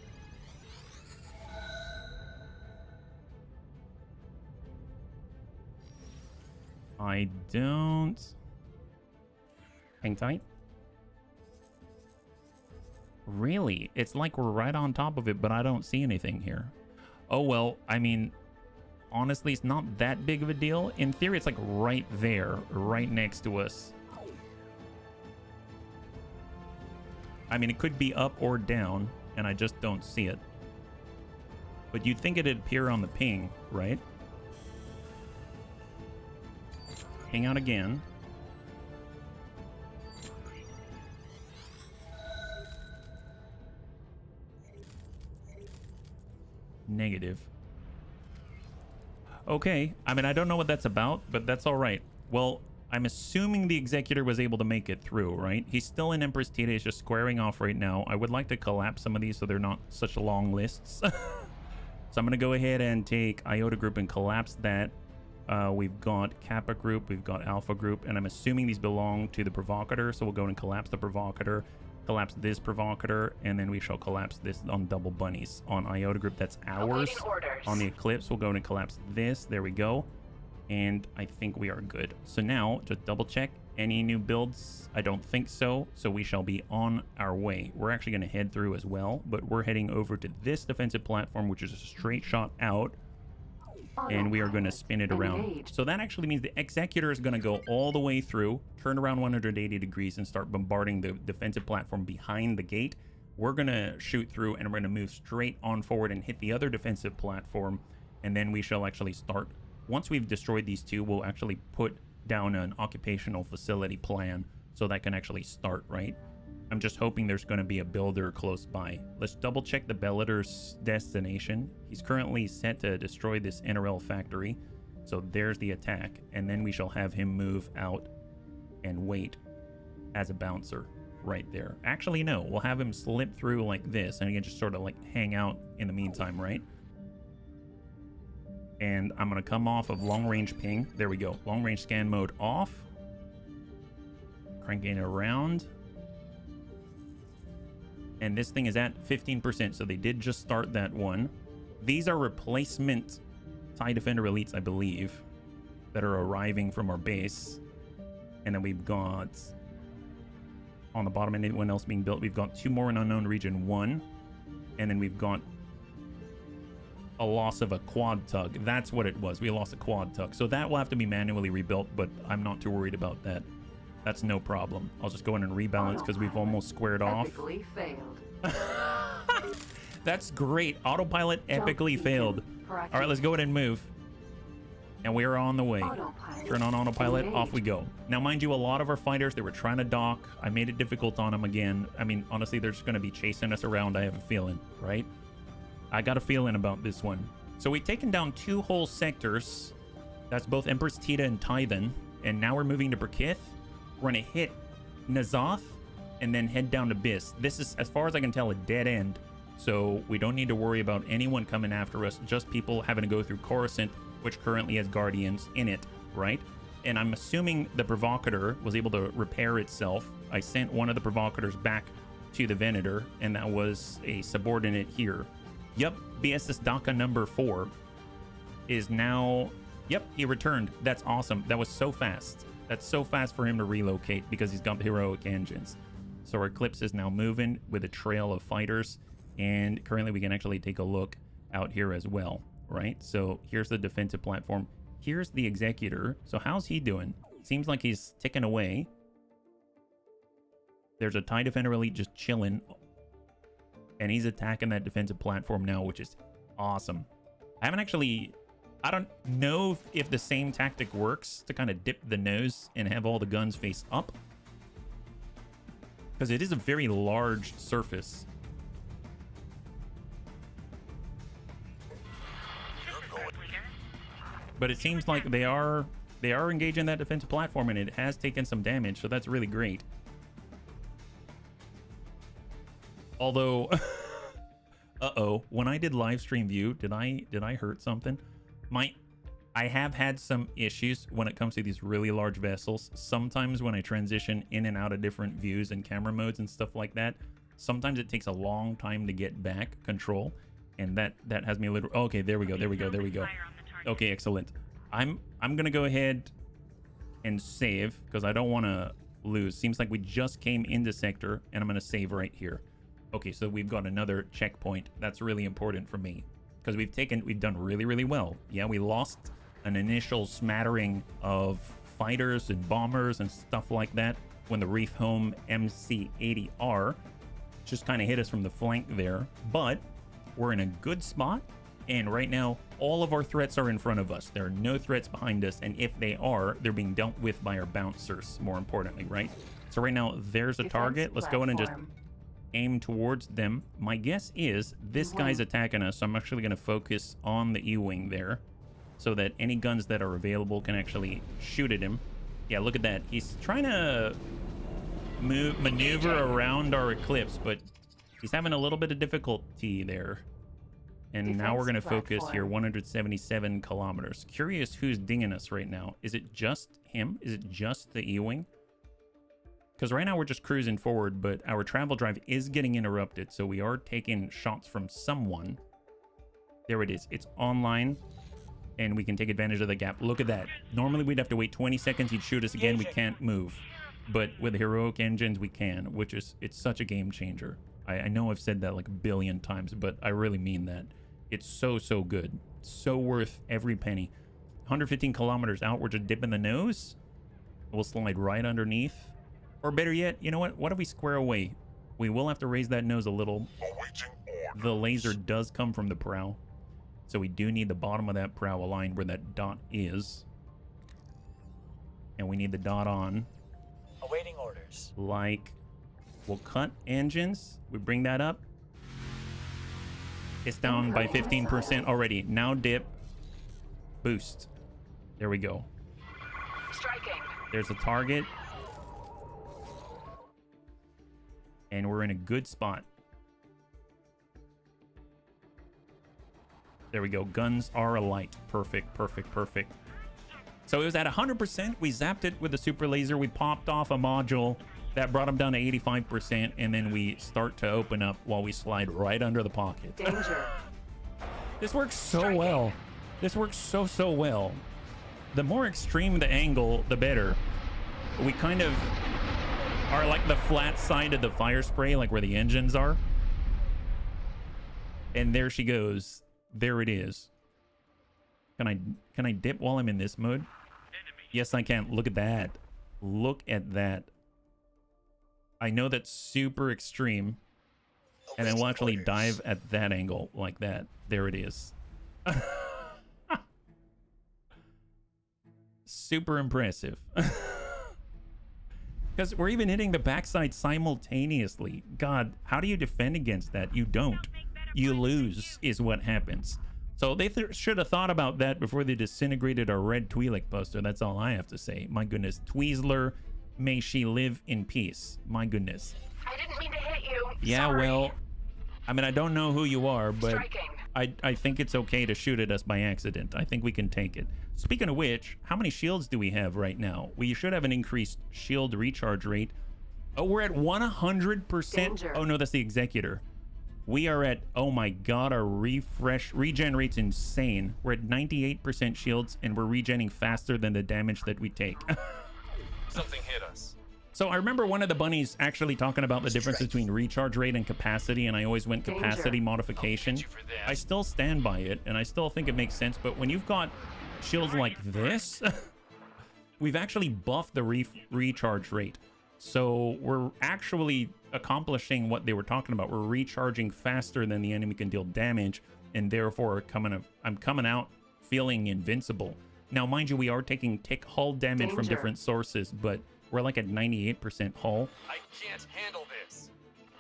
I don't... Hang tight. Really? It's like we're right on top of it, but I don't see anything here. Oh, well, I mean, honestly, it's not that big of a deal. In theory, it's like right there, right next to us. I mean, it could be up or down, and I just don't see it. But you'd think it'd appear on the ping, right? Hang out again. Negative. Okay, I mean, I don't know what that's about, but that's all right. Well, I'm assuming the Executor was able to make it through, right? He's still in Empress Tita. He's just squaring off right now. I would like to collapse some of these so they're not such long lists. So I'm going to go ahead and take Iota Group and collapse that. We've got Kappa Group, we've got Alpha Group, and I'm assuming these belong to the Provocateur, so we'll go and collapse the Provocateur, collapse this Provocateur, and then we shall collapse this on Double Bunnies. On Iota Group, that's ours. On the Eclipse, we'll go and collapse this. There we go. And I think we are good. So now, just double check. Any new builds? I don't think so. So we shall be on our way. We're actually going to head through as well, but we're heading over to this defensive platform, which is a straight shot out. And we are going to spin it around. So that actually means the Executor is going to go all the way through, turn around 180 degrees, and start bombarding the defensive platform behind the gate. We're going to shoot through, and we're going to move straight on forward and hit the other defensive platform. And then we shall actually start. Once we've destroyed these two, we'll actually put down an occupational facility plan so that can actually start, right? I'm just hoping there's going to be a builder close by. Let's double check the Bellator's destination. He's currently set to destroy this NRL factory. So there's the attack. And then we shall have him move out and wait as a bouncer right there. Actually, no. We'll have him slip through like this. And he can just sort of like hang out in the meantime, right? And I'm going to come off of long range ping. There we go. Long range scan mode off. Cranking it around. And this thing is at 15%, so they did just start that one. These are replacement TIE Defender Elites, I believe, that are arriving from our base. And then we've got, on the bottom, anyone else being built, we've got 2 more in Unknown Region 1. And then we've got a loss of a quad tug. That's what it was. We lost a quad tug. So that will have to be manually rebuilt, but I'm not too worried about that. That's no problem. I'll just go in and rebalance because we've almost squared off. Epically failed. That's great. Autopilot epically Jump failed. beacon All right, corrected. let's go ahead and move. And we are on the way. Autopilot Turn on autopilot, off we engaged. go. Now, mind you, a lot of our fighters, they were trying to dock. I made it difficult on them again. I mean, honestly, they're just going to be chasing us around, I have a feeling, right? I got a feeling about this one. So we've taken down 2 whole sectors. That's both Empress Tita and Tython. And now we're moving to Berkith. We're going to hit Nazoth and then head down to Biss. This is, as far as I can tell, a dead end. So we don't need to worry about anyone coming after us, just people having to go through Coruscant, which currently has Guardians in it, right? And I'm assuming the Provocator was able to repair itself. I sent one of the Provocators back to the Venator, and that was a subordinate here. Yep, BSS DACA number 4 is now... Yep, he returned. That's awesome. That was so fast. That's so fast for him to relocate because he's got heroic engines. So our Eclipse is now moving with a trail of fighters, and currently we can actually take a look out here as well, right? So here's the defensive platform. Here's the Executor. So how's he doing? Seems like he's ticking away. There's a TIE Defender Elite just chilling, and he's attacking that defensive platform now, which is awesome. I don't know if the same tactic works to kind of dip the nose and have all the guns face up, because it is a very large surface. But it seems like they are engaging that defensive platform, and it has taken some damage, so that's really great. Although, uh-oh, when I did live stream view, did I hurt something? I have had some issues when it comes to these really large vessels. Sometimes when I transition in and out of different views and camera modes and stuff like that, sometimes it takes a long time to get back control, and that has me a little... Okay, there we go. Okay, excellent. I'm gonna go ahead and save because I don't want to lose. Seems like we just came into sector, and I'm gonna save right here. Okay, so we've got another checkpoint. That's really important for me because we've done really well. Yeah, we lost an initial smattering of fighters and bombers and stuff like that when the Reef Home MC-80R just kind of hit us from the flank there, but we're in a good spot, and right now all of our threats are in front of us. There are no threats behind us, and if they are, they're being dealt with by our bouncers, more importantly, right? So right now there's a target. Let's go in and just aim towards them. My guess is this guy's attacking us, so I'm actually going to focus on the E-Wing there so that any guns that are available can actually shoot at him. Yeah, look at that. He's trying to maneuver around our Eclipse, but he's having a little bit of difficulty there. And now we're going to focus here, 177 kilometers. Curious who's dinging us right now. Is it just him? Is it just the E-Wing? Because right now we're just cruising forward, but our travel drive is getting interrupted, so we are taking shots from someone. There it is. It's online, and we can take advantage of the gap. Look at that. Normally we'd have to wait 20 seconds. He'd shoot us again. We can't move. But with heroic engines, we can, which is, it's such a game changer. I know I've said that like a billion times, but I really mean that. It's so good. So worth every penny. 115 kilometers out, we're just dipping the nose. We'll slide right underneath. Or better yet, you know what? What if we square away? We will have to raise that nose a little. The laser does come from the prow, so we do need the bottom of that prow aligned where that dot is. And we need the dot on. Awaiting orders. Like, we'll cut engines. We bring that up. It's down by 15% already. Now dip. Boost. There we go. Striking. There's a target. And we're in a good spot. There we go. Guns are alight. Perfect. So it was at 100%. We zapped it with the super laser. We popped off a module that brought him down to 85%, and then we start to open up while we slide right under the pocket. Danger. This works so well. This works so well. The more extreme the angle, the better. We kind of are like the flat side of the fire spray, like where the engines are. And there she goes. There it is. Can I dip while I'm in this mode? Yes, I can. Look at that. Look at that. I know that's super extreme. And then we'll actually dive at that angle like that. There it is. Super impressive. Because we're even hitting the backside simultaneously. God, how do you defend against that? You don't. You lose is what happens. So they should have thought about that before they disintegrated our red Twi'lek poster. That's all I have to say. My goodness. Tweezler, may she live in peace. My goodness. I didn't mean to hit you. Yeah, Sorry. well, I mean, I don't know who you are, but Striking. I think it's okay to shoot at us by accident. I think we can take it. Speaking of which, how many shields do we have right now? We should have an increased shield recharge rate. Oh, we're at 100%. Danger. Oh, no, that's the Executor. We are at, oh my God, our regen rate's insane. We're at 98% shields, and we're regenning faster than the damage that we take. Something hit us. So I remember one of the bunnies actually talking about the difference between recharge rate and capacity, and I always went capacity modification. I'll get you for that. I still stand by it, and I still think it makes sense, but when you've got shields like this, we've actually buffed the recharge rate. So we're actually accomplishing what they were talking about. We're recharging faster than the enemy can deal damage, and therefore I'm coming out feeling invincible. Now, mind you, we are taking tick hull damage from different sources, but we're like at 98% hull. I can't handle this.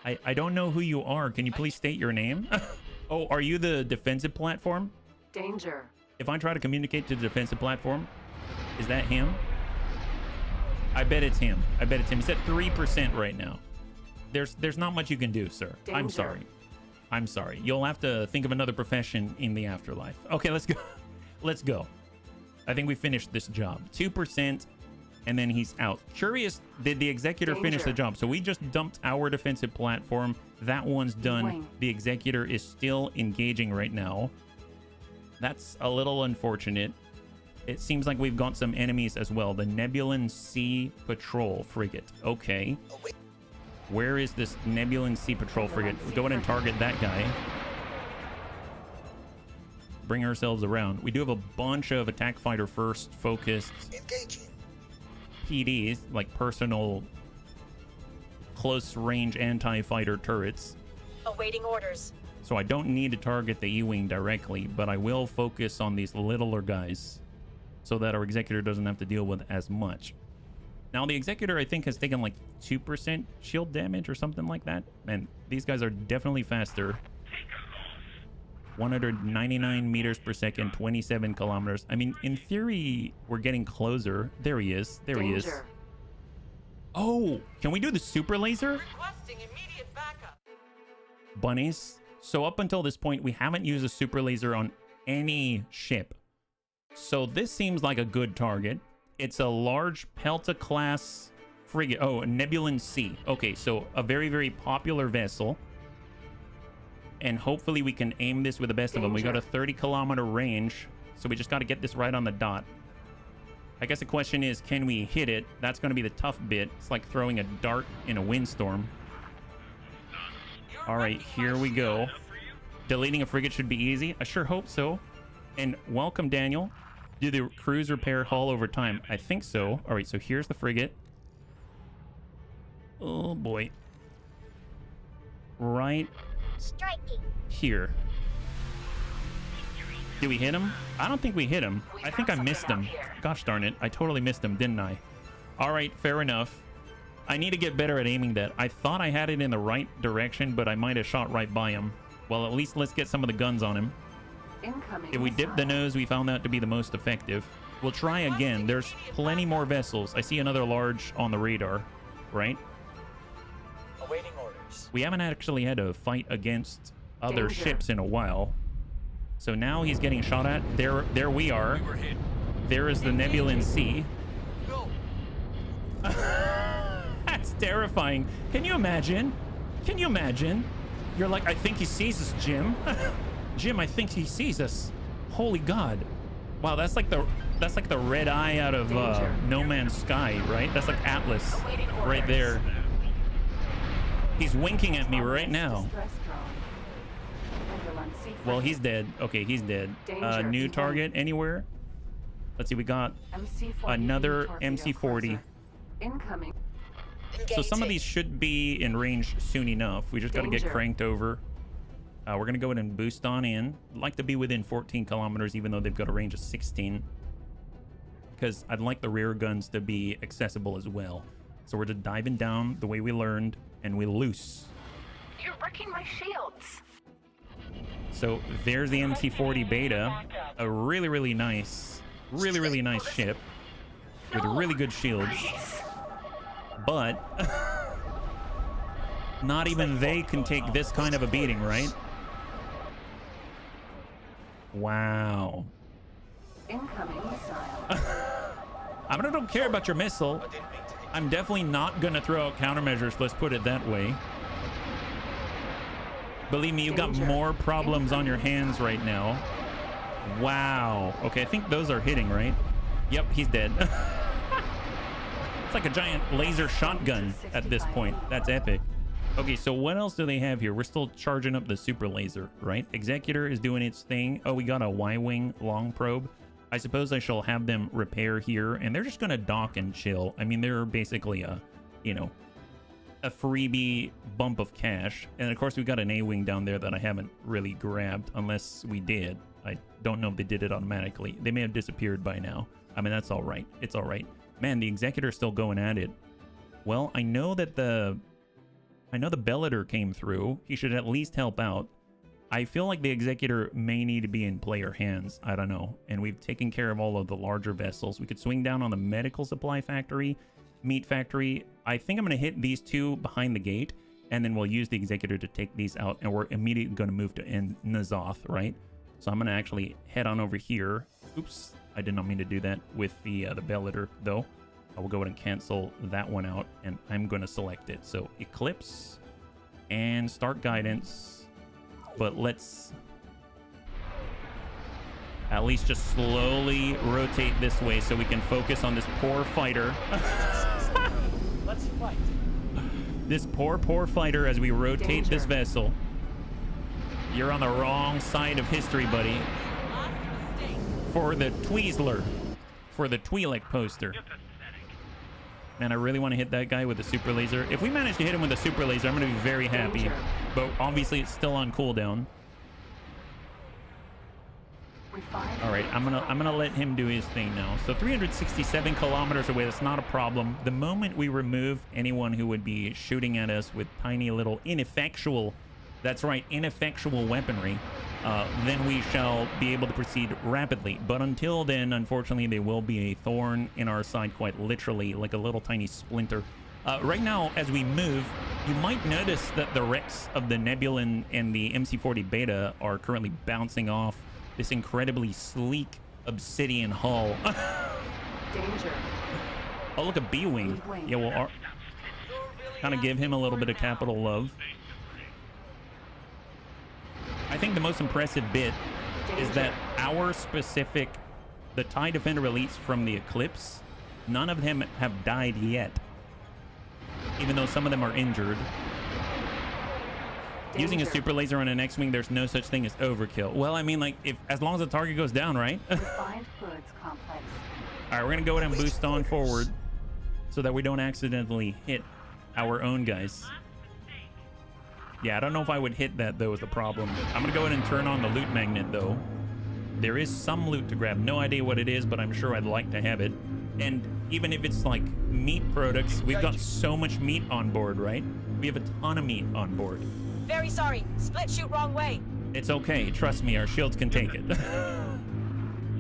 I don't know who you are. Can you please state your name? Oh, are you the defensive platform? Danger. If I try to communicate to the defensive platform, is that him? I bet it's him. I bet it's him. He's at 3% right now. There's not much you can do, sir. I'm Danger. sorry. I'm sorry. You'll have to think of another profession in the afterlife. Okay, let's go. Let's go. I think we finished this job. 2%, and then he's out. Curious, did the Executor finish the job? So we just dumped our defensive platform. That one's done. Wing. The Executor is still engaging right now. That's a little unfortunate. It seems like we've got some enemies as well. The Nebulan Sea Patrol frigate. Okay. Where is this Nebulan Sea Patrol frigate? Go ahead and target that guy. Bring ourselves around. We do have a bunch of attack fighter first focused PDs, like personal close range anti-fighter turrets. Awaiting orders. So I don't need to target the E-Wing directly, but I will focus on these littler guys so that our Executor doesn't have to deal with as much. Now, the Executor, I think, has taken like 2% shield damage or something like that. Man, these guys are definitely faster. 199 meters per second, 27 kilometers. I mean, in theory, we're getting closer. There he is. There he is. Danger. Oh, can we do the super laser? Requesting immediate backup. Bunnies. So up until this point, we haven't used a super laser on any ship. So this seems like a good target. It's a large Pelta class frigate. Oh, a Nebulan Sea. Okay, so a very, very popular vessel. And hopefully we can aim this with the best of them. We got a 30-kilometer range, so we just got to get this right on the dot. I guess the question is, can we hit it? That's going to be the tough bit. It's like throwing a dart in a windstorm. All right, here we go. Deleting a frigate should be easy. I sure hope so. And welcome, Daniel. Do the crews repair hull over time? I think so. All right, so here's the frigate. Oh, boy. Right Striking. here. Did we hit him? I don't think we hit him. I think I missed him. Gosh darn it. I totally missed him, didn't I? All right, fair enough. I need to get better at aiming that. I thought I had it in the right direction, but I might have shot right by him. Well, at least let's get some of the guns on him. Incoming. If we dip the nose, we found that to be the most effective. We'll try again. There's plenty more vessels. I see another large on the radar, right? Awaiting orders. We haven't actually had a fight against other Danger. ships in a while. So now he's getting shot at. There we are. We were hit. There is the Nebulan Sea. No. That's terrifying. Can you imagine? Can you imagine? You're like, I think he sees us, Jim. Jim, I think he sees us. Holy God. Wow, that's like the red eye out of No Man's Sky, right? That's like Atlas Awaiting orders. right there. He's winking at me right now. Distress drone. Nebulan Sea Well, frigate. he's dead. Okay, he's dead. Danger. New Evade. target anywhere? Let's see, we got MC-40 another torpedo MC-40. cruiser. Incoming. So some of these should be in range soon enough. We just got to get Danger. cranked over. We're going to go ahead and boost on in. I'd like to be within 14 kilometers, even though they've got a range of 16. Because I'd like the rear guns to be accessible as well. So we're just diving down the way we learned, and we loose. You're wrecking my shields. So there's the MC-40 Beta, a really nice ship with really good shields. But not even they can take this kind of a beating, right? Wow. Incoming missile. I don't care about your missile. I'm definitely not gonna throw out countermeasures, let's put it that way. Believe me, you've got Danger. more problems on your hands right now. Wow. Okay, I think those are hitting, right? Yep, he's dead. It's like a giant laser shotgun at this point. That's epic. Okay, so what else do they have here? We're still charging up the super laser, right? Executor is doing its thing. Oh, we got a Y-wing long probe. I suppose I shall have them repair here, and they're just gonna dock and chill. I mean, they're basically a, you know, a freebie bump of cash. And of course, we've got an A-wing down there that I haven't really grabbed, unless we did. I don't know if they did it automatically. They may have disappeared by now. I mean, that's all right. It's all right. Man, the Executor's still going at it. Well, I know that the Bellator came through. He should at least help out. I feel like the Executor may need to be in player hands. I don't know. And we've taken care of all of the larger vessels. We could swing down on the medical supply factory, meat factory. I think I'm going to hit these two behind the gate, and then we'll use the Executor to take these out, and we're immediately going to move to Nazoth, right? So I'm going to actually head on over here. Oops, I did not mean to do that with the Bellator, though. I will go ahead and cancel that one out, and I'm going to select it. So Eclipse and start guidance. But let's at least just slowly rotate this way so we can focus on this poor fighter. Let's fight. This poor fighter as we rotate Danger. this vessel. You're on the wrong side of history, buddy. For the Tweezler. For the Twi'lek poster. Man, I really want to hit that guy with a super laser. If we manage to hit him with a super laser, I'm going to be very happy. Danger. But obviously, it's still on cooldown. Refined. All right, I'm gonna let him do his thing now. So 367 kilometers away. That's not a problem. The moment we remove anyone who would be shooting at us with tiny little ineffectual, that's right, ineffectual weaponry, then we shall be able to proceed rapidly. But until then, unfortunately, they will be a thorn in our side, quite literally, like a little tiny splinter. Right now, as we move, you might notice that the wrecks of the Nebulan and the MC-40 Beta are currently bouncing off this incredibly sleek obsidian hull. Danger. Oh, look, a B-wing. Yeah, we'll kind of give him a little bit of capital love. I think the most impressive bit is that our specific, the TIE Defender elites from the Eclipse, none of them have died yet. Even though some of them are injured. Danger. Using a super laser on an X-wing, there's no such thing as overkill. Well, I mean, like, as long as the target goes down, right? Refined goods complex. All right, we're gonna go ahead and boost on forward so that we don't accidentally hit our own guys. Yeah, I don't know if I would hit that, though, is the problem. I'm gonna go ahead and turn on the loot magnet, though. There is some loot to grab. No idea what it is, but I'm sure I'd like to have it. And even if it's like meat products, we've got so much meat on board, right? We have a ton of meat on board. Very sorry. Split shoot wrong way. It's okay. Trust me, our shields can take it.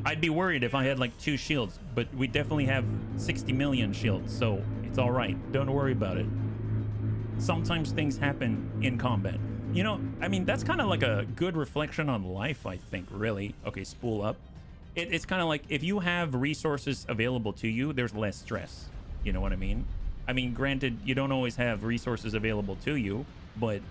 I'd be worried if I had like 2 shields, but we definitely have 60 million shields, so it's all right. Don't worry about it. Sometimes things happen in combat. You know, I mean, that's kind of like a good reflection on life, I think, really. Okay, spool up. It's kind of like if you have resources available to you, there's less stress. You know what I mean? I mean, granted, you don't always have resources available to you, but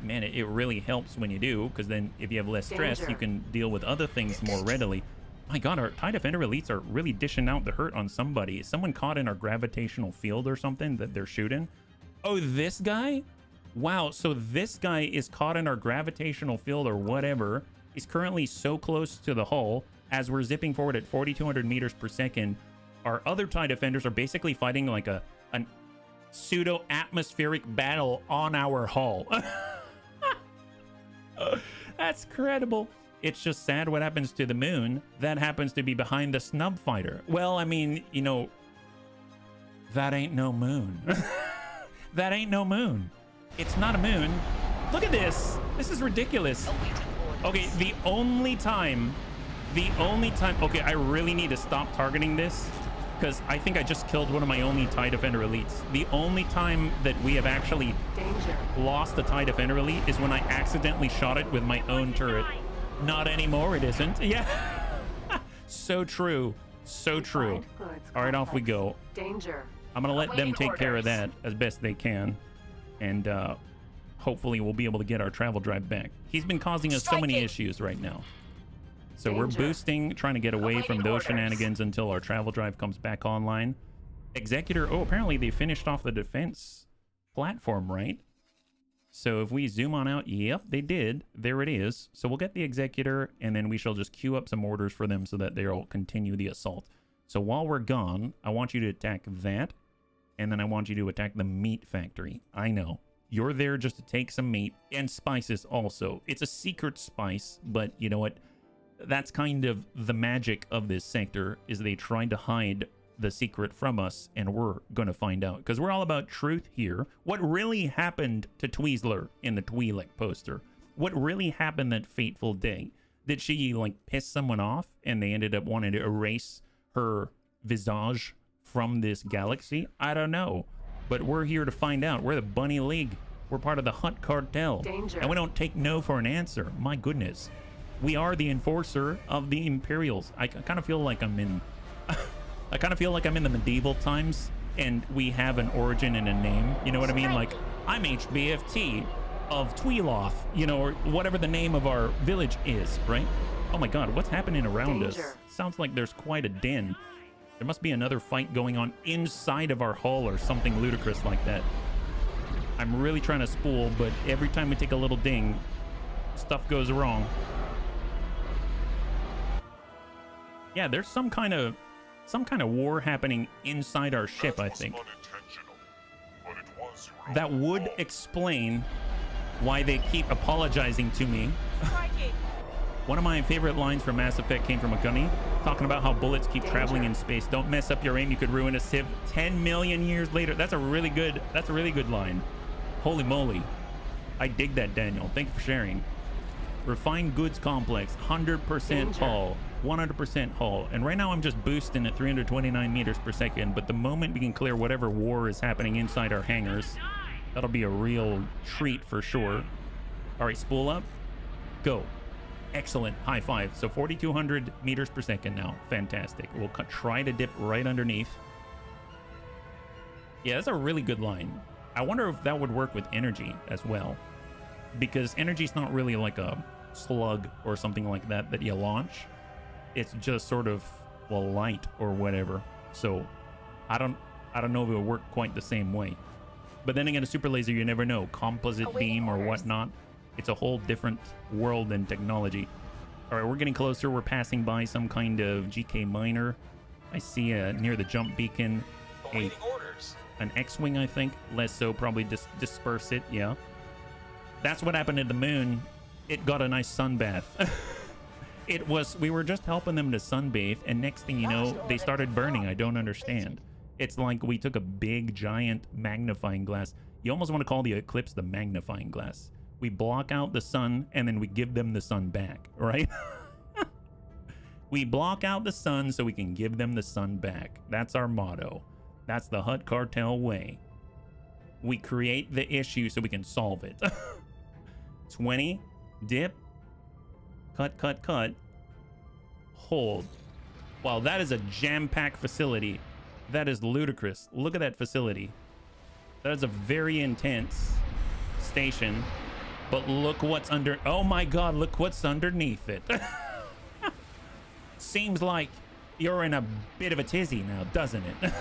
man, it really helps when you do, because then if you have less stress, Danger. you can deal with other things more readily. My God, our TIE Defender elites are really dishing out the hurt on somebody. Is someone caught in our gravitational field or something that they're shooting? Oh, this guy? Wow, so this guy is caught in our gravitational field or whatever. He's currently so close to the hull. As we're zipping forward at 4,200 meters per second, our other TIE Defenders are basically fighting like a An pseudo-atmospheric battle on our hull. That's credible. It's just sad what happens to the moon. That happens to be behind the snub fighter. Well, I mean, you know, that ain't no moon. That ain't no moon. It's not a moon. Look at this. This is ridiculous. Okay, the only time, okay, I really need to stop targeting this because I think I just killed one of my only TIE Defender elites. The only time that we have actually lost a TIE Defender elite is when I accidentally shot it with my own turret. Not anymore, it isn't. Yeah. So true. So true. All right, off we go. Danger. I'm gonna let them take care of that as best they can, and hopefully we'll be able to get our travel drive back. He's been causing us so many issues right now, so we're boosting, trying to get away from those shenanigans until our travel drive comes back online. Executor, oh, apparently they finished off the defense platform, right? So if we zoom on out, yep, they did. There it is. So we'll get the Executor, and then we shall just queue up some orders for them so that they'll continue the assault. So while we're gone, I want you to attack that, and then I want you to attack the meat factory. I know. You're there just to take some meat, and spices also. It's a secret spice, but you know what? That's kind of the magic of this sector, is they tried to hide the secret from us, and we're gonna find out, because we're all about truth here. What really happened to Tweezler in the Twi'lek poster? What really happened that fateful day? Did she, like, piss someone off, and they ended up wanting to erase her visage from this galaxy? I don't know, but we're here to find out. We're the Bunny League. We're part of the Hutt Cartel. Danger. And we don't take no for an answer. My goodness. We are the enforcer of the Imperials. I kind of feel like I'm in I kind of feel like I'm in the medieval times, and we have an origin and a name. You know what I mean? Like, I'm HBFT of Tweeloth, you know, or whatever the name of our village is, right? Oh my god, what's happening around us? Sounds like there's quite a din. There must be another fight going on inside of our hull or something ludicrous like that. I'm really trying to spool, but every time we take a little ding, stuff goes wrong. Yeah, there's some kind of war happening inside our ship, I think. That would explain why they keep apologizing to me. One of my favorite lines from Mass Effect came from a gunny talking about how bullets keep traveling in space. Don't mess up your aim, you could ruin a civ 10 million years later. That's a really good line. Holy moly. I dig that, Daniel. Thank you for sharing. Refined goods complex, 100% hull, 100% hull. And right now I'm just boosting at 329 meters per second, but the moment we can clear whatever war is happening inside our hangars, that'll be a real treat for sure. All right, spool up, go. Excellent, high five. So 4,200 meters per second now, fantastic. We'll try to dip right underneath. Yeah, that's a really good line. I wonder if that would work with energy as well, because energy's not really like a slug or something like that you launch. It's just sort of, well, light or whatever. So I don't know if it would work quite the same way. But then again, a super laser, you never know. Composite beam or whatnot. It's a whole different world and technology. All right, we're getting closer. We're passing by some kind of GK miner. I see near the jump beacon an X-wing, I think. Less so, probably disperse it. Yeah. That's what happened to the moon. It got a nice sunbath. We were just helping them to sunbathe, and next thing you know, they started burning. I don't understand. It's like we took a big, giant magnifying glass. You almost want to call the eclipse the magnifying glass. We block out the sun, and then we give them the sun back, right? We block out the sun so we can give them the sun back. That's our motto. That's the Hutt Cartel way. We create the issue so we can solve it. 20, dip, cut, cut, cut, hold. Wow, that is a jam-packed facility. That is ludicrous. Look at that facility. That is a very intense station. But look what's under... Oh my god, look what's underneath it. Seems like you're in a bit of a tizzy now, doesn't it?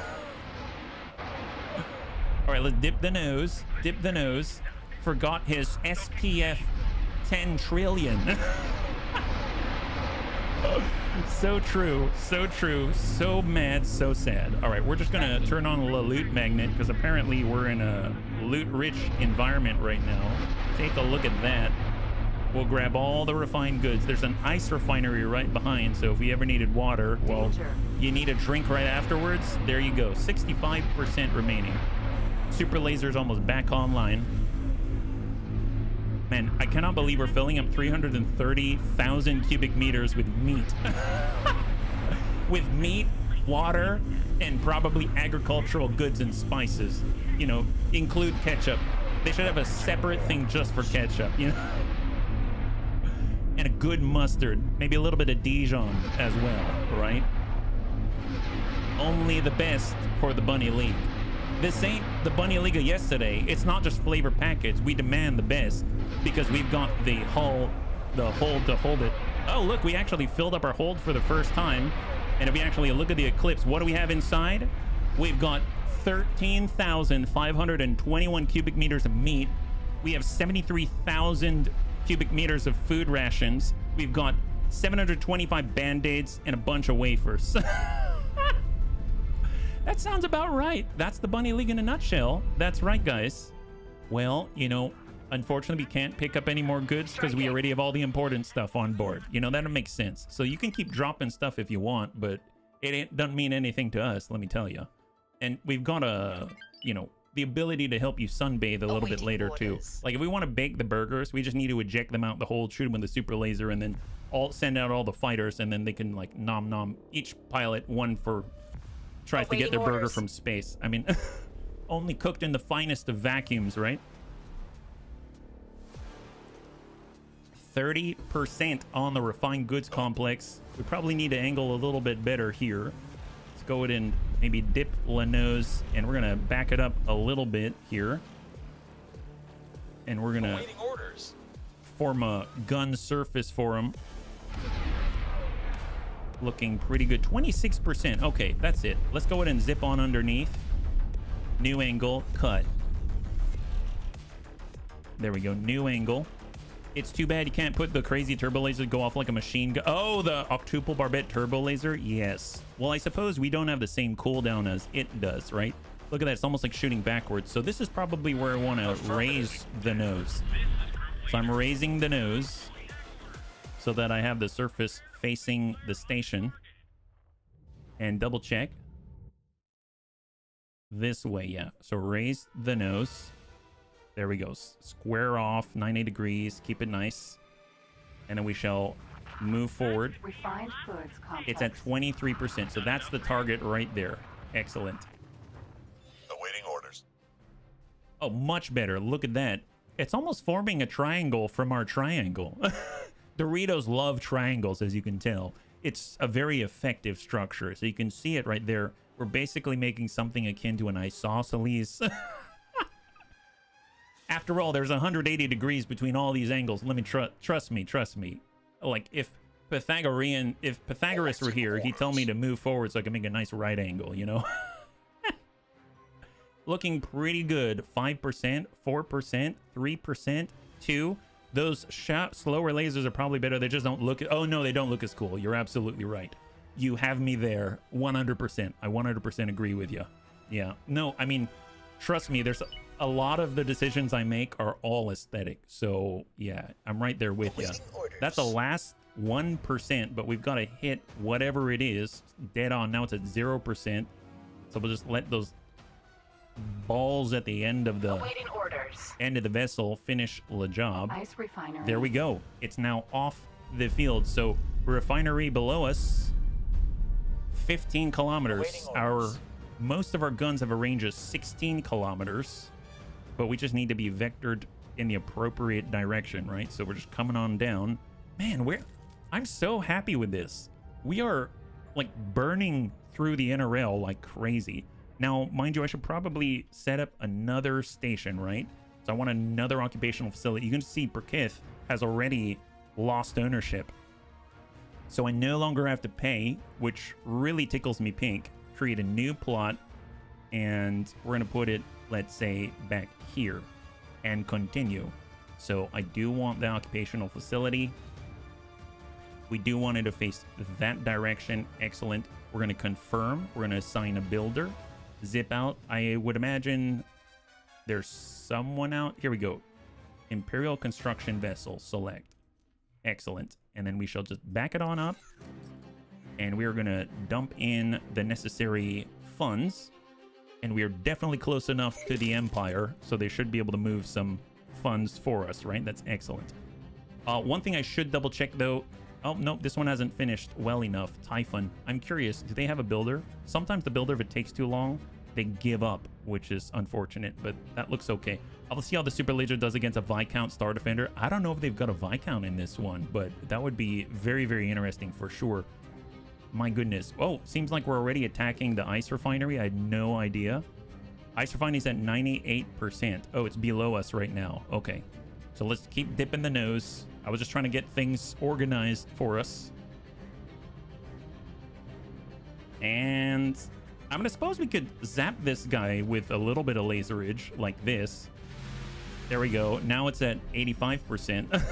All right, let's dip the nose. Dip the nose. Forgot his SPF 10 trillion. So true, so true, so mad, so sad. All right, we're just gonna turn on the loot magnet because apparently we're in a loot-rich environment right now. Take a look at that. We'll grab all the refined goods. There's an ice refinery right behind, so if we ever needed water, well, you need a drink right afterwards. There you go, 65% remaining. Super laser's almost back online. Man, I cannot believe we're filling up 330,000 cubic meters with meat. With meat, water, and probably agricultural goods and spices. You know, include ketchup. They should have a separate thing just for ketchup, you know? And a good mustard. Maybe a little bit of Dijon as well, right? Only the best for the Bunny League. This ain't the Bunny League of yesterday. It's not just flavor packets. We demand the best because we've got the hold to hold it. Oh, look, we actually filled up our hold for the first time. And if we actually look at the Eclipse, what do we have inside? We've got 13,521 cubic meters of meat. We have 73,000 cubic meters of food rations. We've got 725 band-aids and a bunch of wafers. That sounds about right. That's the Bunny League in a nutshell. That's right, guys. Well, you know, unfortunately, we can't pick up any more goods because we already have all the important stuff on board. You know, that makes sense. So you can keep dropping stuff if you want, but it doesn't mean anything to us, let me tell you. And we've got you know, the ability to help you sunbathe a little bit later, too. Like, if we want to bake the burgers, we just need to eject them out the hold, shoot them with a super laser, and then send out all the fighters, and then they can, like, nom. Each pilot, one for... tries to get their burger from space. I mean, only cooked in the finest of vacuums, right? 30% on the refined goods complex. We probably need to angle a little bit better here. Let's go ahead and maybe dip la nose, and we're gonna back it up a little bit here. And we're gonna form a gun surface for them. Looking pretty good. 26%. Okay, that's it. Let's go ahead and zip on underneath. New angle, cut. There we go. New angle. It's too bad you can't put the crazy turbo laser go off like a machine gun. Oh, the octuple barbette turbo laser. Yes. Well, I suppose we don't have the same cooldown as it does, right? Look at that. It's almost like shooting backwards. So this is probably where I want to raise the nose. So I'm raising the nose so that I have the surface facing the station. And double check. This way, yeah. So raise the nose. There we go. Square off 90 degrees. Keep it nice. And then we shall move forward. Refined goods complex. It's at 23%. So that's the target right there. Excellent. Awaiting orders. Oh, much better. Look at that. It's almost forming a triangle from our triangle. Doritos love triangles, as you can tell. It's a very effective structure. So you can see it right there. We're basically making something akin to an isosceles. After all, there's 180 degrees between all these angles. Let me trust me. Like, if Pythagoras were here, he'd tell me to move forward so I can make a nice right angle, you know? Looking pretty good. 5%, 4%, 3%, 2%. Those slower lasers are probably better. They just don't look... Oh, no, they don't look as cool. You're absolutely right. You have me there. 100%. I 100% agree with you. Yeah. No, I mean, trust me, there's... A lot of the decisions I make are all aesthetic. So, yeah, I'm right there with you. That's the last 1%, but we've got to hit whatever it is dead on. Now it's at 0%. So we'll just let those balls at the end of the vessel finish the job. Ice refinery. There we go. It's now off the field. So refinery below us, 15 kilometers. Most of our guns have a range of 16 kilometers. But we just need to be vectored in the appropriate direction, right? So we're just coming on down. Man, I'm so happy with this. We are like burning through the NRL like crazy. Now, mind you, I should probably set up another station, right? So I want another occupational facility. You can see Perkith has already lost ownership. So I no longer have to pay, which really tickles me pink. Create a new plot, and we're going to put it, let's say, back here and continue. So I do want the occupational facility. We do want it to face that direction. Excellent. We're going to confirm. We're going to assign a builder. Zip out. I would imagine there's someone out. Here we go. Imperial construction vessel. Select. Excellent. And then we shall just back it on up. And we are going to dump in the necessary funds. And we are definitely close enough to the Empire, so they should be able to move some funds for us, right? That's excellent. One thing I should double check, though. Oh, no, this one hasn't finished well enough. Typhon. I'm curious, do they have a builder? Sometimes the builder, if it takes too long, they give up, which is unfortunate, but that looks okay. I'll see how the Super Laser does against a Viscount Star Defender. I don't know if they've got a Viscount in this one, but that would be very, very interesting for sure. My goodness. Oh, seems like we're already attacking the ice refinery. I had no idea. Ice refinery's at 98%. Oh, it's below us right now. Okay. So let's keep dipping the nose. I was just trying to get things organized for us. And I'm going to suppose we could zap this guy with a little bit of laserage like this. There we go. Now it's at 85%.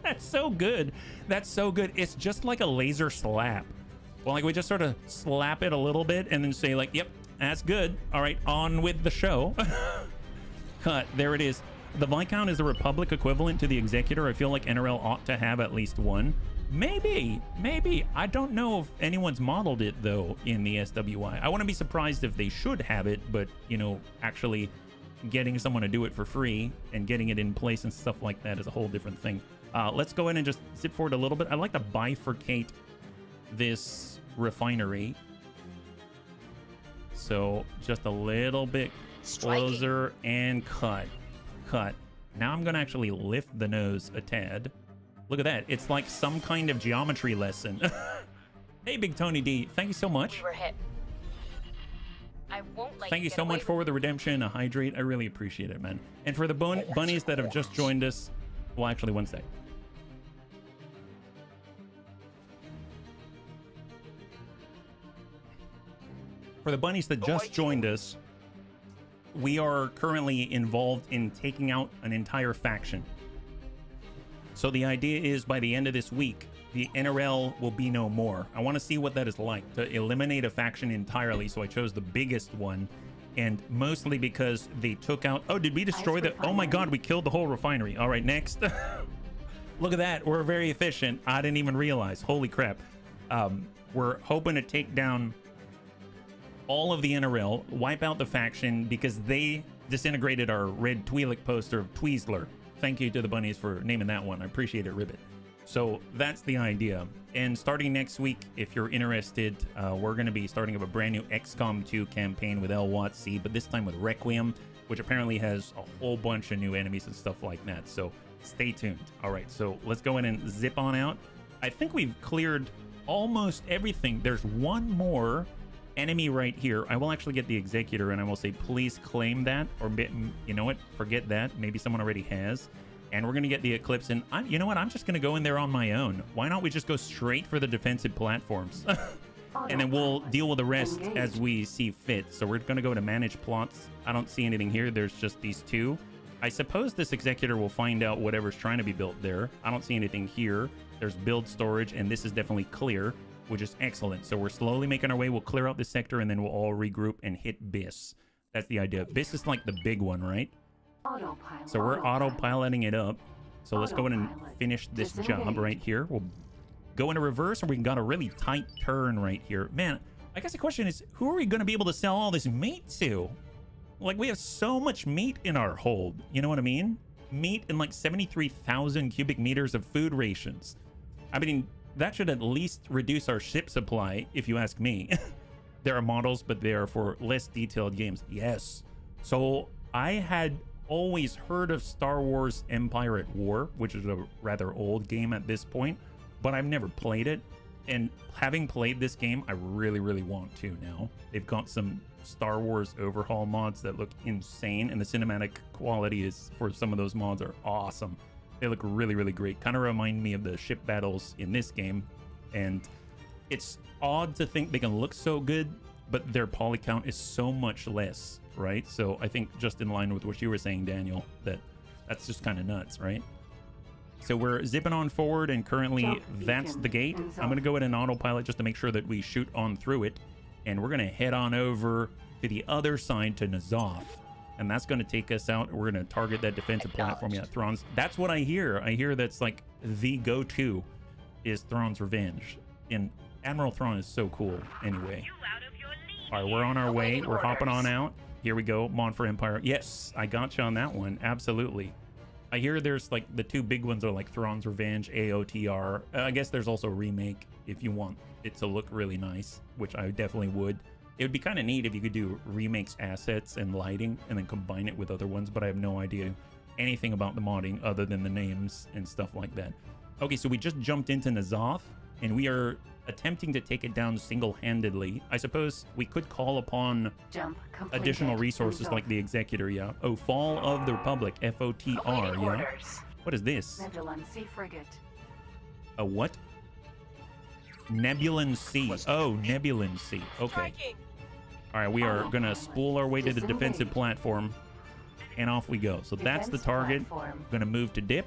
That's so good. That's so good. It's just like a laser slap. Well, like we just sort of slap it a little bit and then say like, yep, that's good. All right, on with the show. Cut. There it is. The Viscount is the Republic equivalent to the Executor. I feel like NRL ought to have at least one. Maybe. I don't know if anyone's modeled it, though, in the SWI. I wouldn't be surprised if they should have it, but, you know, actually getting someone to do it for free and getting it in place and stuff like that is a whole different thing. Let's go in and just zip forward a little bit. I'd like to bifurcate this refinery. So just a little bit closer and cut. Now I'm going to actually lift the nose a tad. Look at that. It's like some kind of geometry lesson. Hey, Big Tony D. Thank you so much. We were hit. I won't let Thank you so much for the redemption, a hydrate. I really appreciate it, man. And for the bunnies that have just joined us, well, actually, one sec. For the bunnies that just joined us, we are currently involved in taking out an entire faction. So the idea is by the end of this week, the NRL will be no more. I want to see what that is like, to eliminate a faction entirely. So I chose the biggest one, and mostly because they took out... Oh, did we destroy the... Oh my God, we killed the whole refinery. All right, next. Look at that. We're very efficient. I didn't even realize. Holy crap. We're hoping to take down all of the NRL, wipe out the faction because they disintegrated our red Twi'lek poster of Tweezler. Thank you to the bunnies for naming that one. I appreciate it, Ribbit. So that's the idea. And starting next week, if you're interested, we're going to be starting up a brand new XCOM 2 campaign with LWATC, but this time with Requiem, which apparently has a whole bunch of new enemies and stuff like that. So stay tuned. All right, so let's go in and zip on out. I think we've cleared almost everything. There's one more enemy right here. I will actually get the Executor and I will say, please claim that, or you know what? Forget that. Maybe someone already has. And we're going to get the Eclipse, and you know what? I'm just going to go in there on my own. Why not we just go straight for the defensive platforms? And then we'll deal with the rest as we see fit. So we're going to go to manage plots. I don't see anything here. There's just these two. I suppose this Executor will find out whatever's trying to be built there. I don't see anything here. There's build storage, and this is definitely clear, which is excellent. So we're slowly making our way. We'll clear out this sector, and then we'll all regroup and hit BIS. That's the idea. BIS is like the big one, right? Autopilot. So we're autopiloting it up. So let's go in and finish this job right here. We'll go into reverse, and we got a really tight turn right here. Man, I guess the question is, who are we going to be able to sell all this meat to? Like, we have so much meat in our hold. You know what I mean? Meat and like 73,000 cubic meters of food rations. I mean, that should at least reduce our ship supply, if you ask me. There are models, but they are for less detailed games. Yes. So I had always heard of Star Wars Empire at War, which is a rather old game at this point, but I've never played it. And having played this game, I really, really want to now. They've got some Star Wars overhaul mods that look insane, and the cinematic quality is for some of those mods are awesome. They look really, really great. Kind of remind me of the ship battles in this game, and it's odd to think they can look so good, but their poly count is so much less, right? So I think just in line with what you were saying, Daniel, that's just kind of nuts, right? So we're zipping on forward, and currently Jump that's beacon the gate. in I'm going to go in autopilot just to make sure that we shoot on through it. And we're going to head on over to the other side to N'Zoth. And that's going to take us out. We're going to target that defensive platform. Yeah, Thrawn's. That's what I hear. I hear that's like the go-to is Thrawn's Revenge. And Admiral Thrawn is so cool anyway. All right, we're on our way. We're hopping on out. Here we go. Mon for Empire. Yes, I got you on that one. Absolutely. I hear there's like the two big ones are like Thrawn's Revenge, AOTR. I guess there's also Remake if you want it to look really nice, which I definitely would. It would be kind of neat if you could do Remake's assets and lighting and then combine it with other ones, but I have no idea anything about the modding other than the names and stuff like that. Okay, so we just jumped into N'Zoth, and we are attempting to take it down single-handedly. I suppose we could call upon additional resources like the Executor, yeah. Oh, Fall of the Republic, FOTR, yeah. What is this? Nebulan Sea Frigate. A what? Nebulan Sea. Oh, Nebulan Sea. Okay. All right, we are going to spool our way to the defensive platform, and off we go. So that's the target. Going to move to dip.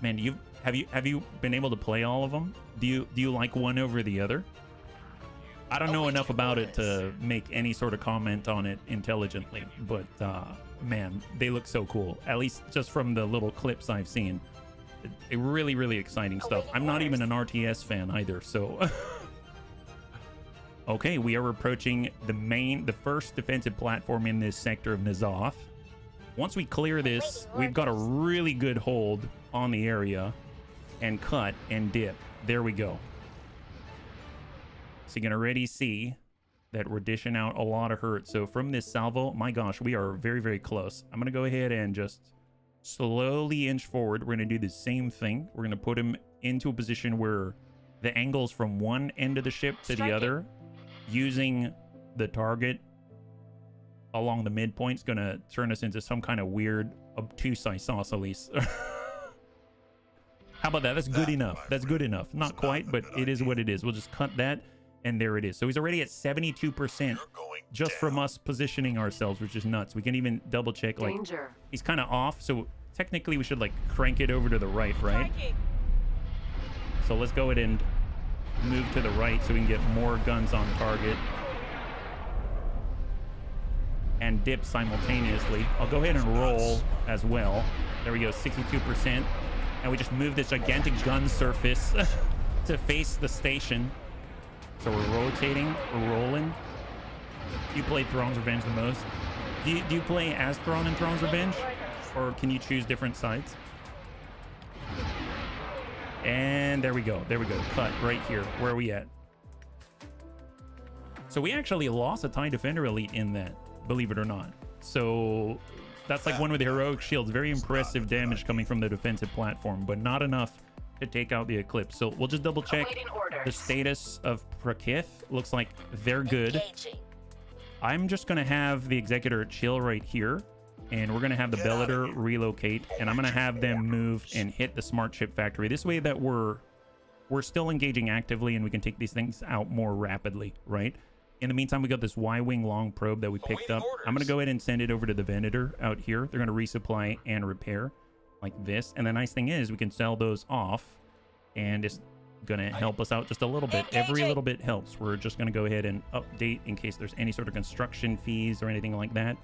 Man, have you been able to play all of them? Do you like one over the other? I don't know enough about it to make any sort of comment on it intelligently, but man, they look so cool. At least just from the little clips I've seen. Really, really exciting stuff. I'm not even an RTS fan either, so okay, we are approaching the first defensive platform in this sector of N'Zoth. Once we clear this, we've got a really good hold on the area and cut and dip. There we go. So you can already see that we're dishing out a lot of hurt. So from this salvo, my gosh, we are very, very close. I'm going to go ahead and just slowly inch forward. We're going to do the same thing. We're going to put him into a position where the angles from one end of the ship to the other, using the target along the midpoint, is going to turn us into some kind of weird, obtuse isosceles. How about that? That's good enough. That's good enough. Not quite, but it is what it is. We'll just cut that, and there it is. So he's already at 72% just from us positioning ourselves, which is nuts. We can even double check, like, he's kind of off, so technically we should, like, crank it over to the right, right? So let's go ahead and move to the right so we can get more guns on target and dip simultaneously. I'll go ahead and roll as well. There we go, 62%. And we just move this gigantic gun surface to face the station. So we're rotating, we're rolling. You play Thrawn's Revenge the most. Do you play as Thrawn in Thrawn's Revenge? Or can you choose different sides? And there we go. There we go. Cut right here. Where are we at? So we actually lost a TIE Defender Elite in that, believe it or not. So that's like one with the heroic shields. Very impressive damage coming from the defensive platform, but not enough to take out the Eclipse. So we'll just double check the status of Prakith. Looks like they're good. I'm just going to have the Executor chill right here, and we're going to have the Bellator relocate, and I'm going to have them move and hit the Smart Ship Factory. This way that we're still engaging actively, and we can take these things out more rapidly, right? In the meantime, we got this Y-Wing long probe that we picked up. I'm going to go ahead and send it over to the Venator out here. They're going to resupply and repair like this. And the nice thing is we can sell those off, and it's going to help us out just a little bit. Every little bit helps. We're just going to go ahead and update in case there's any sort of construction fees or anything like that.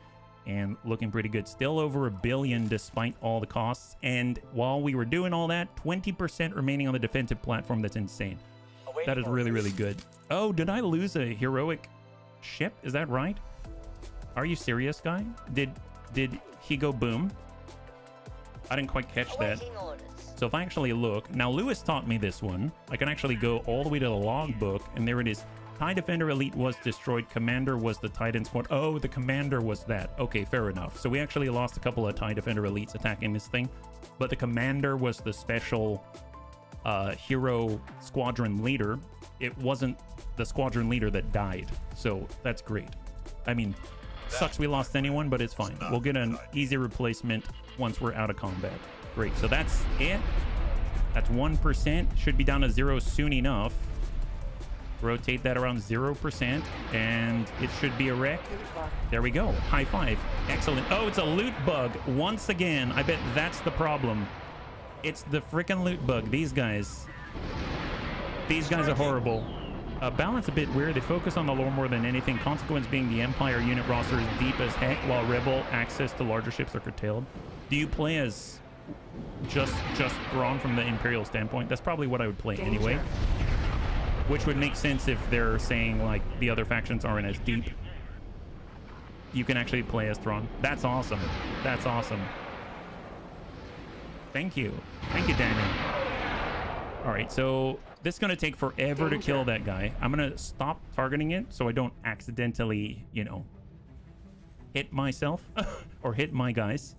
And looking pretty good. Still over $1 billion despite all the costs. And while we were doing all that, 20% remaining on the defensive platform. That's insane. That is really, really good. Oh, did I lose a heroic ship? Is that right? Are you serious, guy? Did he go boom? I didn't quite catch that. So if I actually look, now Lewis taught me this one. I can actually go all the way to the logbook, and there it is. TIE Defender Elite was destroyed. Commander was the Titan Squad. Oh, the Commander was that. Okay, fair enough. So we actually lost a couple of TIE Defender Elites attacking this thing, but the Commander was the special hero squadron leader. It wasn't the squadron leader that died, so that's great. I mean, sucks we lost anyone, but it's fine. We'll get an easy replacement once we're out of combat. Great, so that's it. That's 1%. Should be down to 0 soon enough. Rotate that around 0%, and it should be a wreck. There we go. High five. Excellent. Oh, it's a loot bug once again. I bet that's the problem. It's the freaking loot bug. These guys are horrible. Balance a bit weird. They focus on the lore more than anything. Consequence being the Empire unit roster is deep as heck, while Rebel access to larger ships are curtailed. Do you play as just Thrawn from the Imperial standpoint? That's probably what I would play anyway. Which would make sense if they're saying like the other factions aren't as deep. You can actually play as Thrawn. That's awesome. That's awesome. Thank you. Thank you, Daniel. All right, so this is going to take forever to kill that guy. I'm going to stop targeting it so I don't accidentally, you know, hit myself or hit my guys.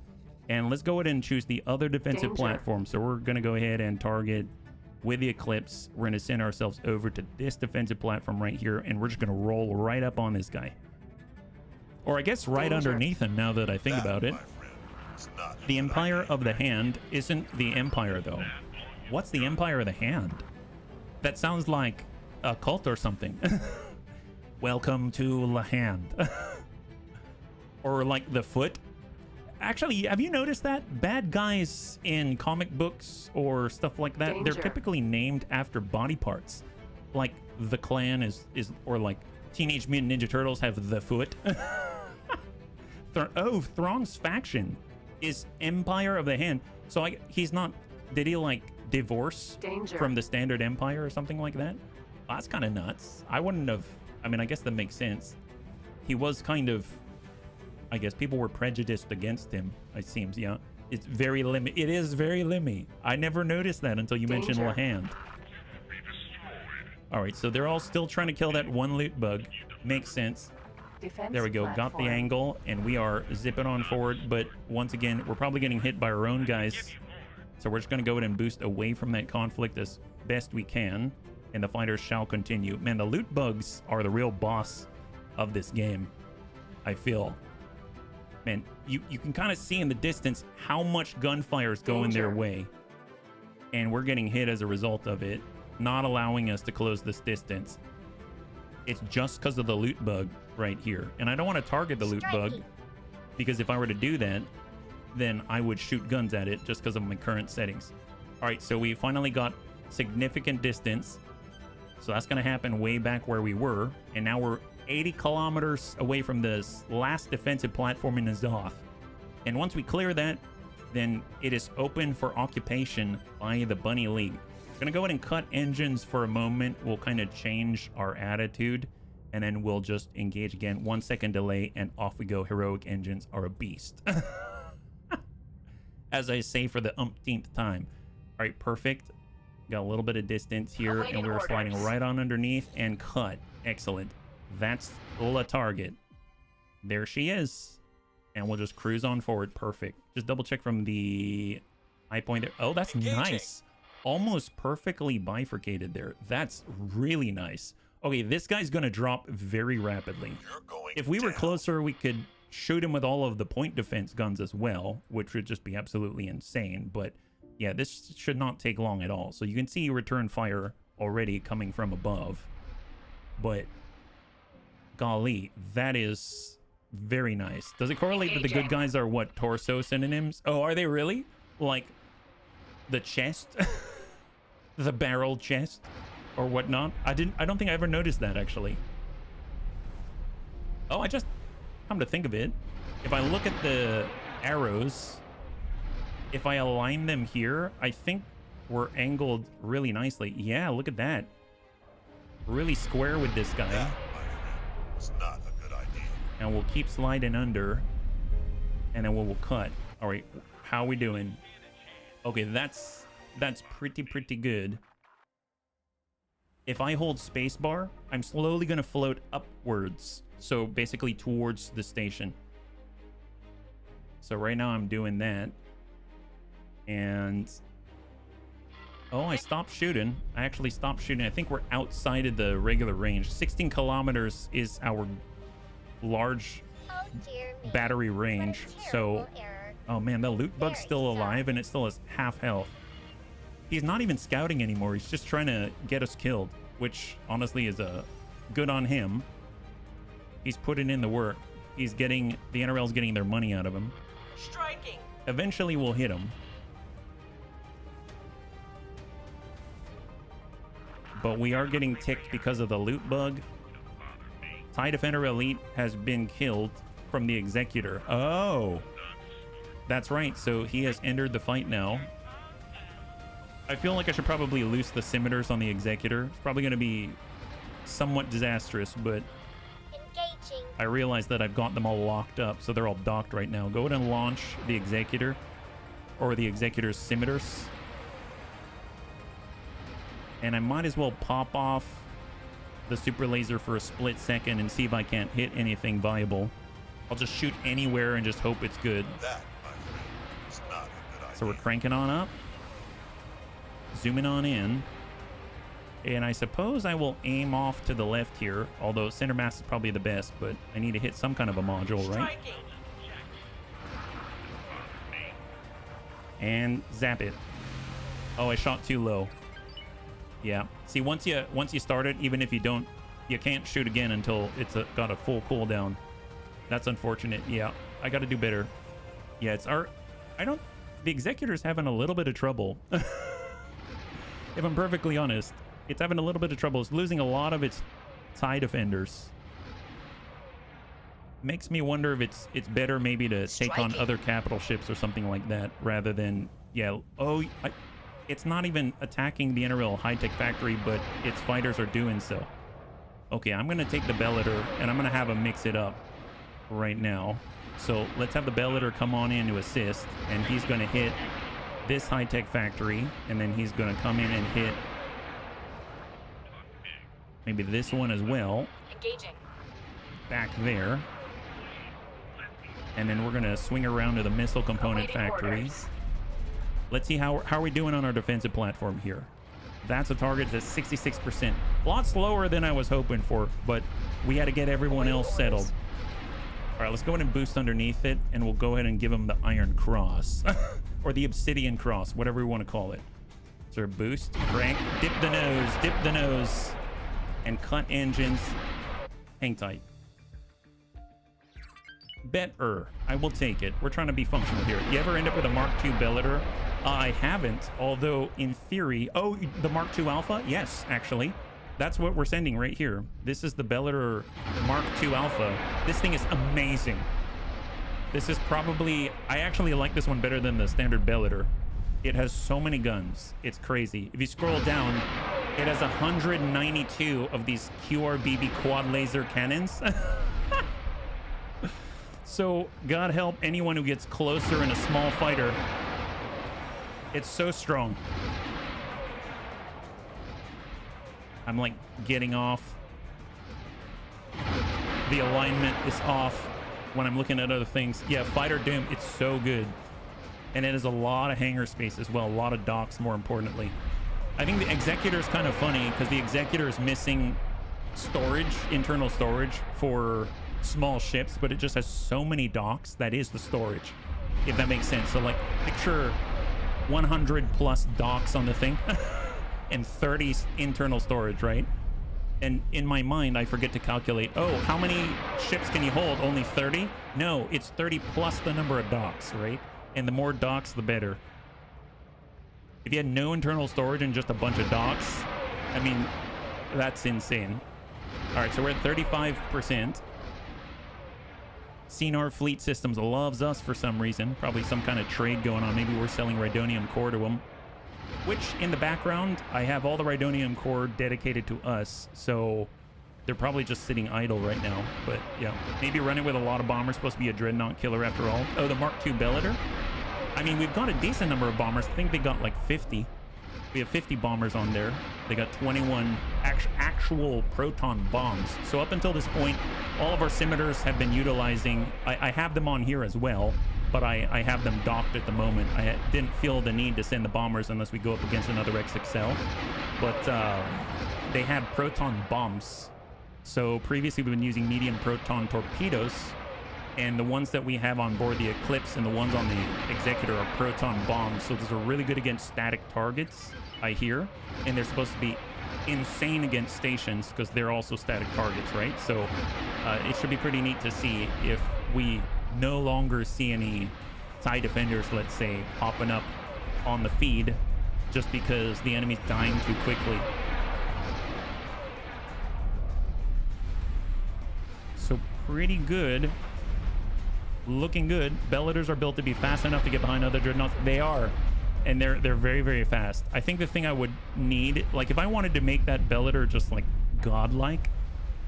And let's go ahead and choose the other defensive platform. So we're going to go ahead and target with the Eclipse. We're going to send ourselves over to this defensive platform right here, and we're just going to roll right up on this guy. Or I guess right underneath him, now that I think about it. The Empire of the Hand isn't the Empire, though. What's the Empire of the Hand? That sounds like a cult or something. Welcome to La Hand. Or like the Foot. Actually, have you noticed that? Bad guys in comic books or stuff like that, they're typically named after body parts. Like the Clan is or like Teenage Mutant Ninja Turtles have the Foot. Thrawn's faction is Empire of the Hand. So he's not, did he like divorce from the standard Empire or something like that? Well, that's kind of nuts. I wouldn't have, I mean, I guess that makes sense. He was kind of, I guess people were prejudiced against him, it seems, yeah. It's very limit. It is very limmy. I never noticed that until you mentioned La Hand. All right, so they're all still trying to kill that one loot bug. Makes sense. There we go. Got the angle, and we are zipping on forward. But once again, we're probably getting hit by our own guys. So we're just going to go ahead and boost away from that conflict as best we can. And the fighters shall continue. Man, the loot bugs are the real boss of this game, I feel. Man, you can kind of see in the distance how much gunfire is going their way. And we're getting hit as a result of it, not allowing us to close this distance. It's just because of the loot bug right here. And I don't want to target the loot bug, because if I were to do that, then I would shoot guns at it just because of my current settings. All right, so we finally got significant distance. So that's going to happen way back where we were. And now we're 80 kilometers away from this last defensive platform in Azoth. And once we clear that, then it is open for occupation by the Bunny League. We're going to go ahead and cut engines for a moment. We'll kind of change our attitude, and then we'll just engage again. 1 second delay, and off we go. Heroic engines are a beast. As I say for the umpteenth time. All right, perfect. Got a little bit of distance here, and we're sliding right on underneath and cut. Excellent. That's the target. There she is. And we'll just cruise on forward. Perfect. Just double check from the eye point there. Oh, that's nice. Almost perfectly bifurcated there. That's really nice. Okay, this guy's going to drop very rapidly. If we were closer, we could shoot him with all of the point defense guns as well, which would just be absolutely insane. But yeah, this should not take long at all. So you can see return fire already coming from above. But golly, that is very nice. Does it correlate that the good guys are what, torso synonyms? Oh, are they really? Like the chest? The barrel chest or whatnot? I don't think I ever noticed that, actually. Oh, I just come to think of it, if I look at the arrows, if I align them here, I think we're angled really nicely. Yeah, look at that. Really square with this guy. It's not a good idea. And we'll keep sliding under, and then we'll cut. All right, how are we doing? Okay, that's pretty good. If I hold spacebar, I'm slowly going to float upwards. So basically towards the station. So right now I'm doing that. And oh, I stopped shooting. I actually stopped shooting. I think we're outside of the regular range. 16 kilometers is our large battery range. So, oh man, the loot bug's still alive and it still has half health. He's not even scouting anymore. He's just trying to get us killed, which honestly is good on him. He's putting in the work. He's getting, the NRL's getting their money out of him. Striking. Eventually we'll hit him. but we are getting ticked because of the loot bug. TIE Defender Elite has been killed from the Executor. Oh, that's right. So he has entered the fight now. I feel like I should probably loose the scimitars on the Executor. It's probably going to be somewhat disastrous, but Engaging. I realize that I've got them all locked up, so they're all docked right now. Go ahead and launch the Executor, or the Executor's scimitars. And I might as well pop off the super laser for a split second and see if I can't hit anything viable. I'll just shoot anywhere and just hope it's good. That, my friend, is not a good idea. So we're cranking on up, zooming on in, and I suppose I will aim off to the left here, although center mass is probably the best, but I need to hit some kind of a module, right? Striking. And zap it. Oh, I shot too low. Yeah. See, once you start it, even if you don't, you can't shoot again until it's got a full cooldown. That's unfortunate. Yeah, I got to do better. Yeah, the Executor's having a little bit of trouble. If I'm perfectly honest, it's having a little bit of trouble. It's losing a lot of its TIE defenders. Makes me wonder if it's better maybe to take on other capital ships or something like that rather than, yeah. Oh, it's not even attacking the Interworld high-tech factory, but its fighters are doing so. Okay, I'm going to take the Bellator, and I'm going to have him mix it up right now. So let's have the Bellator come on in to assist, and he's going to hit this high-tech factory, and then he's going to come in and hit maybe this one as well. Engaging. Back there. And then we're going to swing around to the missile component factory. Orders. Let's see how are we doing on our defensive platform here. That's a target that's 66%. A lot slower than I was hoping for, but we had to get everyone else settled. All right, let's go ahead and boost underneath it, and we'll go ahead and give them the Iron Cross. Or the Obsidian Cross, whatever we want to call it. Is there a boost? Crank. Dip the nose. And cut engines. Hang tight. Better. I will take it. We're trying to be functional here. You ever end up with a Mark II Bellator? I haven't, although in theory... Oh, the Mark II Alpha? Yes, actually. That's what we're sending right here. This is the Bellator Mark II Alpha. This thing is amazing. This is probably... I actually like this one better than the standard Bellator. It has so many guns. It's crazy. If you scroll down, it has 192 of these QRBB quad laser cannons. So, God help anyone who gets closer in a small fighter. It's so strong. I'm like getting off. The alignment is off when I'm looking at other things. Yeah, Fighter Doom, it's so good. And it has a lot of hangar space as well. A lot of docks, more importantly. I think the Executor is kind of funny because the Executor is missing storage, internal storage for small ships, but it just has so many docks. That is the storage, if that makes sense. So like picture 100 plus docks on the thing and 30 internal storage, right? And in my mind, I forget to calculate, oh, how many ships can you hold? Only 30? No, it's 30 plus the number of docks, right? And the more docks, the better. If you had no internal storage and just a bunch of docks, I mean, that's insane. All right, so we're at 35%. Cinar Fleet Systems loves us for some reason. Probably some kind of trade going on. Maybe we're selling Rhydonium core to them. Which, in the background, I have all the Rhydonium core dedicated to us. So they're probably just sitting idle right now. But, yeah. Maybe running with a lot of bombers. Supposed to be a Dreadnought killer after all. Oh, the Mark II Bellator? I mean, we've got a decent number of bombers. I think they got like 50. We have 50 bombers on there. They got 21 actual proton bombs. So up until this point, all of our scimitars have been utilizing... I have them on here as well, but I have them docked at the moment. I didn't feel the need to send the bombers unless we go up against another XXL. But they had proton bombs. So previously we've been using medium proton torpedoes, and the ones that we have on board the Eclipse and the ones on the Executor are proton bombs. So those are really good against static targets, I hear. And they're supposed to be insane against stations because they're also static targets, right? So it should be pretty neat to see if we no longer see any TIE defenders, let's say, popping up on the feed just because the enemy's dying too quickly. pretty good. Looking good. Bellators are built to be fast enough to get behind other dreadnoughts. They are. And they're very, very fast. I think the thing I would need, like if I wanted to make that Bellator just like godlike,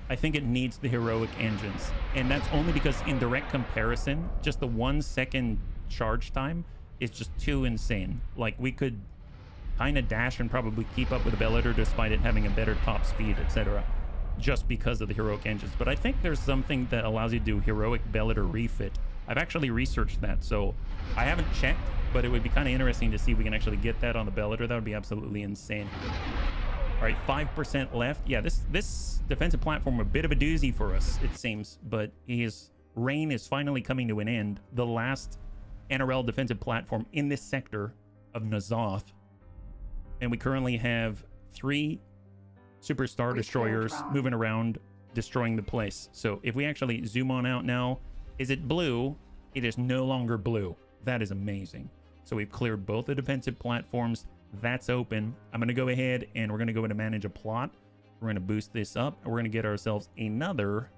I think it needs the heroic engines. And that's only because in direct comparison, just the 1 second charge time is just too insane. Like we could kind of dash and probably keep up with the Bellator despite it having a better top speed, etc. just because of the heroic engines. But I think there's something that allows you to do heroic Bellator refit. I've actually researched that, so I haven't checked, but it would be kind of interesting to see if we can actually get that on the Bellator. That would be absolutely insane. All right, 5% left. Yeah, this defensive platform, a bit of a doozy for us, it seems, but his reign is finally coming to an end. The last NRL defensive platform in this sector of N'Zoth. And we currently have 3 Super Star Destroyers moving around, destroying the place. So if we actually zoom on out now, is it blue? It is no longer blue. That is amazing. So we've cleared both the defensive platforms. That's open. I'm going to go ahead and we're going to go into manage a plot. We're going to boost this up and we're going to get ourselves another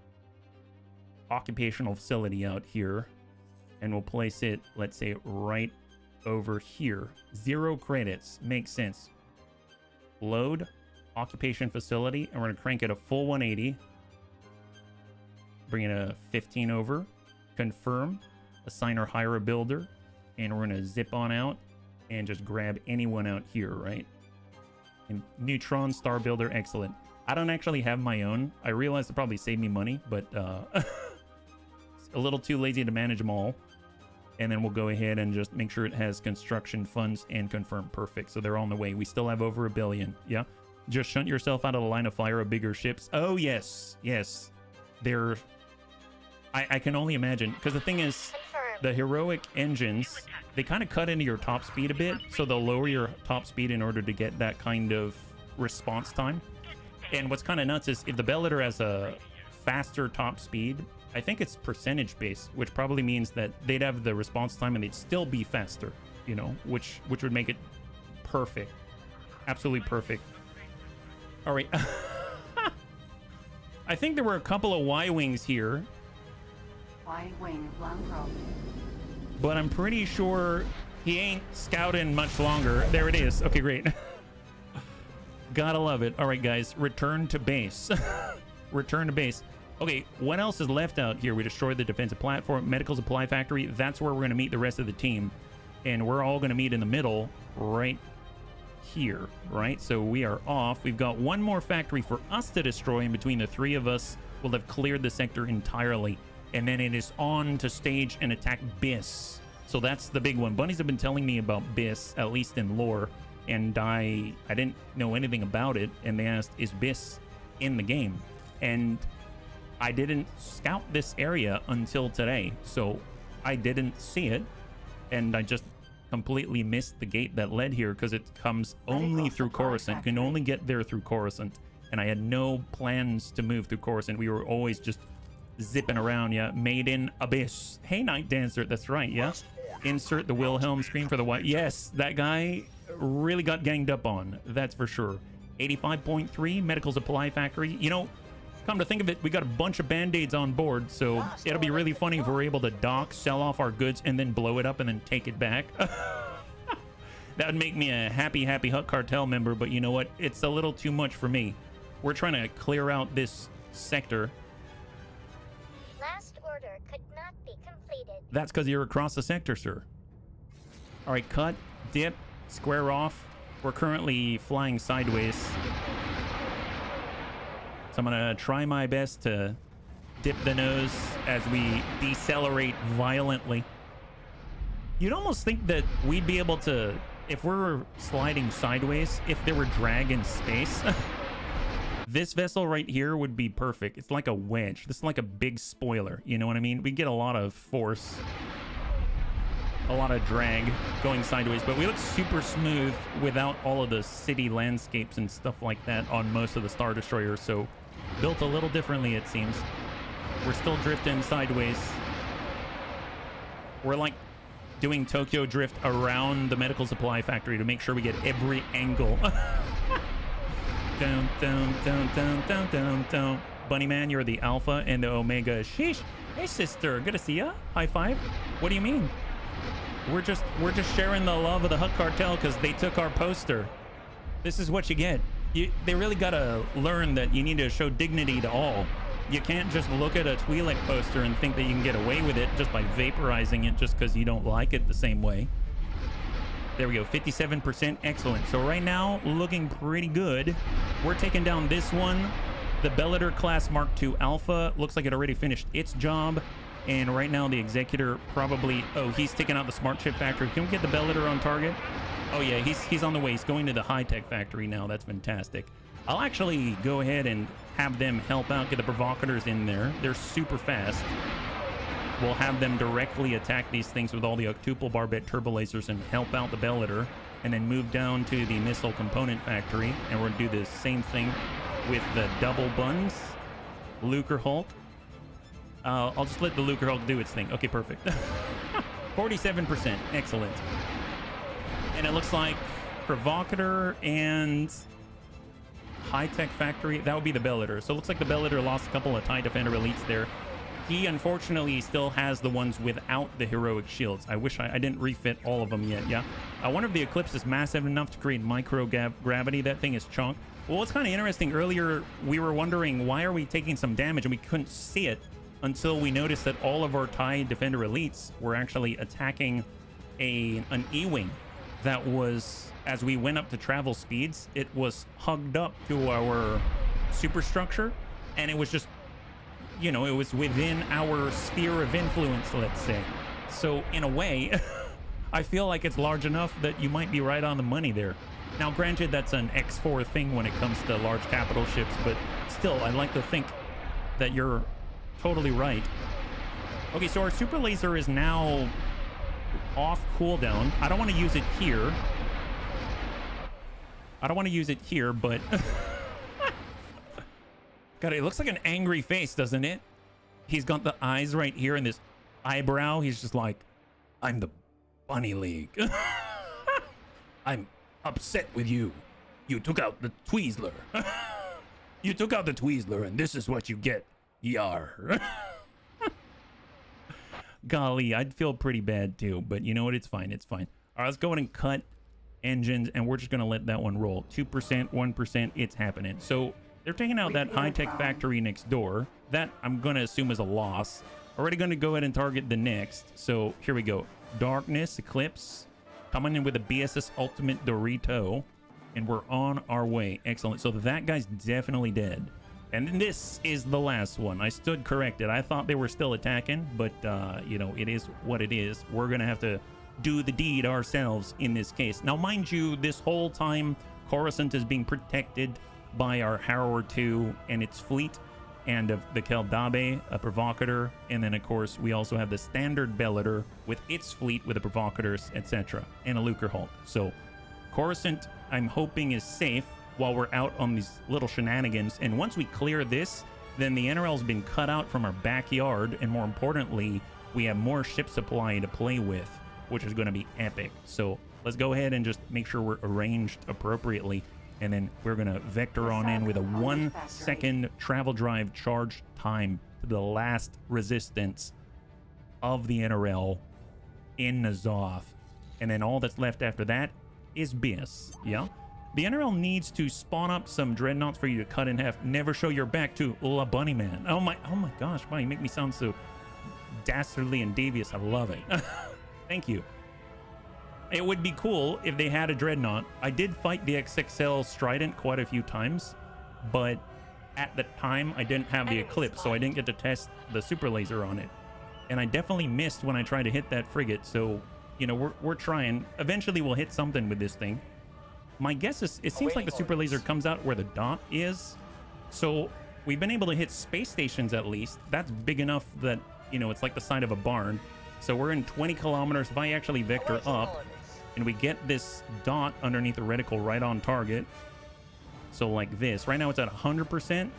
occupational facility out here. And we'll place it, let's say, right over here. 0 credits. Makes sense. Load occupation facility, and we're going to crank it a full 180. Bring it a 15 over. Confirm. Assign or hire a builder. And we're going to zip on out and just grab anyone out here, right? And Neutron Star Builder, excellent. I don't actually have my own. I realize it probably saved me money, but it's a little too lazy to manage them all. And then we'll go ahead and just make sure it has construction funds and confirm. Perfect. So they're on the way. We still have over 1 billion. Yeah. Just shunt yourself out of the line of fire of bigger ships. Oh, yes. Yes. They're... I can only imagine. Because the thing is, the heroic engines, they kind of cut into your top speed a bit. So they'll lower your top speed in order to get that kind of response time. And what's kind of nuts is if the Bellator has a faster top speed, I think it's percentage based, which probably means that they'd have the response time and they'd still be faster, you know, which would make it perfect. Absolutely perfect. All right. I think there were a couple of Y-Wings here. Y-Wing Langro. But I'm pretty sure he ain't scouting much longer. There it is. Okay, great. Gotta love it. All right, guys. Return to base. Return to base. Okay, what else is left out here? We destroyed the defensive platform, medical supply factory. That's where we're going to meet the rest of the team. And we're all going to meet in the middle right here, right? So we are off. We've got one more factory for us to destroy, and between the 3 of us, we'll have cleared the sector entirely. And then it is on to stage and attack Biss. So that's the big one. Bunnies have been telling me about Biss, at least in lore, and I didn't know anything about it. And they asked, is Biss in the game? And I didn't scout this area until today, so I didn't see it, and I just completely missed the gate that led here because it comes only through Coruscant. Can only get there through Coruscant, and I had no plans to move through Coruscant. We were always just zipping around. Yeah, made in Abyss. Hey, Night Dancer, that's right. Yeah, insert the Wilhelm scream for the white. Yes, that guy really got ganged up on, that's for sure. 85.3 medical supply factory. You know, come to think of it, we got a bunch of band-aids on board, so it'll be really funny if we're able to dock, sell off our goods, and then blow it up and then take it back. That would make me a happy Hutt Cartel member, but you know what? It's a little too much for me. We're trying to clear out this sector. Last order could not be completed. That's because you're across the sector, sir. All right, cut, dip, square off. We're currently flying sideways. So I'm gonna try my best to dip the nose as we decelerate violently. You'd almost think that we'd be able to, if we're sliding sideways, if there were drag in space, this vessel right here would be perfect. It's like a wedge. This is like a big spoiler. You know what I mean? We get a lot of force, a lot of drag going sideways, but we look super smooth without all of the city landscapes and stuff like that on most of the Star Destroyers. So built a little differently, it seems. We're still drifting sideways. We're like doing Tokyo drift around the medical supply factory to make sure we get every angle. Down, down, down, down, down, down, down. Bunny Man, you're the alpha and the omega. Sheesh. Hey, sister. Good to see ya. High five. What do you mean? We're just sharing the love of the Hutt Cartel because they took our poster. This is what you get. They really gotta learn that you need to show dignity to all. You can't just look at a Twi'lek poster and think that you can get away with it just by vaporizing it just because you don't like it the same way. There we go, 57%, excellent. So right now, looking pretty good. We're taking down this one. The Bellator class Mark II Alpha looks like it already finished its job. And right now the Executor probably, oh, he's taking out the Smart Chip Factory. Can we get the Bellator on target? Oh yeah, he's on the way. He's going to the high-tech factory now. That's fantastic. I'll actually go ahead and have them help out, get the provocateurs in there. They're super fast. We'll have them directly attack these things with all the octuple barbette turbo lasers and help out the Bellator, and then move down to the missile component factory, and we're gonna do the same thing with the double buns. Lucre Hulk. I'll just let the Lucre Hulk do its thing. Okay, perfect. 47%, excellent. And it looks like Provocateur and high-tech factory, that would be the Bellator. So it looks like the Bellator lost a couple of TIE Defender elites there. He unfortunately still has the ones without the heroic shields. I wish I didn't refit all of them yet. Yeah, I wonder if the Eclipse is massive enough to create micro-gravity. That thing is chunk. Well, it's kind of interesting. Earlier, we were wondering why are we taking some damage, and we couldn't see it until we noticed that all of our TIE Defender elites were actually attacking an E-Wing that was, as we went up to travel speeds, it was hugged up to our superstructure, and it was just, you know, it was within our sphere of influence, let's say. So in a way, I feel like it's large enough that you might be right on the money there. Now, granted, that's an X4 thing when it comes to large capital ships, but still, I'd like to think that you're totally right. Okay, so our super laser is now off cooldown. I don't want to use it here. But God, it looks like an angry face, doesn't it? He's got the eyes right here and this eyebrow. He's just like, I'm the Bunny League. I'm upset with you. You took out the Tweezler. You took out the Tweezler, and this is what you get. Yar. Golly, I'd feel pretty bad too, but you know what? It's fine. It's fine. All right, let's go ahead and cut engines, and we're just going to let that one roll. 2%, 1%, it's happening. So they're taking out that high-tech factory next door. That I'm going to assume is a loss. Already going to go ahead and target the next. So here we go. Darkness, Eclipse, coming in with a BSS Ultimate Dorito, and we're on our way. Excellent. So that guy's definitely dead. And then this is the last one. I stood corrected. I thought they were still attacking, but, you know, it is what it is. We're going to have to do the deed ourselves in this case. Now, mind you, this whole time, Coruscant is being protected by our Harrower 2 and its fleet, and of the Keldabe, a provocateur, and then, of course, we also have the standard Bellator with its fleet with the provocateurs, etc., and a Lucre Hulk. So, Coruscant, I'm hoping, is safe while we're out on these little shenanigans. And once we clear this, then the NRL's been cut out from our backyard, and more importantly, we have more ship supply to play with, which is going to be epic. So let's go ahead and just make sure we're arranged appropriately, and then we're going to vector on in with a 1 second travel drive charge time to the last resistance of the NRL in N'Zoth. And then all that's left after that is BS. Yeah? The NRL needs to spawn up some dreadnoughts for you to cut in half. Never show your back to La Bunny Man. Oh my gosh, wow, you make me sound so dastardly and devious. I love it. Thank you. It would be cool if they had a dreadnought. I did fight the XXL Strident quite a few times, but at the time I didn't have the Eclipse, so I didn't get to test the super laser on it. And I definitely missed when I tried to hit that frigate, so, you know, we're trying. Eventually we'll hit something with this thing. My guess is it seems like the super laser comes out where the dot is. So we've been able to hit space stations at least. That's big enough that, you know, it's like the side of a barn. So we're in 20 kilometers. If I actually vector up and we get this dot underneath the reticle right on target. So like this. Right now it's at 100%.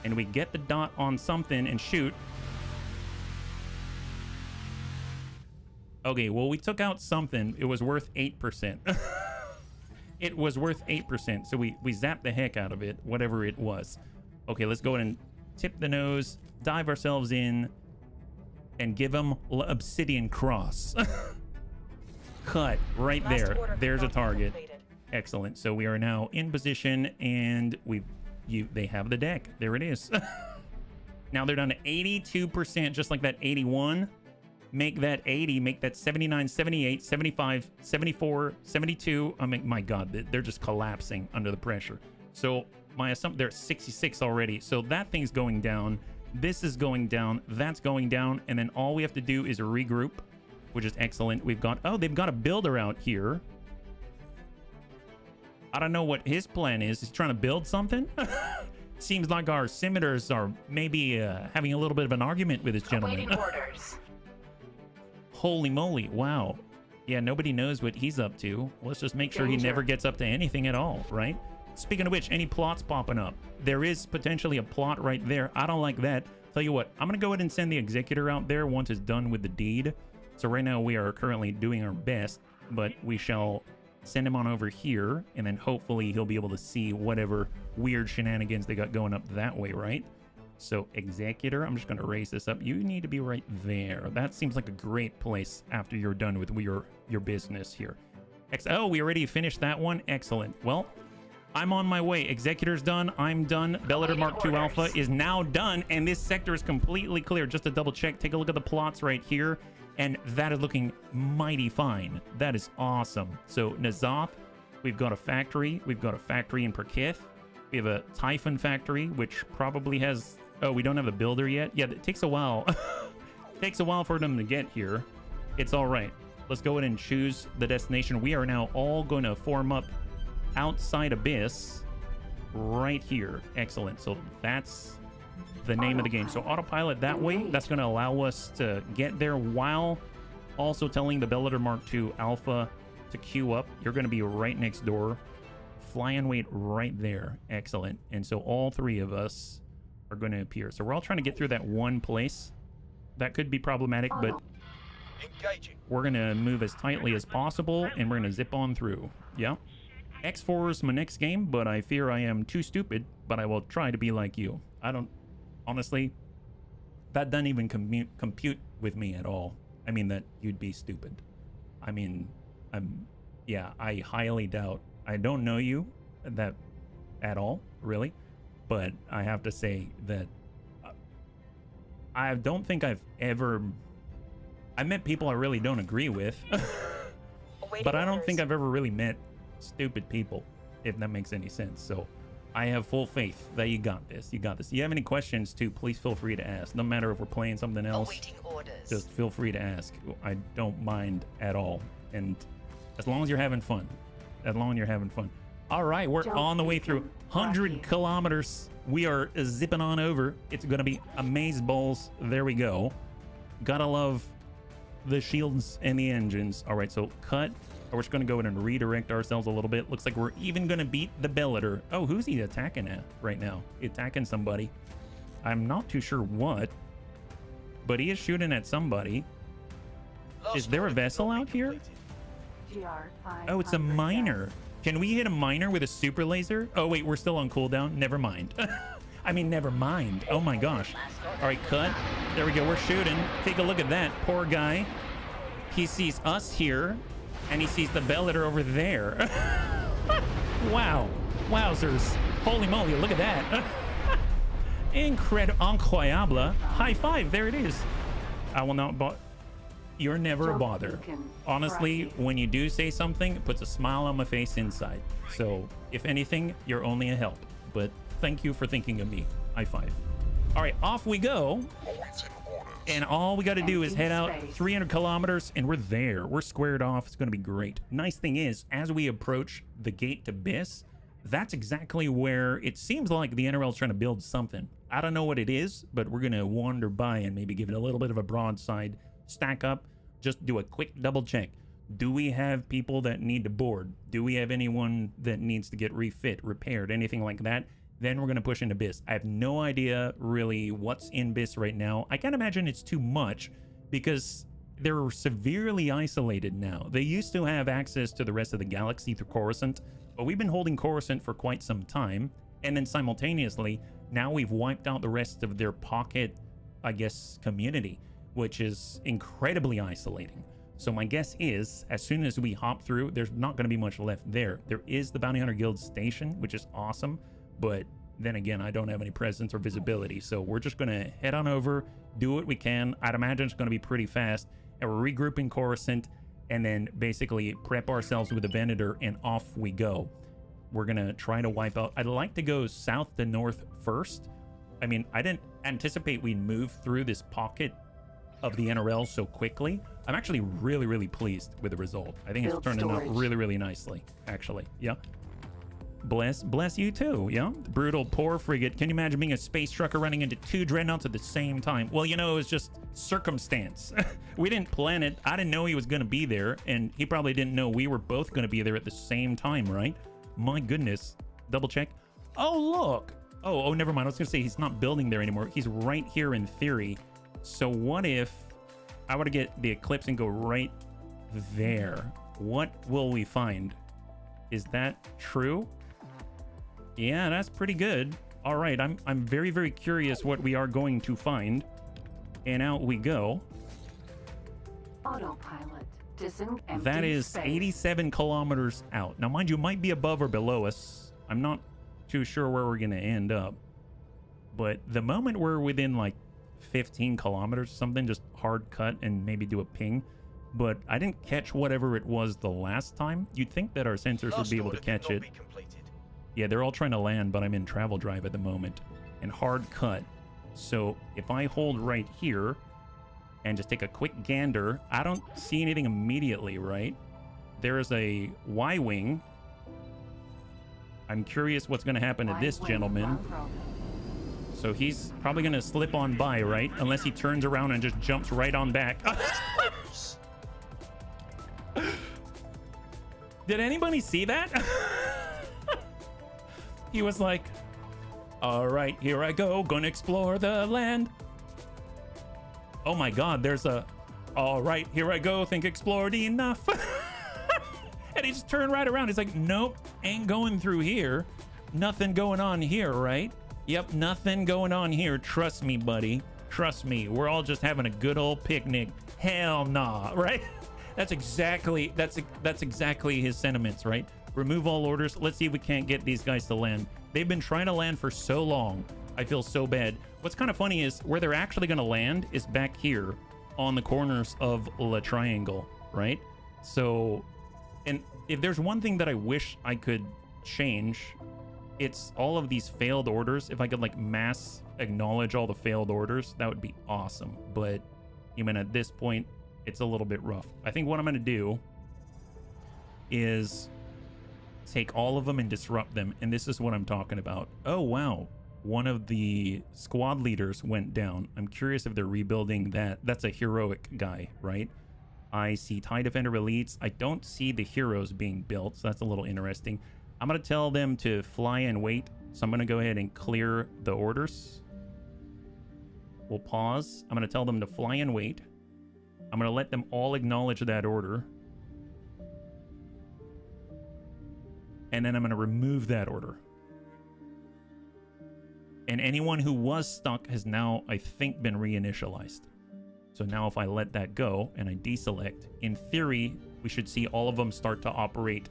And we get the dot on something and shoot. Okay, well, we took out something. It was worth 8%. It was worth 8%, so we zapped the heck out of it, whatever it was. Okay, let's go ahead and tip the nose, dive ourselves in, and give them obsidian cross. Cut right there. There's a target. Excellent. So we are now in position, and they have the deck. There it is. Now they're down to 82%, just like that 81. Make that 80, make that 79, 78, 75, 74, 72. I mean, my God, they're just collapsing under the pressure. So my assumption, they're at 66 already. So that thing's going down. This is going down. That's going down. And then all we have to do is regroup, which is excellent. We've got, oh, they've got a builder out here. I don't know what his plan is. He's trying to build something. Seems like our scimitars are maybe having a little bit of an argument with this gentleman. Orders. Holy moly. Wow. Yeah, nobody knows what he's up to. Let's just make sure he never gets up to anything at all, right? Speaking of which, any plots popping up? There is potentially a plot right there. I don't like that. Tell you what, I'm going to go ahead and send the executor out there once it's done with the deed. So right now we are currently doing our best, but we shall send him on over here, and then hopefully he'll be able to see whatever weird shenanigans they got going up that way, right? So executor, I'm just going to raise this up. You need to be right there. That seems like a great place after you're done with your business here. Oh, we already finished that one. Excellent. Well, I'm on my way. Executor's done. I'm done. Bellator Mark II Alpha is now done, and this sector is completely clear. Just to double check, take a look at the plots right here, and that is looking mighty fine. That is awesome. So Nazoth, we've got a factory. We've got a factory in Perkith. We have a Typhon factory, which probably has... Oh, we don't have the builder yet? Yeah, it takes a while. It takes a while for them to get here. It's all right. Let's go ahead and choose the destination. We are now all going to form up outside Abyss right here. Excellent. So that's the name of the game. So autopilot that way. That's going to allow us to get there while also telling the Bellator Mark II Alpha to queue up. You're going to be right next door. Fly and wait right there. Excellent. And so all three of us are going to appear. So we're all trying to get through that one place. That could be problematic, but we're going to move as tightly as possible, and we're going to zip on through. Yeah. X4 is my next game, but I fear I am too stupid, but I will try to be like you. I don't... Honestly, that doesn't even compute with me at all. I mean, that you'd be stupid. I mean, yeah, I highly doubt. I don't know you that at all, really. But I have to say that I don't think I've ever... I met people I really don't agree with. But I don't think I've ever really met stupid people, if that makes any sense. So I have full faith that you got this. You got this. If you have any questions, too, please feel free to ask. No matter if we're playing something else, just feel free to ask. I don't mind at all. And as long as you're having fun. As long as you're having fun. All right, we're on the way through 100 kilometers. We are zipping on over. It's going to be amazeballs. There we go. Gotta love the shields and the engines. All right, so cut. We're just going to go in and redirect ourselves a little bit. Looks like we're even going to beat the Bellator. Oh, who's he attacking at right now? He's attacking somebody. I'm not too sure what, but he is shooting at somebody. Is there a vessel out here? Oh, it's a miner. Can we hit a miner with a super laser? Oh, wait, we're still on cooldown. Never mind. I mean, never mind. Oh, my gosh. All right, cut. There we go. We're shooting. Take a look at that. Poor guy. He sees us here, and he sees the Bellator over there. Wow. Wowzers. Holy moly, look at that. Incredible. High five. There it is. I will not... You're never a bother. Honestly, when you do say something, it puts a smile on my face inside. So, if anything, you're only a help. But thank you for thinking of me. High five. All right, off we go. And all we got to do is head out 300 kilometers, and we're there. We're squared off. It's going to be great. Nice thing is, as we approach the gate to Abyss, that's exactly where it seems like the NRL is trying to build something. I don't know what it is, but we're going to wander by and maybe give it a little bit of a broadside. Stack up, just do a quick double check. Do we have people that need to board? Do we have anyone that needs to get refit, repaired, anything like that? Then we're going to push into Abyss. I have no idea really what's in Abyss right now. I can't imagine it's too much because they're severely isolated now. They used to have access to the rest of the galaxy through Coruscant, but we've been holding Coruscant for quite some time. And then simultaneously, now we've wiped out the rest of their pocket, I guess, community, which is incredibly isolating. So my guess is, as soon as we hop through, there's not going to be much left there. There is the Bounty Hunter Guild station, which is awesome, but then again, I don't have any presence or visibility, so we're just going to head on over, do what we can. I'd imagine it's going to be pretty fast, and we're regrouping Coruscant, and then basically prep ourselves with a Venator, and off we go. We're going to try to wipe out. I'd like to go south to north first. I mean, I didn't anticipate we'd move through this pocket of the NRL so quickly. I'm actually really, really pleased with the result. I think it's turning out really, really nicely, actually. Yeah. Bless you too. Yeah. Brutal poor frigate. Can you imagine being a space trucker running into 2 dreadnoughts at the same time? Well, you know, it was just circumstance. We didn't plan it. I didn't know he was going to be there, and he probably didn't know we were both going to be there at the same time, right? My goodness. Double check. Oh, look. Oh, never mind. I was going to say he's not building there anymore. He's right here in theory. So what if I were to get the Eclipse and go right there? What will we find? Is that true? Yeah, that's pretty good. All right, I'm very, very curious what we are going to find. And out we go. Autopilot. Disengage. That is space. 87 kilometers out. Now, mind you, might be above or below us. I'm not too sure where we're going to end up. But the moment we're within like 15 kilometers, something, just hard cut and maybe do a ping. But I didn't catch whatever it was the last time. You'd think that our sensors would be able to catch it. Yeah, they're all trying to land, but I'm in travel drive at the moment. And hard cut. So if I hold right here and just take a quick gander, I don't see anything immediately, right? There is a Y-wing. I'm curious what's going to happen to this gentleman. So he's probably going to slip on by, right? Unless he turns around and just jumps right on back. Did anybody see that? He was like, all right, here I go. Gonna explore the land. Oh my God, there's a, all right, here I go. Think explored enough. And he just turned right around. He's like, nope, ain't going through here. Nothing going on here, right? Yep, nothing going on here. Trust me, buddy. Trust me. We're all just having a good old picnic. Hell nah, right? That's exactly his sentiments, right? Remove all orders. Let's see if we can't get these guys to land. They've been trying to land for so long. I feel so bad. What's kind of funny is where they're actually going to land is back here on the corners of La Triangle, right? So, and if there's one thing that I wish I could change, it's all of these failed orders. If I could like mass acknowledge all the failed orders, that would be awesome. But even at this point, it's a little bit rough. I think what I'm going to do is take all of them and disrupt them. And this is what I'm talking about. Oh, wow. One of the squad leaders went down. I'm curious if they're rebuilding that. That's a heroic guy, right? I see TIE Defender elites. I don't see the heroes being built, so that's a little interesting. I'm going to tell them to fly and wait. So I'm going to go ahead and clear the orders. We'll pause. I'm going to tell them to fly and wait. I'm going to let them all acknowledge that order. And then I'm going to remove that order. And anyone who was stuck has now, I think, been reinitialized. So now if I let that go and I deselect, in theory, we should see all of them start to operate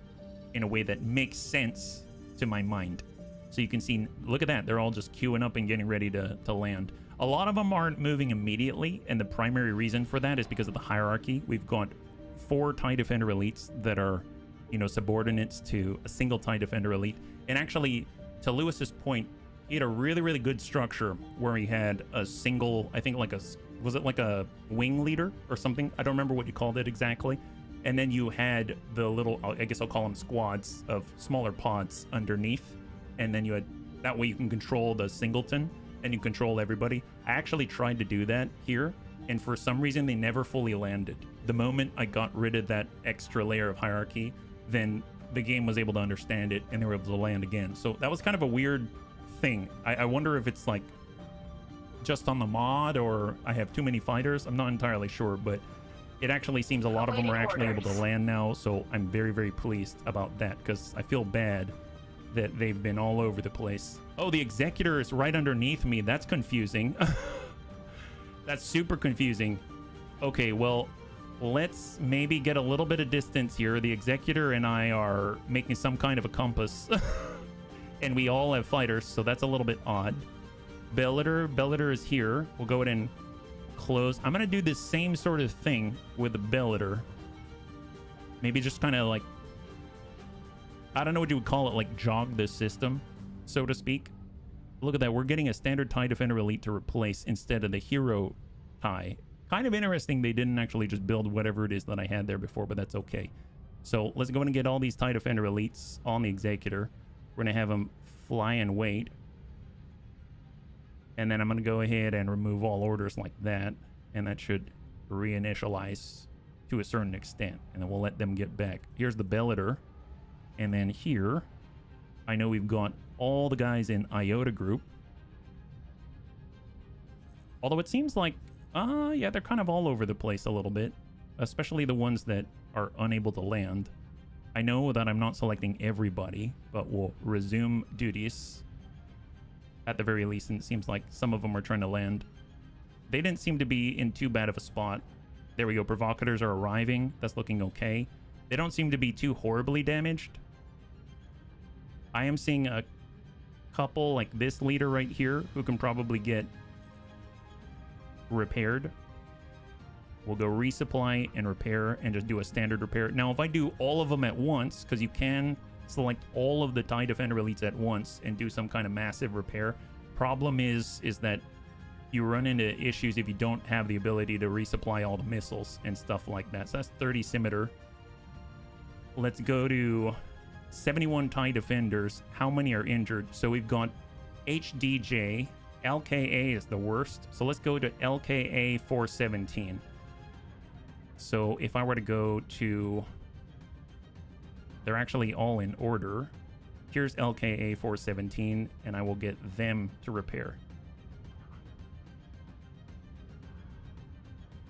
in a way that makes sense to my mind. So you can see, look at that. They're all just queuing up and getting ready to land. A lot of them aren't moving immediately. And the primary reason for that is because of the hierarchy. We've got 4 TIE Defender elites that are, you know, subordinates to a single TIE Defender elite. And actually, to Lewis's point, he had a really, really good structure where he had a single, I think like a, was it like a wing leader or something? I don't remember what you called it exactly. And then you had the little, I guess I'll call them squads of smaller pods underneath. And then you had, that way you can control the singleton and you control everybody. I actually tried to do that here. And for some reason, they never fully landed. The moment I got rid of that extra layer of hierarchy, then the game was able to understand it and they were able to land again. So that was kind of a weird thing. I wonder if it's like just on the mod or I have too many fighters. I'm not entirely sure, but it actually seems a lot of them are actually able to land now. So I'm very, very pleased about that because I feel bad that they've been all over the place. Oh, the Executor is right underneath me. That's confusing. That's super confusing. Okay, well, let's maybe get a little bit of distance here. The Executor and I are making some kind of a compass. And we all have fighters, so that's a little bit odd. Bellator is here. We'll go ahead and close. I'm going to do the same sort of thing with the Bellator. Maybe just kind of like, I don't know what you would call it, like jog the system, so to speak. Look at that. We're getting a standard TIE Defender Elite to replace instead of the Hero TIE. Kind of interesting they didn't actually just build whatever it is that I had there before, but that's okay. So let's go ahead and get all these TIE Defender Elites on the Executor. We're going to have them fly and wait. And then I'm going to go ahead and remove all orders like that. And that should reinitialize to a certain extent. And then we'll let them get back. Here's the Bellator. And then here, I know we've got all the guys in Iota group. Although it seems like, yeah, they're kind of all over the place a little bit. Especially the ones that are unable to land. I know that I'm not selecting everybody, but we'll resume duties at the very least. And it seems like some of them are trying to land. They didn't seem to be in too bad of a spot. There we go. Provocators are arriving. That's looking okay. They don't seem to be too horribly damaged. I am seeing a couple like this leader right here who can probably get repaired. We'll go resupply and repair and just do a standard repair. Now, if I do all of them at once, because you can select all of the TIE Defender Elites at once and do some kind of massive repair. Problem is that you run into issues if you don't have the ability to resupply all the missiles and stuff like that. So that's 30 Scimitar. Let's go to 71 TIE Defenders. How many are injured? So we've got HDJ. LKA is the worst. So let's go to LKA 417. So if I were to go to... They're actually all in order. Here's LKA 417, and I will get them to repair.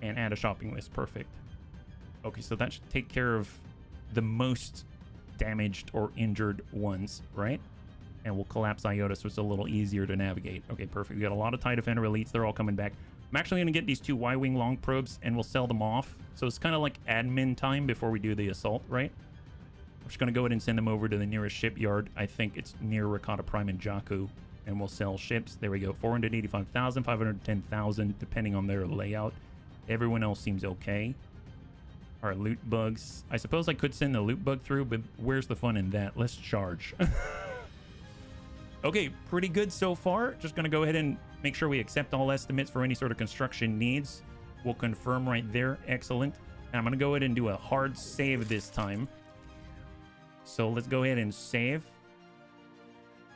And add a shopping list. Perfect. Okay, so that should take care of the most damaged or injured ones, right? And we'll collapse Iota so it's a little easier to navigate. Okay, perfect. We got a lot of TIE Defender Elites. They're all coming back. I'm actually going to get these 2 Y-Wing long probes, and we'll sell them off. So it's kind of like admin time before we do the assault, right? I'm just going to go ahead and send them over to the nearest shipyard. I think it's near Rakata Prime and Jakku. And we'll sell ships. There we go. 485,000, 510,000, depending on their layout. Everyone else seems okay. Our loot bugs. I suppose I could send the loot bug through, but where's the fun in that? Let's charge. Okay, pretty good so far. Just going to go ahead and make sure we accept all estimates for any sort of construction needs. We'll confirm right there. Excellent. And I'm going to go ahead and do a hard save this time. So let's go ahead and save.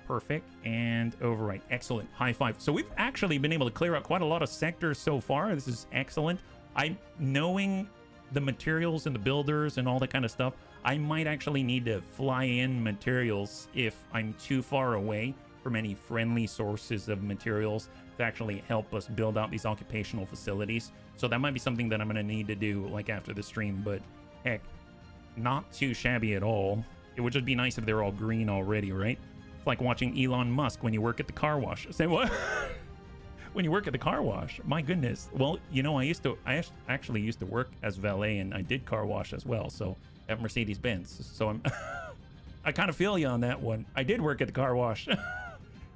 Perfect. And overwrite. Excellent. High five. So we've actually been able to clear out quite a lot of sectors so far. This is excellent. Knowing the materials and the builders and all that kind of stuff, I might actually need to fly in materials if I'm too far away from any friendly sources of materials to actually help us build out these occupational facilities. So that might be something that I'm going to need to do like after the stream, but heck, not too shabby at all. It would just be nice if they're all green already, right? It's like watching Elon Musk when you work at the car wash. Say what? When you work at the car wash, my goodness. Well, you know, I actually used to work as valet, and I did car wash as well. So at Mercedes-Benz. So I'm I kind of feel you on that one. I did work at the car wash.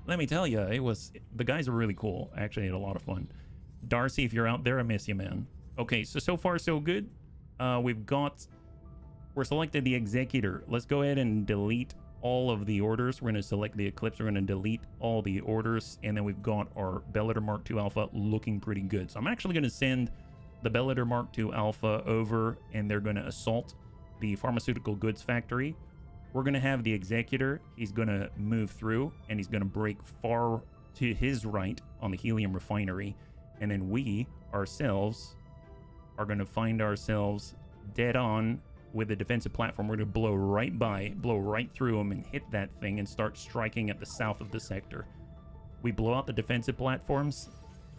Let me tell you, the guys were really cool. I actually had a lot of fun. Darcy, if you're out there, I miss you, man. Okay, so far so good. We're selected the Executor. Let's go ahead and delete all of the orders. We're going to select the Eclipse. We're going to delete all the orders. And then we've got our Bellator Mark II Alpha looking pretty good. So I'm actually going to send the Bellator Mark II Alpha over, and they're going to assault the pharmaceutical goods factory. We're going to have the Executor. He's going to move through, and he's going to break far to his right on the helium refinery. And then we ourselves are going to find ourselves dead on with the defensive platform. We're going to blow right through them and hit that thing and start striking at the south of the sector. We blow out the defensive platforms,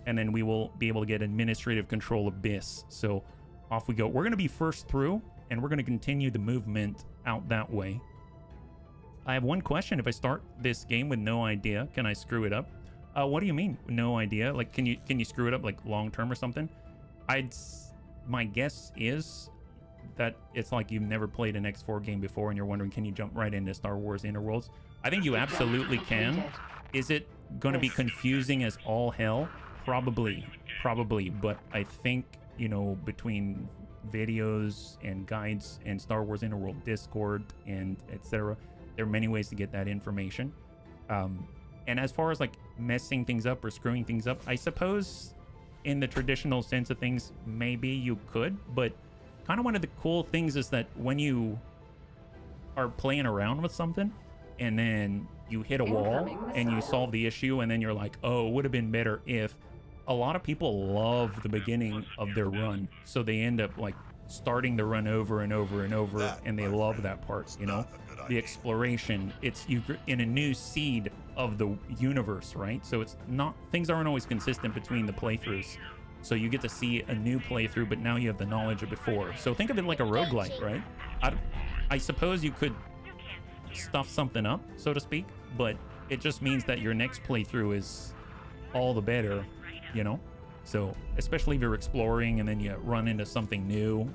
and then we will be able to get administrative control Abyss. So off we go. We're going to be first through, and we're going to continue the movement out that way. I have one question. If I start this game with no idea, can I screw it up? What do you mean, no idea? Like, can you screw it up like long term or something? My guess is that it's like you've never played an X4 game before and you're wondering, can you jump right into Star Wars Interworlds? I think you absolutely can. Is it going to be confusing as all hell? Probably, but I think, you know, between videos and guides and Star Wars Interworld Discord and etc., there are many ways to get that information. And as far as like messing things up or screwing things up, I suppose in the traditional sense of things, maybe you could, but kind of one of the cool things is that when you are playing around with something and then you hit a wall and you solve the issue and then you're like, oh, it would have been better if, a lot of people love the beginning of their run, so they end up like starting the run over and over and over, and they love that part, you know, the exploration. It's you in a new seed of the universe, right? So it's not, things aren't always consistent between the playthroughs, so you get to see a new playthrough, but now you have the knowledge of before. So think of it like a roguelike, right? I suppose you could stuff something up, so to speak, but it just means that your next playthrough is all the better, you know? So especially if you're exploring and then you run into something new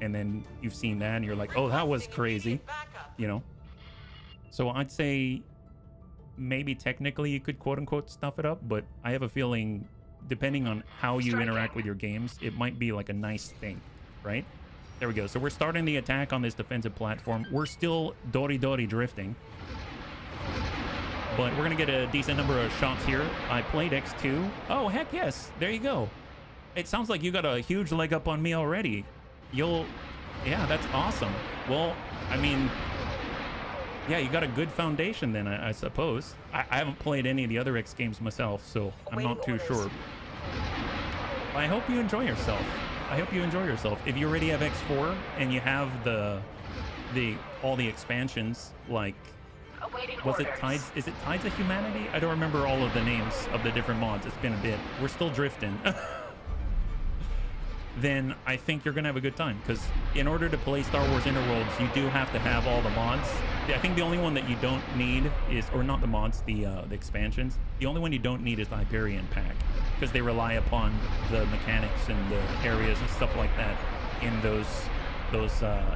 and then you've seen that and you're like, oh, that was crazy, you know? So I'd say maybe technically you could quote unquote stuff it up, but I have a feeling depending on how you interact with your games, it might be like a nice thing, right? There we go. So we're starting the attack on this defensive platform. We're still Dori drifting, but we're gonna get a decent number of shots here. I played X2. Oh, heck yes. There you go. It sounds like you got a huge leg up on me already. Yeah, that's awesome. Well, I mean, yeah, you got a good foundation then, I suppose. I haven't played any of the other X games myself, so I'm not too sure. I hope you enjoy yourself. If you already have X4 and you have all the expansions, like, was it Tides? Is it Tides of Humanity? I don't remember all of the names of the different mods. It's been a bit. We're still drifting. Then I think you're gonna have a good time, because in order to play Star Wars Interworlds, you do have to have all the mods. I think the only one that you don't need is, or not the mods, the expansions. The only one you don't need is the Hyperion pack, because they rely upon the mechanics and the areas and stuff like that in those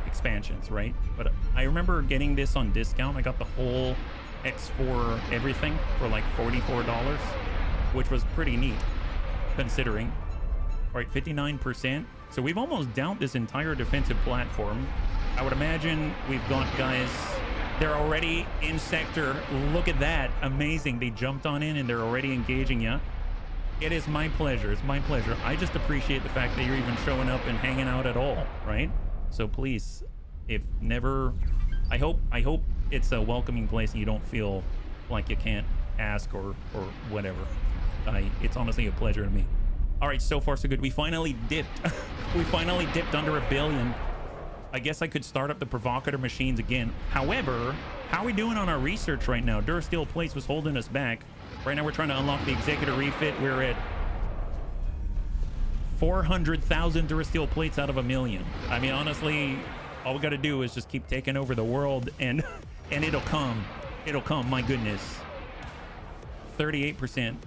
expansions, right? But I remember getting this on discount. I got the whole X4 everything for like $44, which was pretty neat considering. All right, 59%. So we've almost downed this entire defensive platform. I would imagine we've got guys, they're already in sector. Look at that, amazing. They jumped on in and they're already engaging you. It is my pleasure, it's my pleasure. I just appreciate the fact that you're even showing up and hanging out at all, right? So please, if never, I hope it's a welcoming place and you don't feel like you can't ask or whatever. It's honestly a pleasure to me. All right, so far so good. We finally dipped. We finally dipped under 1 billion. I guess I could start up the provocateur machines again. However, how are we doing on our research right now? Durasteel Plates was holding us back. Right now we're trying to unlock the Executor refit. We're at 400,000 Durasteel Plates out of 1 million. I mean, honestly, all we got to do is just keep taking over the world and it'll come. It'll come, my goodness. 38%.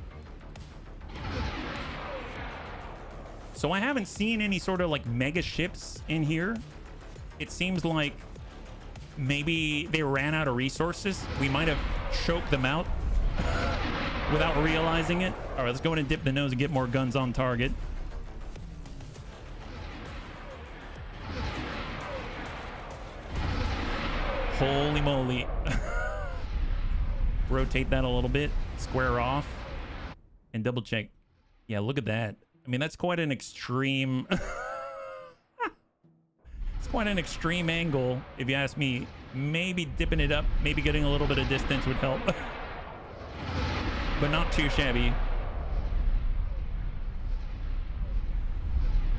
So I haven't seen any sort of like mega ships in here. It seems like maybe they ran out of resources. We might have choked them out without realizing it. All right, let's go in and dip the nose and get more guns on target. Holy moly. Rotate that a little bit, square off, and double check. Yeah, look at that. I mean, that's quite an extreme... It's quite an extreme angle, if you ask me. Maybe dipping it up, maybe getting a little bit of distance would help. But not too shabby.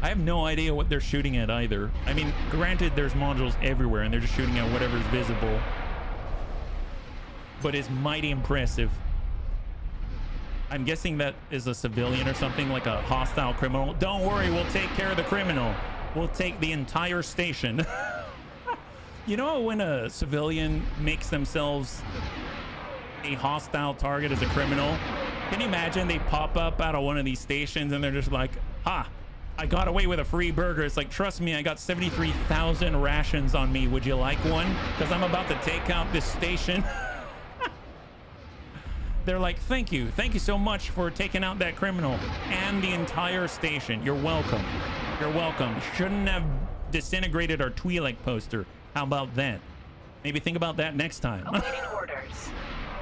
I have no idea what they're shooting at either. I mean, granted, there's modules everywhere, and they're just shooting at whatever's visible. But it's mighty impressive. I'm guessing that is a civilian or something, like a hostile criminal. Don't worry, we'll take care of the criminal. We'll take the entire station. You know when a civilian makes themselves a hostile target as a criminal? Can you imagine they pop up out of one of these stations and they're just like, ha, I got away with a free burger. It's like, trust me, I got 73,000 rations on me. Would you like one? Because I'm about to take out this station. They're like, thank you so much for taking out that criminal and the entire station. You're welcome. You're welcome. Shouldn't have disintegrated our Twi'lek poster. How about that? Maybe think about that next time. Awaiting orders.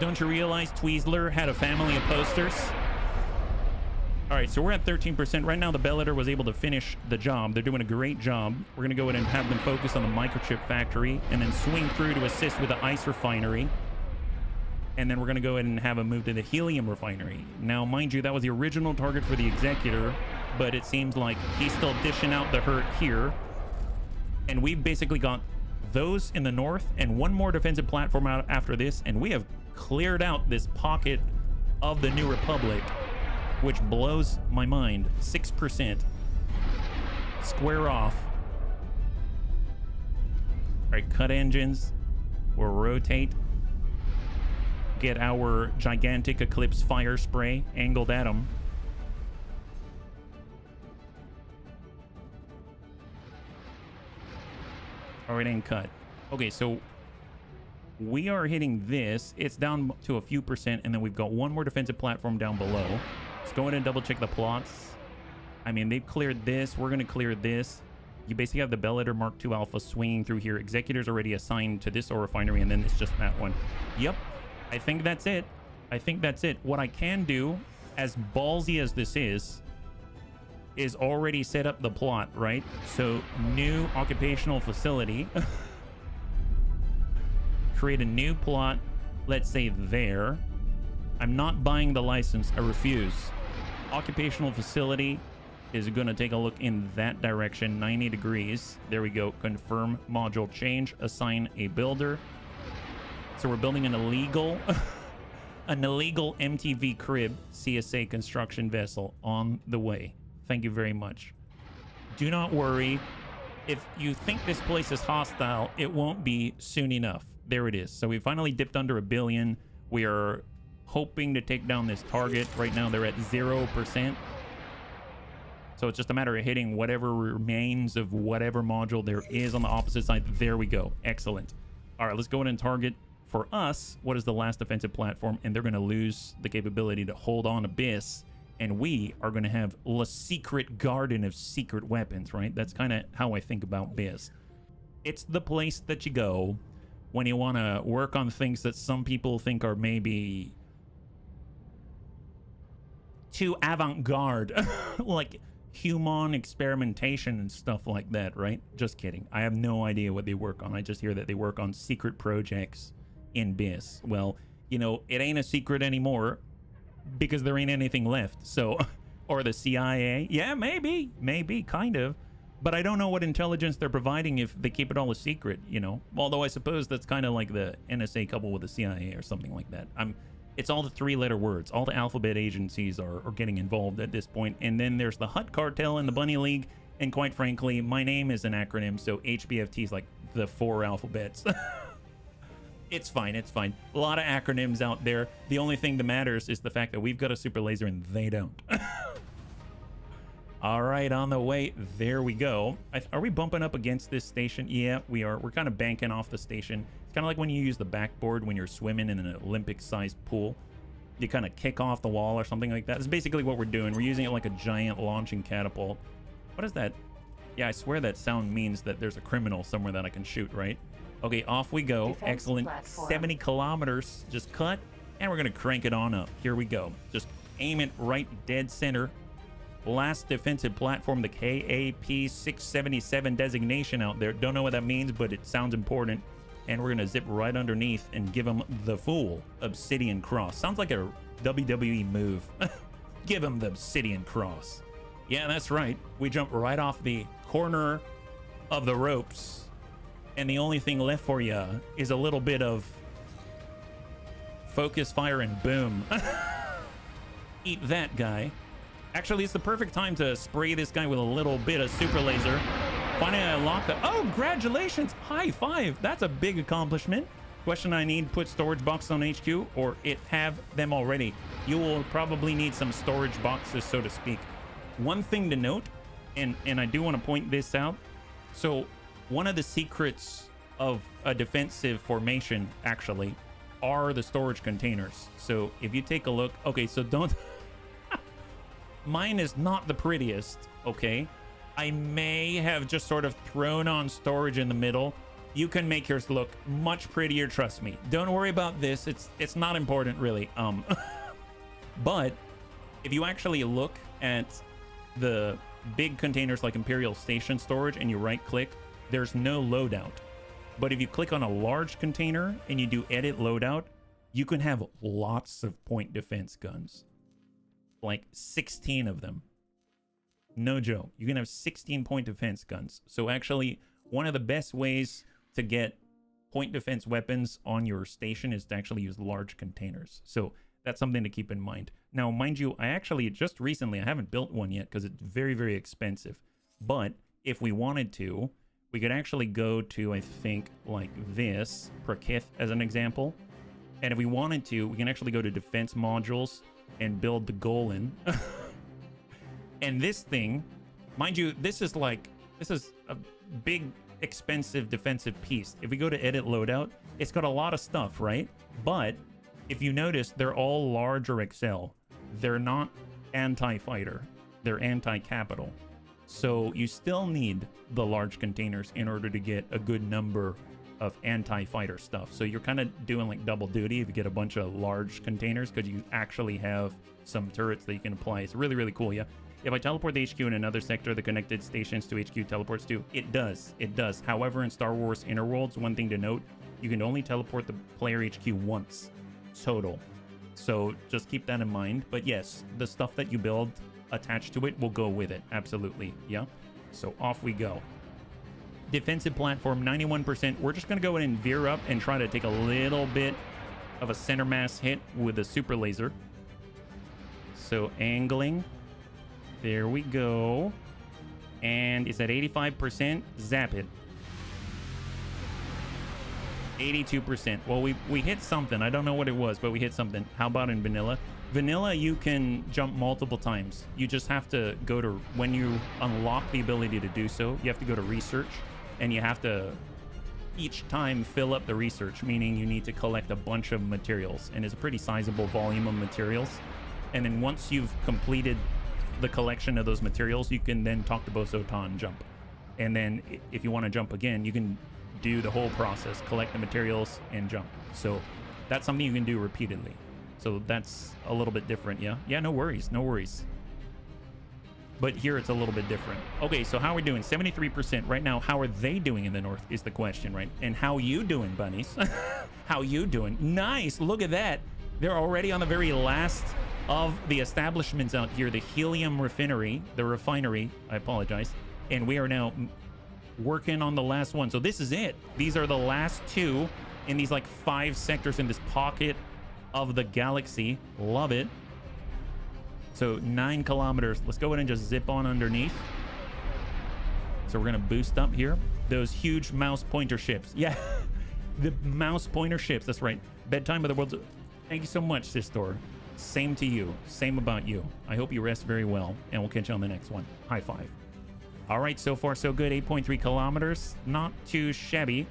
Don't you realize Tweezler had a family of posters? All right, so we're at 13%. Right now, the Bellator was able to finish the job. They're doing a great job. We're going to go ahead and have them focus on the microchip factory and then swing through to assist with the ice refinery. And then we're going to go ahead and have them move to the helium refinery. Now, mind you, that was the original target for the Executor, but it seems like he's still dishing out the hurt here. And we've basically got those in the north and one more defensive platform out after this, and we have cleared out this pocket of the New Republic, which blows my mind. 6%. Square off. All right, cut engines. We'll rotate. Get our gigantic Eclipse fire spray angled at them. All right, and cut. Okay, so we are hitting this. It's down to a few percent, and then we've got one more defensive platform down below. Let's go ahead and double check the plots. I mean, they've cleared this. We're going to clear this. You basically have the Bellator Mark II Alpha swinging through here. Executor's already assigned to this ore refinery, and then it's just that one. Yep, I think that's it. I think that's it. What I can do, as ballsy as this is already set up the plot, right? So, new occupational facility. Create a new plot, let's say there. I'm not buying the license. I refuse. Occupational facility is going to take a look in that direction, 90 degrees. There we go. Confirm module change. Assign a builder. So we're building an illegal MTV crib CSA construction vessel on the way. Thank you very much. Do not worry. If you think this place is hostile, it won't be soon enough. There it is. So we finally dipped under 1 billion. We are hoping to take down this target. Right now they're at 0%. So it's just a matter of hitting whatever remains of whatever module there is on the opposite side. There we go. Excellent. All right, let's go ahead and target for us. What is the last defensive platform? And they're going to lose the capability to hold on Abyss. And we are going to have a secret garden of secret weapons, right? That's kind of how I think about Biz. It's the place that you go when you want to work on things that some people think are maybe too avant-garde, like human experimentation and stuff like that, right? Just kidding. I have no idea what they work on. I just hear that they work on secret projects in Biz. Well, you know, it ain't a secret anymore, because there ain't anything left. So, or the CIA. Yeah, maybe, kind of. But I don't know what intelligence they're providing if they keep it all a secret, you know? Although I suppose that's kind of like the NSA coupled with the CIA or something like that. It's all the 3-letter words. All the alphabet agencies are getting involved at this point. And then there's the Hutt Cartel and the Bunny League. And quite frankly, my name is an acronym, so HBFT is like the 4 alphabets. It's fine, it's fine. A lot of acronyms out there. The only thing that matters is the fact that we've got a super laser and they don't. All right, on the way. There we go. Are we bumping up against this station? Yeah, we are. We're kind of banking off the station. It's kind of like when you use the backboard when you're swimming in an Olympic-sized pool. You kind of kick off the wall or something like that. That's basically what we're doing. We're using it like a giant launching catapult. What is that? Yeah, I swear that sound means that there's a criminal somewhere that I can shoot, right? Okay, off we go. Defense Excellent. platform. 70 kilometers. Just cut. And we're going to crank it on up. Here we go. Just aim it right dead center. Last defensive platform, the KAP 677 designation out there. Don't know what that means, but it sounds important. And we're going to zip right underneath and give him the full Obsidian Cross. Sounds like a WWE move. Give him the Obsidian Cross. Yeah, that's right. We jump right off the corner of the ropes. And the only thing left for you is a little bit of focus, fire, and boom. Eat that, guy. Actually, it's the perfect time to spray this guy with a little bit of super laser. Finally, I unlocked the... Oh, congratulations. High five. That's a big accomplishment. Question I need, put storage boxes on HQ or it have them already. You will probably need some storage boxes, so to speak. One thing to note, and I do want to point this out. So one of the secrets of a defensive formation, actually, are the storage containers. So if you take a look... Okay, so don't... Mine is not the prettiest, okay? I may have just sort of thrown on storage in the middle. You can make yours look much prettier, trust me. Don't worry about this. It's not important, really. But if you actually look at the big containers like Imperial Station storage and you right-click, there's no loadout. But if you click on a large container and you do edit loadout, you can have lots of point defense guns. Like 16 of them. No joke. You can have 16 point defense guns. So actually, one of the best ways to get point defense weapons on your station is to actually use large containers. So that's something to keep in mind. Now, mind you, I actually just recently, I haven't built one yet because it's very, very expensive. But if we wanted to, we could actually go to, I think, like this, Prakith as an example. And if we wanted to, we can actually go to defense modules and build the Golan. And this thing, mind you, this is a big, expensive defensive piece. If we go to edit loadout, it's got a lot of stuff, right? But if you notice, they're all large or excel. They're not anti-fighter. They're anti-capital. So you still need the large containers in order to get a good number of anti-fighter stuff. So you're kind of doing like double duty if you get a bunch of large containers because you actually have some turrets that you can apply. It's really, really cool, yeah? If I teleport the HQ in another sector, the connected stations to HQ teleports to? It does. It does. However, in Star Wars Interworlds, one thing to note, you can only teleport the player HQ once total. So just keep that in mind. But yes, the stuff that you build attached to it will go with it. Absolutely. Yeah. So off we go. Defensive platform, 91%. We're just going to go in and veer up and try to take a little bit of a center mass hit with a super laser. So angling. There we go. And it's at 85%. Zap it. 82%. Well, we hit something. I don't know what it was, but we hit something. How about in vanilla? Vanilla, you can jump multiple times. You just have to go to, when you unlock the ability to do so, you have to go to research, and you have to each time fill up the research, meaning you need to collect a bunch of materials, and it's a pretty sizable volume of materials. And then once you've completed the collection of those materials, you can then talk to Bosotan and jump. And then if you want to jump again, you can do the whole process, collect the materials and jump. So that's something you can do repeatedly. So that's a little bit different, yeah? Yeah, no worries, no worries. But here it's a little bit different. Okay, so how are we doing? 73% right now. How are they doing in the north is the question, right? And how you doing, bunnies? How you doing? Nice, look at that. They're already on the very last of the establishments out here. The helium refinery, I apologize. And we are now working on the last one. So this is it. These are the last two in these like 5 sectors in this pocket of the galaxy. Love it. So 9 kilometers. Let's go ahead and just zip on underneath. So we're gonna boost up here. Those huge mouse pointer ships. Yeah, the mouse pointer ships. That's right. Bedtime of the world's. Thank you so much, Sistor. Same to you. Same about you. I hope you rest very well, and we'll catch you on the next one. High five. All right, so far so good. 8.3 kilometers. Not too shabby.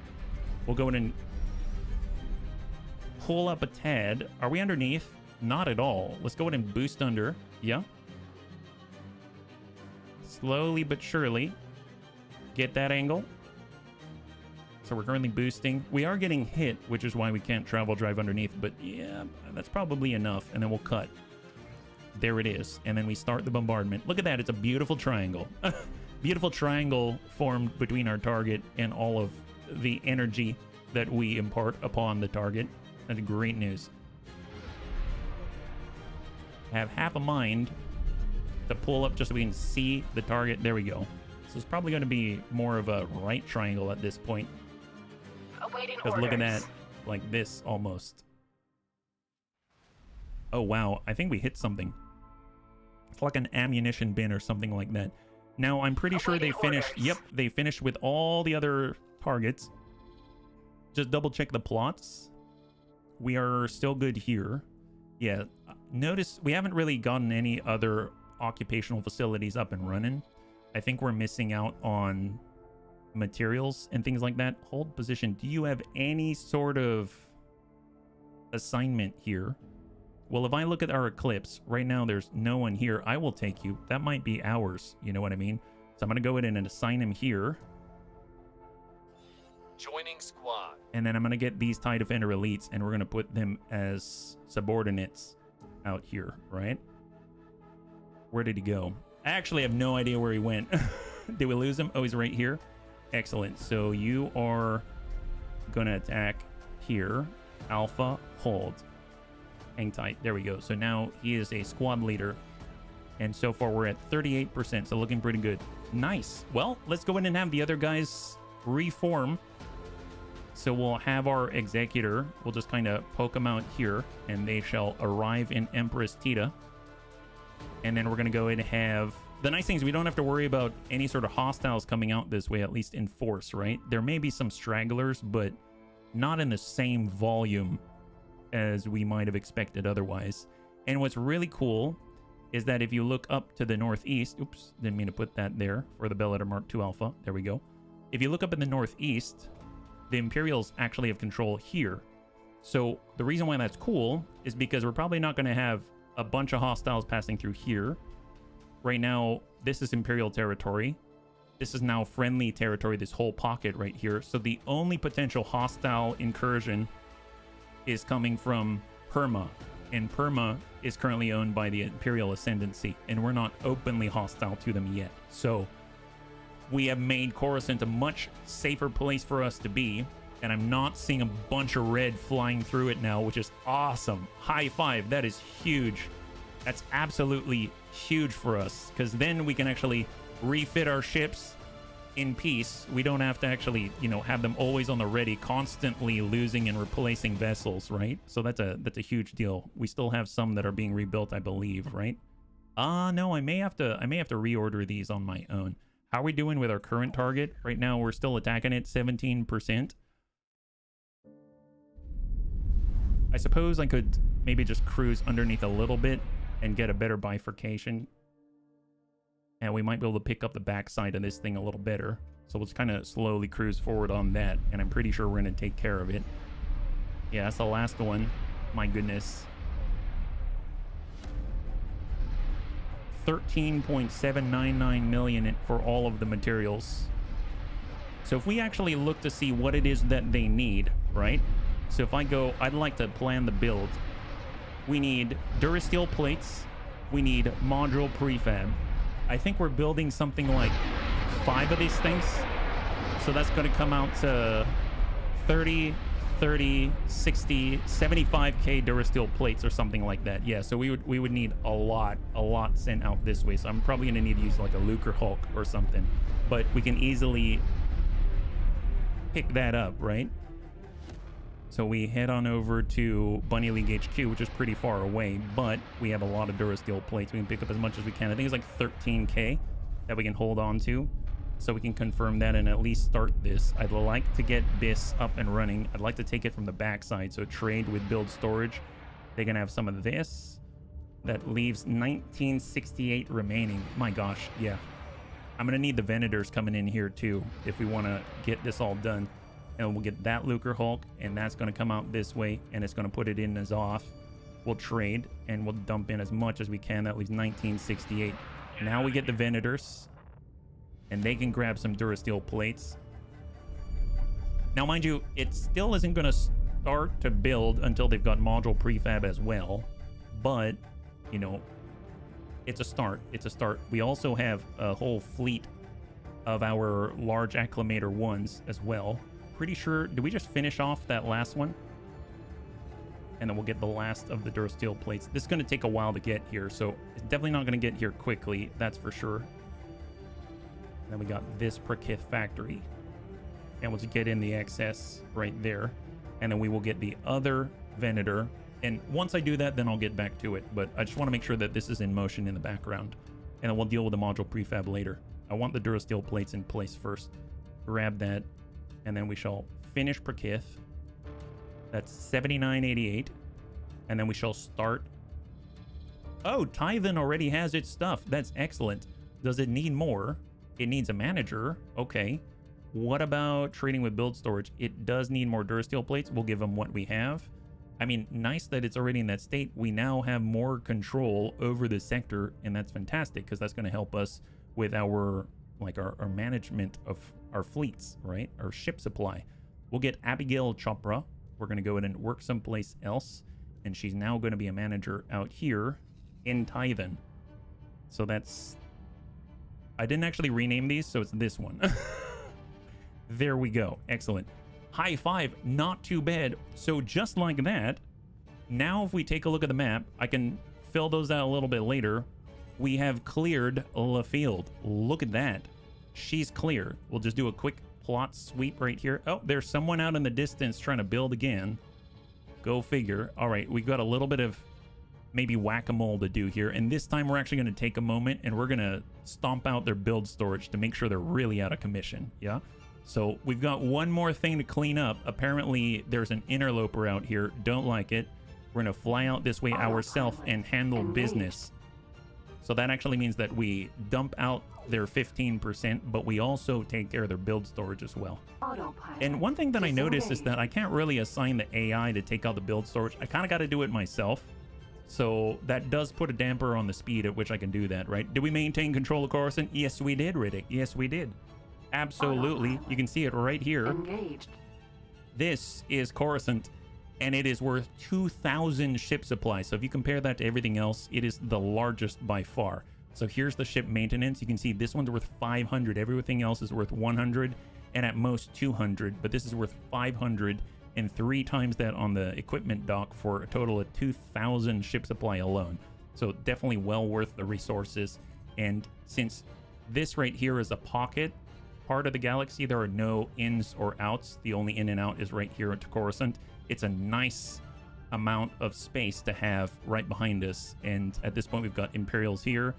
We'll go in and pull up a tad. Are we underneath? Not at all. Let's go ahead and boost under. Yeah. Slowly but surely get that angle. So we're currently boosting. We are getting hit, which is why we can't travel drive underneath. But yeah, that's probably enough. And then we'll cut. There it is. And then we start the bombardment. Look at that. It's a beautiful triangle. Beautiful triangle formed between our target and all of the energy that we impart upon the target. That's great news. Have half a mind to pull up just so we can see the target. There we go. So it's probably going to be more of a right triangle at this point. Because look at that, like this almost. Oh wow, I think we hit something. It's like an ammunition bin or something like that. Now, I'm pretty sure they finished. Yep, they finished with all the other targets. Just double check the plots. We are still good here. Yeah, notice we haven't really gotten any other occupational facilities up and running. I think we're missing out on materials and things like that. Hold position. Do you have any sort of assignment here? Well, if I look at our eclipse, right now there's no one here. I will take you. That might be ours. You know what I mean? So I'm going to go ahead and assign him here. Joining squad. And then I'm going to get these TIE Defender elites, and we're going to put them as subordinates out here, right? Where did he go? I actually have no idea where he went. Did we lose him? Oh, he's right here. Excellent. So you are going to attack here. Alpha, hold. Hang tight. There we go. So now he is a squad leader. And so far we're at 38%. So looking pretty good. Nice. Well, let's go in and have the other guys reform. So we'll have our executor. We'll just kind of poke them out here. And they shall arrive in Empress Tita. And then we're going to go in and have... The nice thing is we don't have to worry about any sort of hostiles coming out this way, at least in force, right? There may be some stragglers, but not in the same volume as we might have expected otherwise. And what's really cool is that if you look up to the northeast, oops, didn't mean to put that there for the Bellator Mark II Alpha. There we go. If you look up in the northeast, the Imperials actually have control here. So the reason why that's cool is because we're probably not going to have a bunch of hostiles passing through here. Right now, this is Imperial territory. This is now friendly territory, this whole pocket right here. So the only potential hostile incursion is coming from Perma, and Perma is currently owned by the Imperial Ascendancy, and we're not openly hostile to them yet. So we have made Coruscant a much safer place for us to be, and I'm not seeing a bunch of red flying through it now, which is awesome. High five. That is huge. That's absolutely huge for us, because then we can actually refit our ships in peace. We don't have to actually, you know, have them always on the ready, constantly losing and replacing vessels, right? So that's a huge deal. We still have some that are being rebuilt, I believe, right? No, I may have to reorder these on my own. How are we doing with our current target? Right now we're still attacking it 17%. I suppose I could maybe just cruise underneath a little bit and get a better bifurcation. And we might be able to pick up the backside of this thing a little better. So we'll just kind of slowly cruise forward on that. And I'm pretty sure we're going to take care of it. Yeah, that's the last one. My goodness. 13.799 million for all of the materials. So if we actually look to see what it is that they need, right? So if I go, I'd like to plan the build. We need Durasteel plates. We need module prefab. I think we're building something like 5 of these things. So that's going to come out to 30, 60, 75k Durasteel plates or something like that. Yeah, so we would need a lot sent out this way. So I'm probably going to need to use like a Lucre Hulk or something. But we can easily pick that up, right? So we head on over to Bunny League HQ, which is pretty far away, but we have a lot of Durasteel plates. We can pick up as much as we can. I think it's like 13k that we can hold on to. So we can confirm that and at least start this. I'd like to get this up and running. I'd like to take it from the backside. So trade with build storage. They can have some of this. That leaves 1968 remaining. My gosh, yeah. I'm going to need the Venators coming in here too if we want to get this all done. And we'll get that Lucre Hulk, and that's going to come out this way, and it's going to put it in as off. We'll trade, and we'll dump in as much as we can. That leaves 1968. Now we get the Venators, and they can grab some Durasteel plates. Now, mind you, it still isn't going to start to build until they've got module prefab as well. But, you know, it's a start. It's a start. We also have a whole fleet of our large Acclamator 1s as well. Pretty sure, did we just finish off that last one? And then we'll get the last of the Durasteel plates. This is going to take a while to get here, so it's definitely not going to get here quickly, that's for sure. And then we got this Prakith factory. And we'll just get in the excess right there. And then we will get the other Venator. And once I do that, then I'll get back to it. But I just want to make sure that this is in motion in the background. And then we'll deal with the module prefab later. I want the durasteel plates in place first. Grab that, and then we shall finish Prakith. That's 7988. And then we shall start. Oh, Tython already has its stuff. That's excellent. Does it need more? It needs a manager. Okay. What about trading with build storage? It does need more durasteel plates. We'll give them what we have. I mean, nice that it's already in that state. We now have more control over the sector, and that's fantastic because that's going to help us with our management of our fleets, right? Our ship supply. We'll get Abigail Chopra. We're going to go in and work someplace else, and she's now going to be a manager out here in Tython. So that's... I didn't actually rename these, so it's this one. There we go. Excellent. High five. Not too bad. So just like that, now if we take a look at the map, I can fill those out a little bit later. We have cleared LaField. Look at that. She's clear. We'll just do a quick plot sweep right here. Oh, there's someone out in the distance trying to build again. Go figure. All right, we've got a little bit of maybe whack-a-mole to do here. And this time we're actually going to take a moment and we're going to stomp out their build storage to make sure they're really out of commission. Yeah. So we've got one more thing to clean up. Apparently there's an interloper out here. Don't like it. We're going to fly out this way ourselves and handle business. So that actually means that we dump out their 15%, but we also take care of their build storage as well. And one thing that I noticed is that I can't really assign the AI to take out the build storage. I kind of got to do it myself. So that does put a damper on the speed at which I can do that, right? Did we maintain control of Coruscant? Yes, we did, Riddick. Yes, we did. Absolutely. You can see it right here. Engaged. This is Coruscant, and it is worth 2,000 ship supply. So if you compare that to everything else, it is the largest by far. So here's the ship maintenance. You can see this one's worth 500. Everything else is worth 100 and at most 200, but this is worth 500 and 3 times that on the equipment dock for a total of 2,000 ship supply alone. So definitely well worth the resources. And since this right here is a pocket part of the galaxy, there are no ins or outs. The only in and out is right here at Coruscant. It's a nice amount of space to have right behind us. And at this point, we've got Imperials here,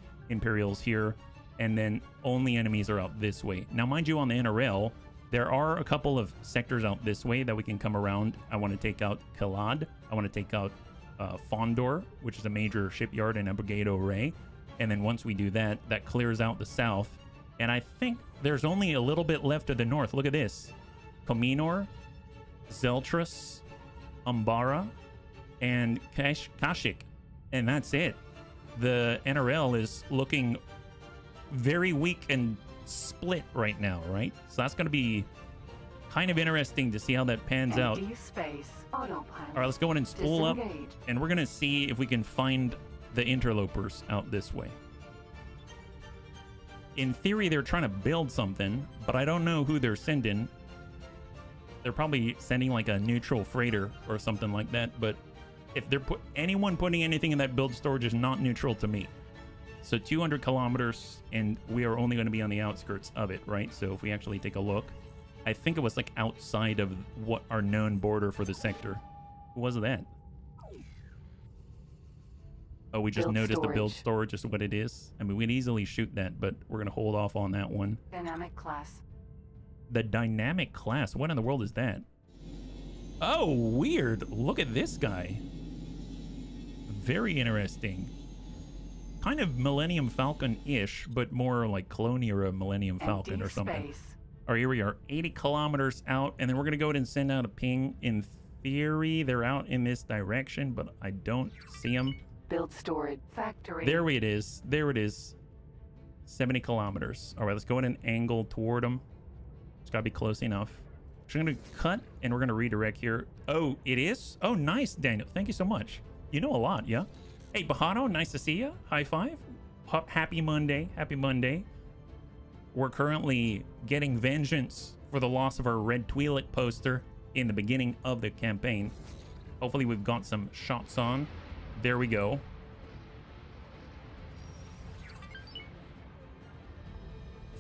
and then only enemies are out this way. Now, mind you, on the NRL, there are a couple of sectors out this way that we can come around. I want to take out Kalad. I want to take out Fondor, which is a major shipyard, and Abrogado Ray. And then once we do that, that clears out the south. And I think there's only a little bit left to the north. Look at this. Kominor, Zeltras, Umbara, and Kashyyyk. And that's it. The NRL is looking very weak and split right now, right? So that's going to be kind of interesting to see how that pans out. Space. Autopilot. All right, let's go in and spool up. And we're going to see if we can find the interlopers out this way. In theory, they're trying to build something, but I don't know who they're sending. They're probably sending like a neutral freighter or something like that, but if they're anyone putting anything in that build storage is not neutral to me. So 200 kilometers, and we are only going to be on the outskirts of it, right? So if we actually take a look, I think it was like outside of what our known border for the sector. What was that? Oh, we just noticed the build storage is what it is. I mean, we'd easily shoot that, but we're going to hold off on that one. Dynamic class. The dynamic class? What in the world is that? Oh, weird. Look at this guy. Very interesting. Kind of Millennium Falcon-ish, but more like Cloniera Millennium Falcon or something. Space. All right, here we are. 80 kilometers out, and then we're going to go ahead and send out a ping. In theory, they're out in this direction, but I don't see them. Build storage factory. There it is. There it is. 70 kilometers. All right, let's go ahead and angle toward them. It's got to be close enough. We're going to cut, and we're going to redirect here. Oh, it is? Oh, nice, Daniel. Thank you so much. You know a lot, yeah? Hey, Bahano, nice to see you. High five. Happy Monday. Happy Monday. We're currently getting vengeance for the loss of our red Twi'lek poster in the beginning of the campaign. Hopefully we've got some shots on. There we go.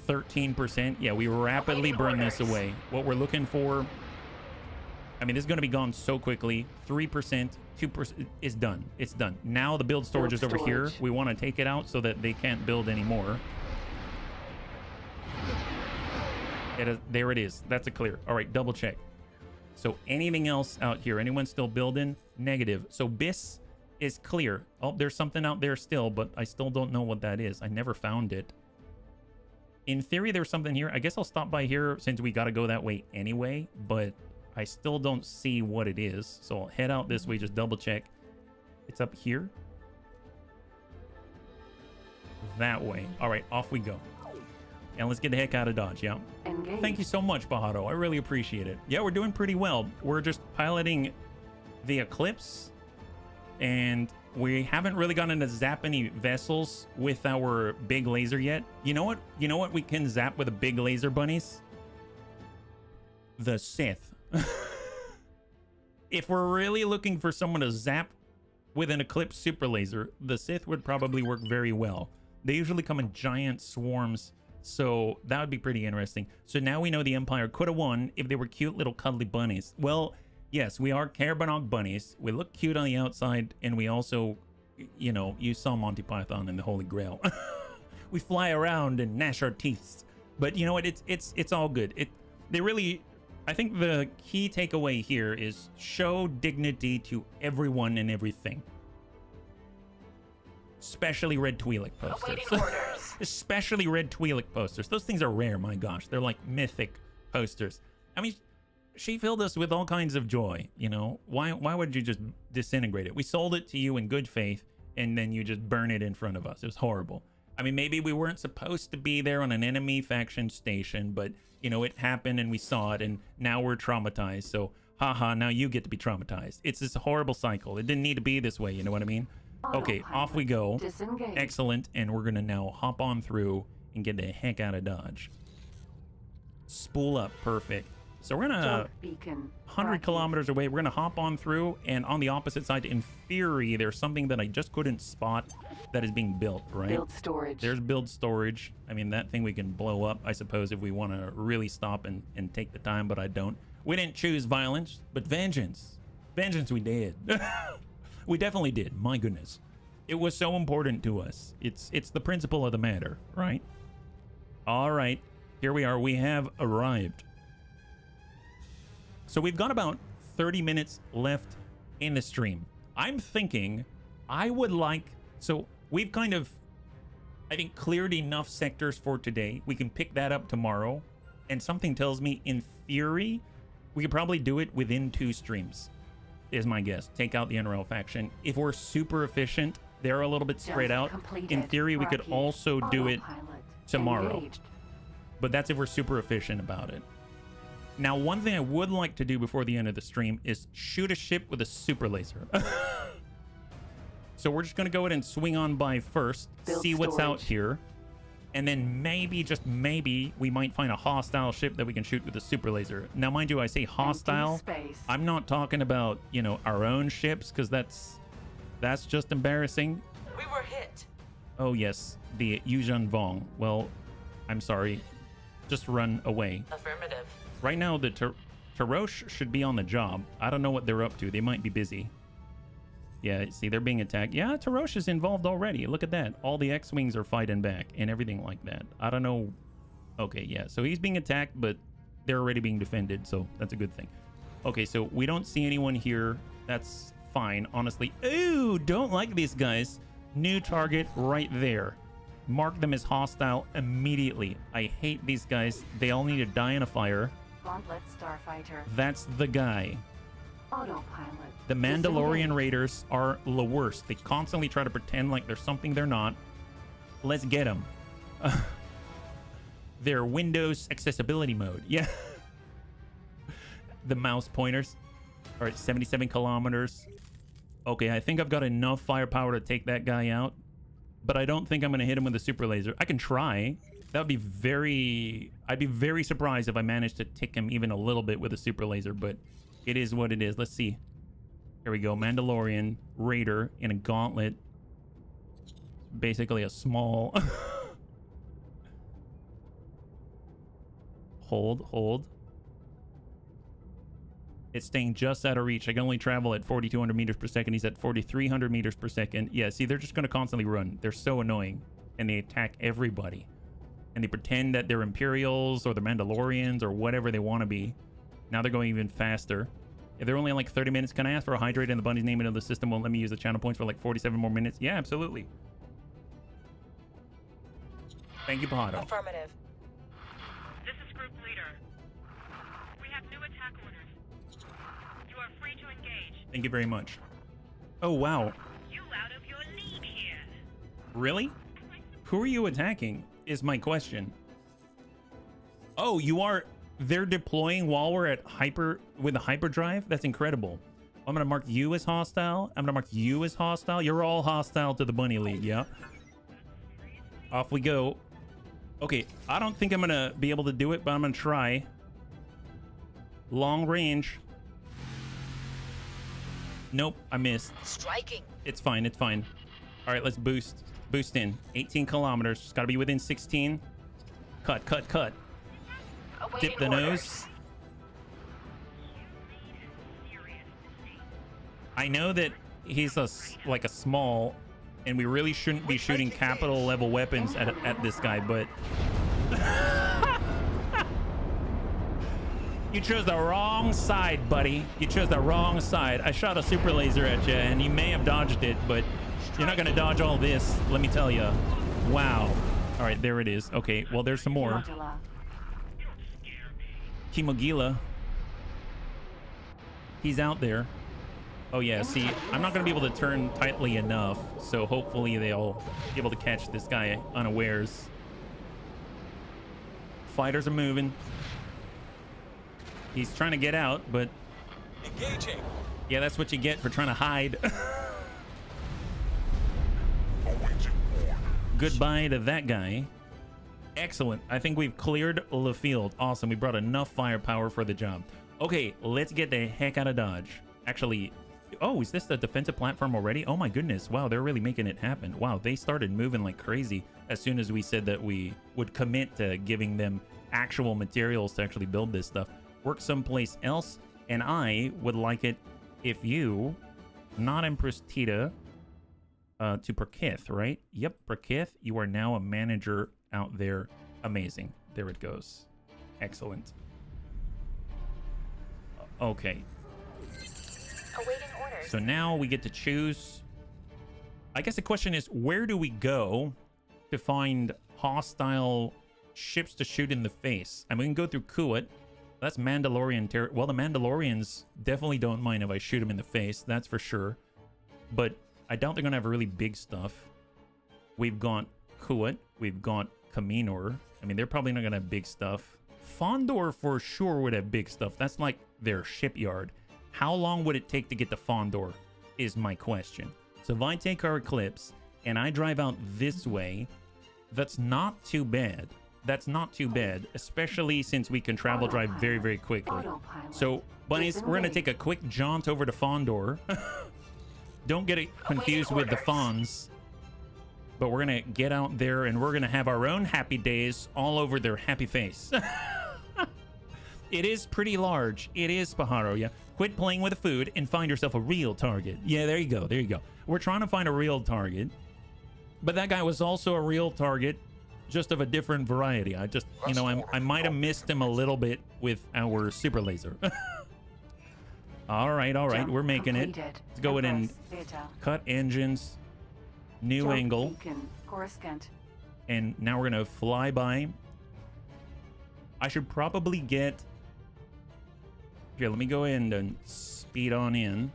%. Yeah, we rapidly burn this away. What we're looking for, I mean, this is going to be gone so quickly. 3%, 2% is done. It's done. Now the build storage is over here. We want to take it out so that they can't build anymore. There it is. That's a clear. All right, double check. So anything else out here? Anyone still building? Negative. So BIS is clear. Oh, there's something out there still, but I still don't know what that is. I never found it. In theory, there's something here. I guess I'll stop by here since we got to go that way anyway, but I still don't see what it is. So I'll head out this way, just double check. It's up here. That way. All right, off we go. And let's get the heck out of Dodge, yeah? Engage. Thank you so much, Bajado. I really appreciate it. Yeah, we're doing pretty well. We're just piloting the Eclipse, and we haven't really gotten to zap any vessels with our big laser yet. You know what? You know what we can zap with a big laser, bunnies? The Sith. If we're really looking for someone to zap with an Eclipse super laser, the Sith would probably work very well. They usually come in giant swarms, so that would be pretty interesting. So now we know the Empire could have won if they were cute little cuddly bunnies. Well, yes, we are Carabanog bunnies. We look cute on the outside, and we also, you know, you saw Monty Python and the Holy Grail. We fly around and gnash our teeth. But you know what? It's all good. They really, I think the key takeaway here is show dignity to everyone and everything. Especially red Twi'lek posters. Awaiting orders. Especially red Twi'lek posters. Those things are rare, my gosh. They're like mythic posters. I mean, she filled us with all kinds of joy, you know? Why would you just disintegrate it? We sold it to you in good faith, and then you just burn it in front of us. It was horrible. I mean, maybe we weren't supposed to be there on an enemy faction station, but, you know, it happened and we saw it, and now we're traumatized. So, haha, now you get to be traumatized. It's this horrible cycle. It didn't need to be this way, you know what I mean? Okay, off we go. Disengage. Excellent. And we're going to now hop on through and get the heck out of Dodge. Spool up. Perfect. So we're going to, Jump beacon. 100 kilometers away, we're going to hop on through. And on the opposite side, in theory, there's something that I just couldn't spot that is being built, right? Build storage. There's build storage. I mean, that thing we can blow up, I suppose, if we want to really stop and take the time, but I don't. We didn't choose violence, but vengeance. Vengeance we did. We definitely did. My goodness. It was so important to us. It's the principle of the matter, right? All right. Here we are. We have arrived. So we've got about 30 minutes left in the stream. I'm thinking I would like... So we've kind of, I think, cleared enough sectors for today. We can pick that up tomorrow. And something tells me, in theory, we could probably do it within 2 streams. Is my guess. Take out the NRL faction. If we're super efficient, they're a little bit spread out. In theory, we could also do it tomorrow. Engaged. But that's if we're super efficient about it. Now, one thing I would like to do before the end of the stream is shoot a ship with a super laser. So we're just going to go ahead and swing on by first, Build see what's out storage. here. And then maybe, just maybe, we might find a hostile ship that we can shoot with a super laser. Now, mind you, I say hostile. Space. I'm not talking about, you know, our own ships, because that's just embarrassing. We were hit. Oh, yes, the Yuzhan Vong. Well, I'm sorry. Just run away. Affirmative. Right now, the Tarosh should be on the job. I don't know what they're up to. They might be busy. Yeah, see, they're being attacked. Yeah, Tarosh is involved already. Look at that. All the X-Wings are fighting back and everything like that. I don't know. Okay, yeah. So he's being attacked, but they're already being defended, so that's a good thing. Okay, so we don't see anyone here. That's fine, honestly. Ooh, don't like these guys. New target right there. Mark them as hostile immediately. I hate these guys. They all need to die in a fire. Gauntlet Starfighter. That's the guy. Autopilot. The Mandalorian Disengage. Raiders are the worst. They constantly try to pretend like there's something they're not. Let's get them. Their Windows accessibility mode. Yeah. The mouse pointers. All right, 77 kilometers. Okay, I think I've got enough firepower to take that guy out. But I don't think I'm going to hit him with a super laser. I can try. That would be very... I'd be very surprised if I managed to tick him even a little bit with a super laser. But it is what it is. Let's see. Here we go. Mandalorian Raider in a gauntlet. Basically a small... Hold. It's staying just out of reach. I can only travel at 4,200 meters per second. He's at 4,300 meters per second. Yeah, see, they're just going to constantly run. They're so annoying. And they attack everybody. and they pretend that they're Imperials or the Mandalorians or whatever they want to be. Now they're going even faster. If they're only like 30 minutes, can I ask for a hydrate and the bunny's name into the system won't let me use the channel points for like 47 more minutes? Yeah, absolutely. Thank you, Pahado. Affirmative. This is group leader. We have new attack orders. You are free to engage. Thank you very much. Oh, wow. You out of your league here. Really? Who are you attacking is my question. Oh, you are... They're deploying while we're at with a hyperdrive? That's incredible. I'm going to mark you as hostile. I'm going to mark you as hostile. You're all hostile to the Bunny League, yeah? Off we go. Okay, I don't think I'm going to be able to do it, but I'm going to try. Long range. Nope, I missed. Striking. It's fine, it's fine. All right, let's boost. Boost in. 18 kilometers. Just got to be within 16. Cut, cut, cut. Awaiting Dip the orders. nose. I know that he's like a small, and we really shouldn't be shooting capital level weapons at this guy, but you chose the wrong side, buddy. You chose the wrong side. I shot a super laser at you, and you may have dodged it, but you're not gonna dodge all this. Let me tell you. Wow. All right, there it is. Okay, well, there's some more. Modula. Kimogila. He's out there. Oh yeah, see, I'm not gonna be able to turn tightly enough, so hopefully they'll be able to catch this guy unawares. Fighters are moving. He's trying to get out, but Engaging. yeah, that's what you get for trying to hide. Goodbye to that guy. Excellent. I think we've cleared the field. Awesome. We brought enough firepower for the job. Okay, let's get the heck out of Dodge. Actually, oh, is this the defensive platform already? Oh my goodness. Wow, they're really making it happen. Wow, they started moving like crazy as soon as we said that we would commit to giving them actual materials to actually build this stuff. Work someplace else, and I would like it if you, not Empress Tita, to Perkith, right? Yep, Perkith, you are now a manager out there. Amazing. There it goes. Excellent. Okay. Awaiting orders. So now we get to choose. I guess the question is, where do we go to find hostile ships to shoot in the face? And we can go through Kuwait. That's Mandalorian territory. Well, the Mandalorians definitely don't mind if I shoot them in the face. That's for sure. But I doubt they're going to have really big stuff. We've got Kuwait. We've got Kaminor. I mean, they're probably not going to have big stuff. Fondor for sure would have big stuff. That's like their shipyard. How long would it take to get to Fondor is my question. So if I take our Eclipse and I drive out this way, that's not too bad. That's not too bad, especially since we can travel drive very, very quickly. So, bunnies, we're going to take a quick jaunt over to Fondor. Don't get it confused with the Fonz. But we're going to get out there and we're going to have our own happy days all over their happy face. It is pretty large. It is, Pajaro, yeah. Quit playing with the food and find yourself a real target. Yeah, there you go. There you go. We're trying to find a real target. But that guy was also a real target, just of a different variety. I just, you know, I might have missed him a little bit with our super laser. All right, we're making it. Let's go in and cut engines, new angle, and now we're gonna fly by. I should probably get. Here, let me go in and speed on in.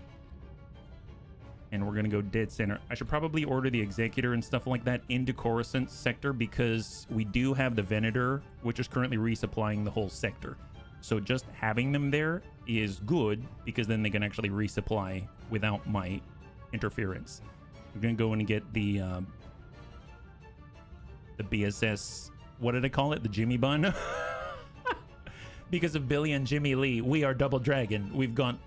And we're going to go dead center. I should probably order the Executor and stuff like that into Coruscant sector because we do have the Venator, which is currently resupplying the whole sector. So just having them there is good because then they can actually resupply without my interference. We're going to go in and get the BSS, what did I call it? The Jimmy Bun? Because of Billy and Jimmy Lee, we are Double Dragon. We've got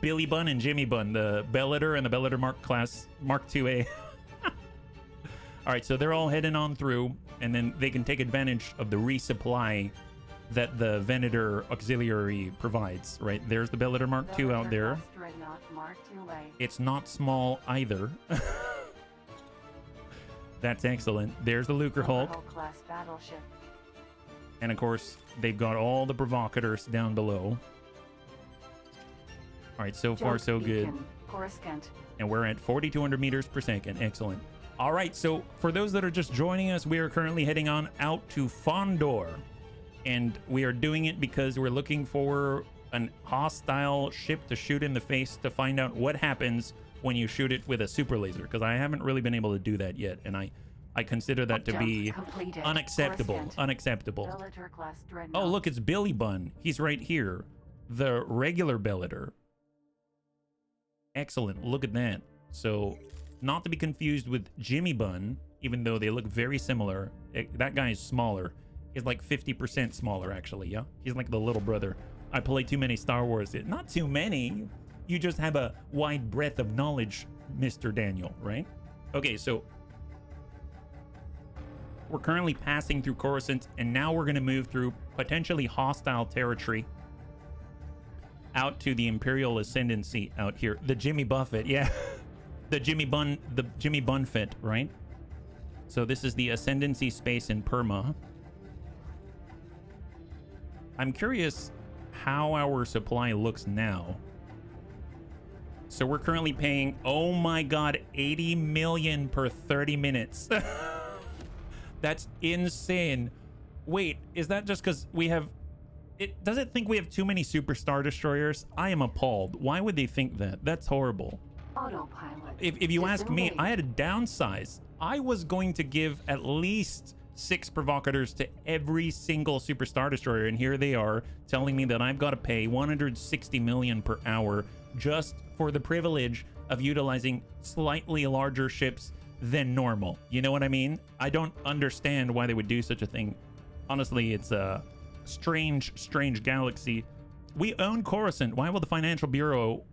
Billy Bun and Jimmy Bun, the Bellator and the Bellator Mark class, Mark 2A. All right, so they're all heading on through, and then they can take advantage of the resupply that the Venator auxiliary provides, right? There's the Bellator Mark 2 out there. It's not small either. That's excellent. There's the Lucre Hulk. Overhaul-class battleship. And of course, they've got all the provocators down below. All right, so far Junk so good. beacon, Coruscant. And we're at 4,200 meters per second. Excellent. All right, so for those that are just joining us, we are currently heading on out to Fondor. And we are doing it because we're looking for an hostile ship to shoot in the face to find out what happens when you shoot it with a super laser. Because I haven't really been able to do that yet. And I consider that to be Completed. unacceptable. Coruscant. Unacceptable. Bellator-class dreadnought. Oh, look, it's Billy Bun. He's right here. The regular Bellator. Excellent. Look at that. So, not to be confused with Jimmy Bun, even though they look very similar. That guy is smaller. He's like 50% smaller, actually, yeah? He's like the little brother. I play too many Star Wars. Not too many. You just have a wide breadth of knowledge, Mr. Daniel, right? Okay, so we're currently passing through Coruscant, and now we're going to move through potentially hostile territory out to the Imperial Ascendancy out here. The Jimmy Buffett, yeah. the Jimmy Bunfett, right? So this is the Ascendancy space in Perma. I'm curious how our supply looks now. So we're currently paying, oh my god, 80 million per 30 minutes. That's insane. Wait, is that just because we have... Does it think we have too many Super Star Destroyers? I am appalled. Why would they think that? That's horrible. Autopilot. If you ask me, Disengage. I had to downsize. I was going to give at least 6 provocators to every single Super Star Destroyer, and here they are telling me that I've got to pay 160 million per hour just for the privilege of utilizing slightly larger ships than normal. You know what I mean? I don't understand why they would do such a thing. Honestly, it's a strange galaxy. We own Coruscant. Why will the Financial Bureau...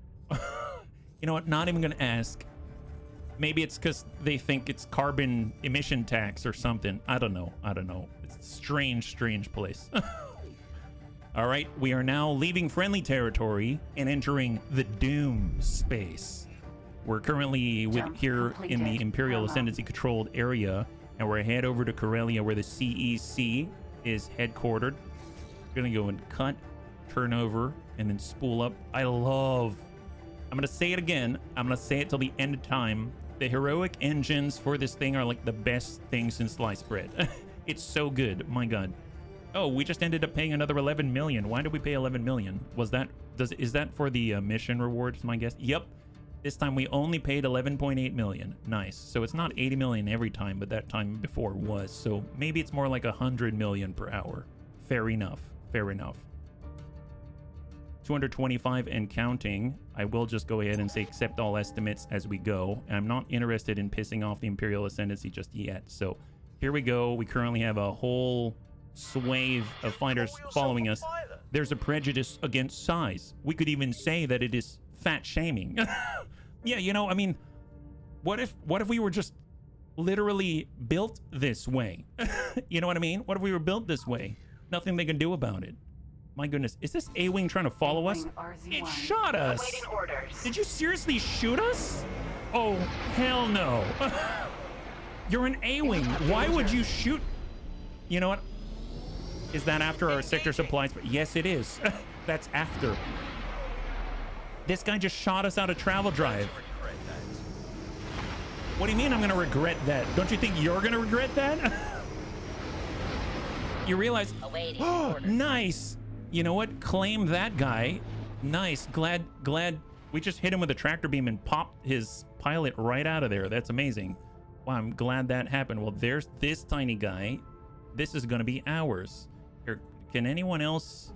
You know what? Not even gonna ask. Maybe it's because they think it's carbon emission tax or something. I don't know. It's a strange place. All right, we are now leaving friendly territory and entering the Doom space. We're currently here in the Imperial Ascendancy controlled area, and we're head over to Corellia where the CEC is headquartered. We're gonna go and cut, turn over, and then spool up. I'm gonna say it again. I'm gonna say it till the end of time. The heroic engines for this thing are like the best thing since sliced bread. It's so good. My god. Oh, we just ended up paying another 11 million. Why did we pay 11 million? Is that for the mission rewards, my guess? Yep. This time we only paid 11.8 million. Nice. So it's not 80 million every time, but that time before was. So maybe it's more like 100 million per hour. Fair enough. 225 and counting. I will just go ahead and say accept all estimates as we go. And I'm not interested in pissing off the Imperial Ascendancy just yet. So here we go. We currently have a whole swathe of fighters following us. There's a prejudice against size. We could even say that it is fat shaming. Yeah, you know, I mean, what if we were just literally built this way? You know what I mean? What if we were built this way? Nothing they can do about it. My goodness, is this A-Wing trying to follow us? It shot us! Awaiting orders. Did you seriously shoot us? Oh, hell no. You're an A-Wing. Why would you shoot? You know what? Is that after our sector supplies? Yes, it is. That's after. This guy just shot us out of travel drive. What do you mean I'm gonna regret that? Don't you think you're gonna regret that? You realize... Oh, nice! You know what? Claim that guy. Nice. Glad we just hit him with a tractor beam and popped his pilot right out of there. That's amazing. Wow, I'm glad that happened. Well, there's this tiny guy. This is going to be ours. Here, can anyone else...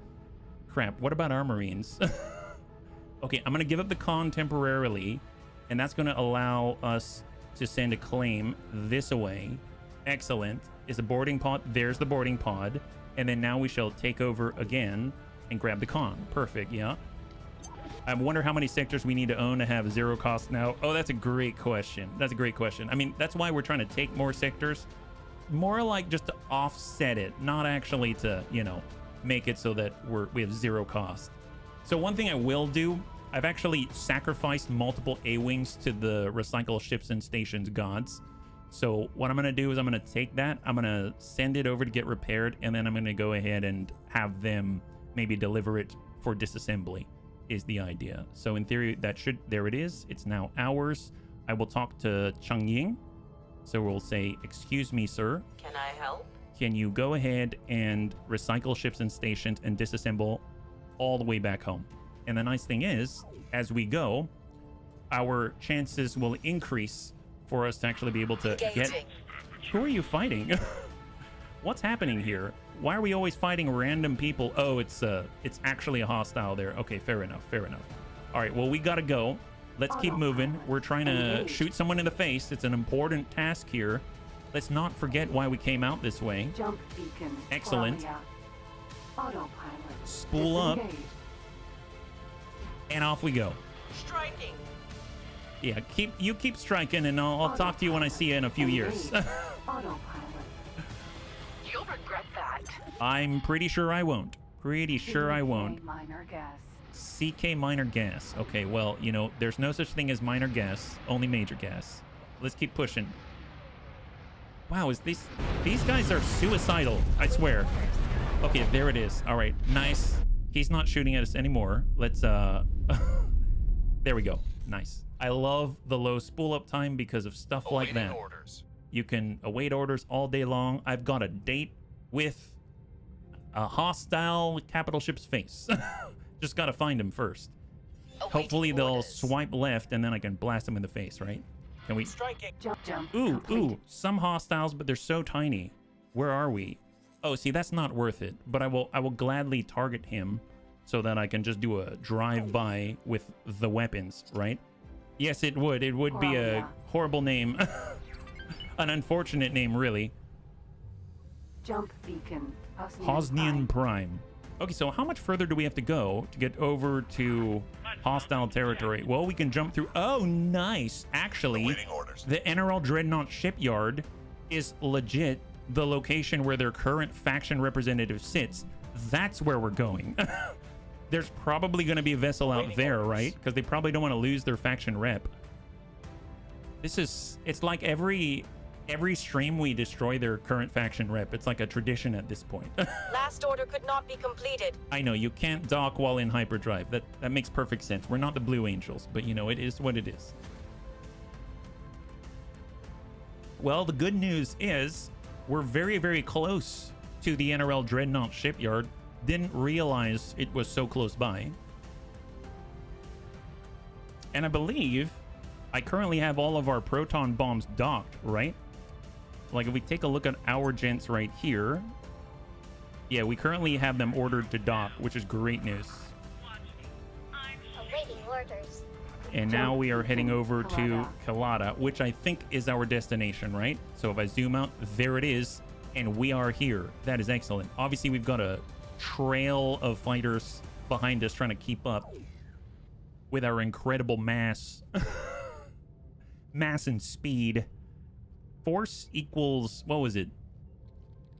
Crap, what about our Marines? Okay, I'm going to give up the con temporarily, and that's going to allow us to send a claim this away. Excellent. Is a boarding pod. There's the boarding pod. And then now we shall take over again and grab the con. Perfect, yeah. I wonder how many sectors we need to own to have 0 cost now. Oh, that's a great question. That's a great question. I mean, that's why we're trying to take more sectors. More like just to offset it, not actually to, you know, make it so that we have 0 cost. So one thing I will do, I've actually sacrificed multiple A-Wings to the recycle ships and stations gods. So what I'm going to do is I'm going to take that, I'm going to send it over to get repaired, and then I'm going to go ahead and have them maybe deliver it for disassembly is the idea. So in theory, that should, there it is. It's now ours. I will talk to Chang Ying. So we'll say, excuse me, sir. Can I help? Can you go ahead and recycle ships and stations and disassemble all the way back home? And the nice thing is, as we go, our chances will increase for us to actually be able to get... Who are you fighting? What's happening here? Why are we always fighting random people? Oh, it's actually a hostile there. Okay, fair enough, fair enough. All right, well, we gotta go. Let's keep moving. We're trying to shoot someone in the face. It's an important task here. Let's not forget why we came out this way. Jump beacon. Excellent. Autopilot. Spool up. And off we go. Striking. Yeah, keep striking, and I'll talk to you when I see you in a few years. Autopilot. You'll regret that. I'm pretty sure I won't. Pretty sure I won't. Minor gas. CK minor gas. Okay, well, you know, there's no such thing as minor gas, only major gas. Let's keep pushing. Wow, is these guys are suicidal, I swear. Okay, there it is. All right, nice. He's not shooting at us anymore. Let's there we go. Nice. I love the low spool up time because of stuff like that. Orders. You can await orders all day long. I've got a date with a hostile capital ship's face. Just gotta find him first. Hopefully they'll swipe left and then I can blast them in the face, right? Can we? Striking. Jump. Ooh, some hostiles, but they're so tiny. Where are we? Oh, see, that's not worth it. But I will gladly target him so that I can just do a drive-by with the weapons, right? Yes, it would. It would be a horrible name. An unfortunate name, really. Jump beacon. Hosnian Prime. Okay, so how much further do we have to go to get over to hostile territory? Well, we can jump through. Oh, nice. Actually, the NRL Dreadnought Shipyard is legit the location where their current faction representative sits. That's where we're going. There's probably going to be a vessel out there, right? Because they probably don't want to lose their faction rep. It's like every stream we destroy their current faction rep. It's like a tradition at this point. Last order could not be completed. I know, you can't dock while in hyperdrive. That makes perfect sense. We're not the Blue Angels, but you know, it is what it is. Well, the good news is we're very, very close to the NRL Dreadnought Shipyard. Didn't realize it was so close by. And I believe I currently have all of our proton bombs docked, right? Like if we take a look at our gents right here. Yeah, we currently have them ordered to dock, which is great news. Awaiting orders. And now we are heading over to Delicada, which I think is our destination, right? So if I zoom out, there it is. And we are here. That is excellent. Obviously, we've got a trail of fighters behind us trying to keep up with our incredible mass. Mass and speed. Force equals, what was it?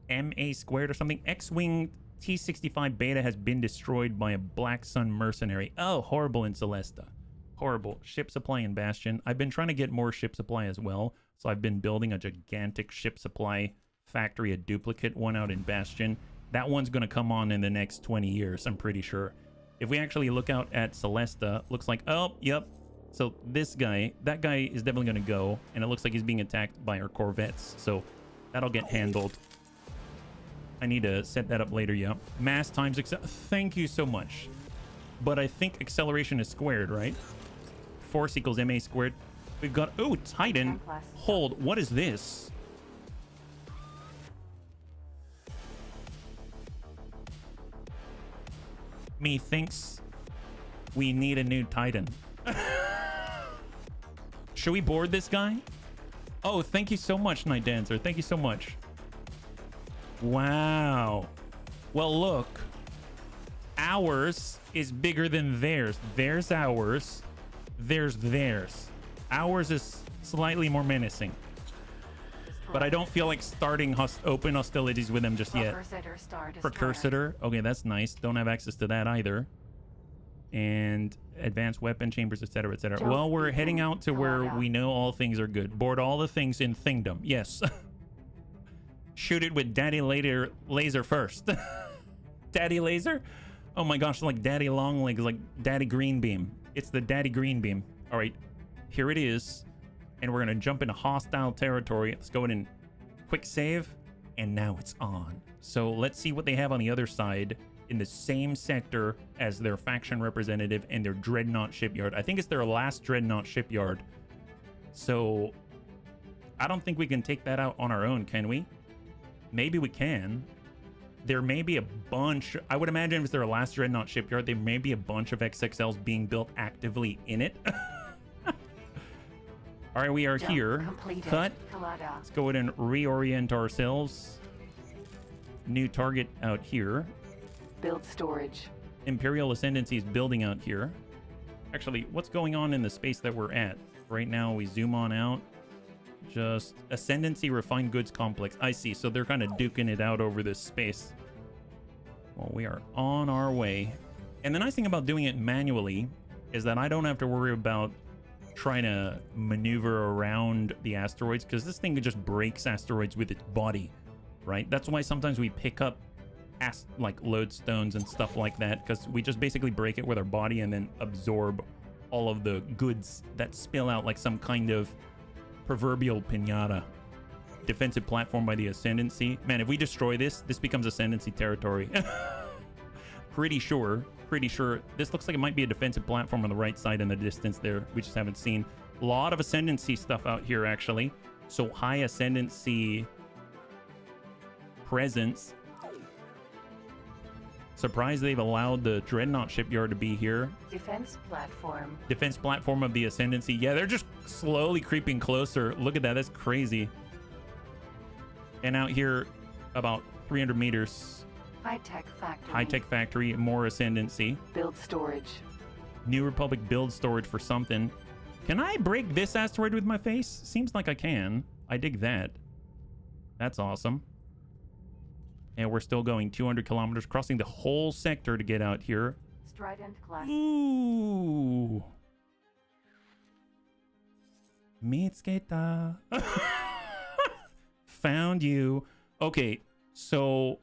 MA squared or something? X-Wing T-65 Beta has been destroyed by a Black Sun mercenary. Oh, horrible in Celesta. Horrible. Ship supply in Bastion. I've been trying to get more ship supply as well. So I've been building a gigantic ship supply factory, a duplicate one out in Bastion. That one's going to come on in the next 20 years, I'm pretty sure. If we actually look out at Celesta, looks like, oh, yep. So this guy, that guy is definitely going to go. And it looks like he's being attacked by our corvettes. So that'll get handled. I need to set that up later, yeah. Mass times thank you so much. But I think acceleration is squared, right? Force equals MA squared. We've got, oh, Titan. Hold, what is this? Methinks we need a new Titan. Should we board this guy? Oh, thank you so much, Night Dancer. Thank you so much. Wow. Well, look. Ours is bigger than theirs. There's ours. There's theirs. Ours is slightly more menacing. But I don't feel like starting open hostilities with them just yet. Precursor. Okay, that's nice. Don't have access to that either. And advanced weapon chambers, etc., etc. Jump Well, we're beacon, heading out to where Delicada. we know all things are good. Board all the things in Thingdom. Yes. Shoot it with Daddy Laser first. Daddy Laser? Oh my gosh, like Daddy Longlegs, like Daddy Green Beam. It's the Daddy Green Beam. All right, here it is. And we're gonna jump into hostile territory. Let's go in and quick save. And now it's on. So let's see what they have on the other side in the same sector as their faction representative and their Dreadnought shipyard. I think it's their last Dreadnought shipyard. So I don't think we can take that out on our own, can we? Maybe we can. There may be a bunch. I would imagine if it's their last Dreadnought shipyard, there may be a bunch of XXLs being built actively in it. All right, we are Jump here. completed. Cut. Delicada. Let's go ahead and reorient ourselves. New target out here. Build storage. Imperial Ascendancy is building out here. Actually, what's going on in the space that we're at? Right now, we zoom on out. Just Ascendancy Refined Goods Complex. I see. So they're kind of duking it out over this space. Well, we are on our way. And the nice thing about doing it manually is that I don't have to worry about trying to maneuver around the asteroids, because this thing just breaks asteroids with its body, right? That's why sometimes we pick up like lodestones and stuff like that, because we just basically break it with our body and then absorb all of the goods that spill out like some kind of proverbial pinata. Defensive platform by the Ascendancy. Man, if we destroy this, this becomes Ascendancy territory. Pretty sure. This looks like it might be a defensive platform on the right side in the distance there. We just haven't seen. A lot of Ascendancy stuff out here, actually. So high Ascendancy presence. Surprised they've allowed the Dreadnought shipyard to be here. Defense platform. Defense platform of the Ascendancy. Yeah, they're just slowly creeping closer. Look at that. That's crazy. And out here, about 300 meters. High-tech factory. High-tech factory, more Ascendancy. Build storage. New Republic build storage for something. Can I break this asteroid with my face? Seems like I can. I dig that. That's awesome. And we're still going 200 kilometers, crossing the whole sector to get out here. Strident class. Ooh. Mitsketa. Found you. Okay, so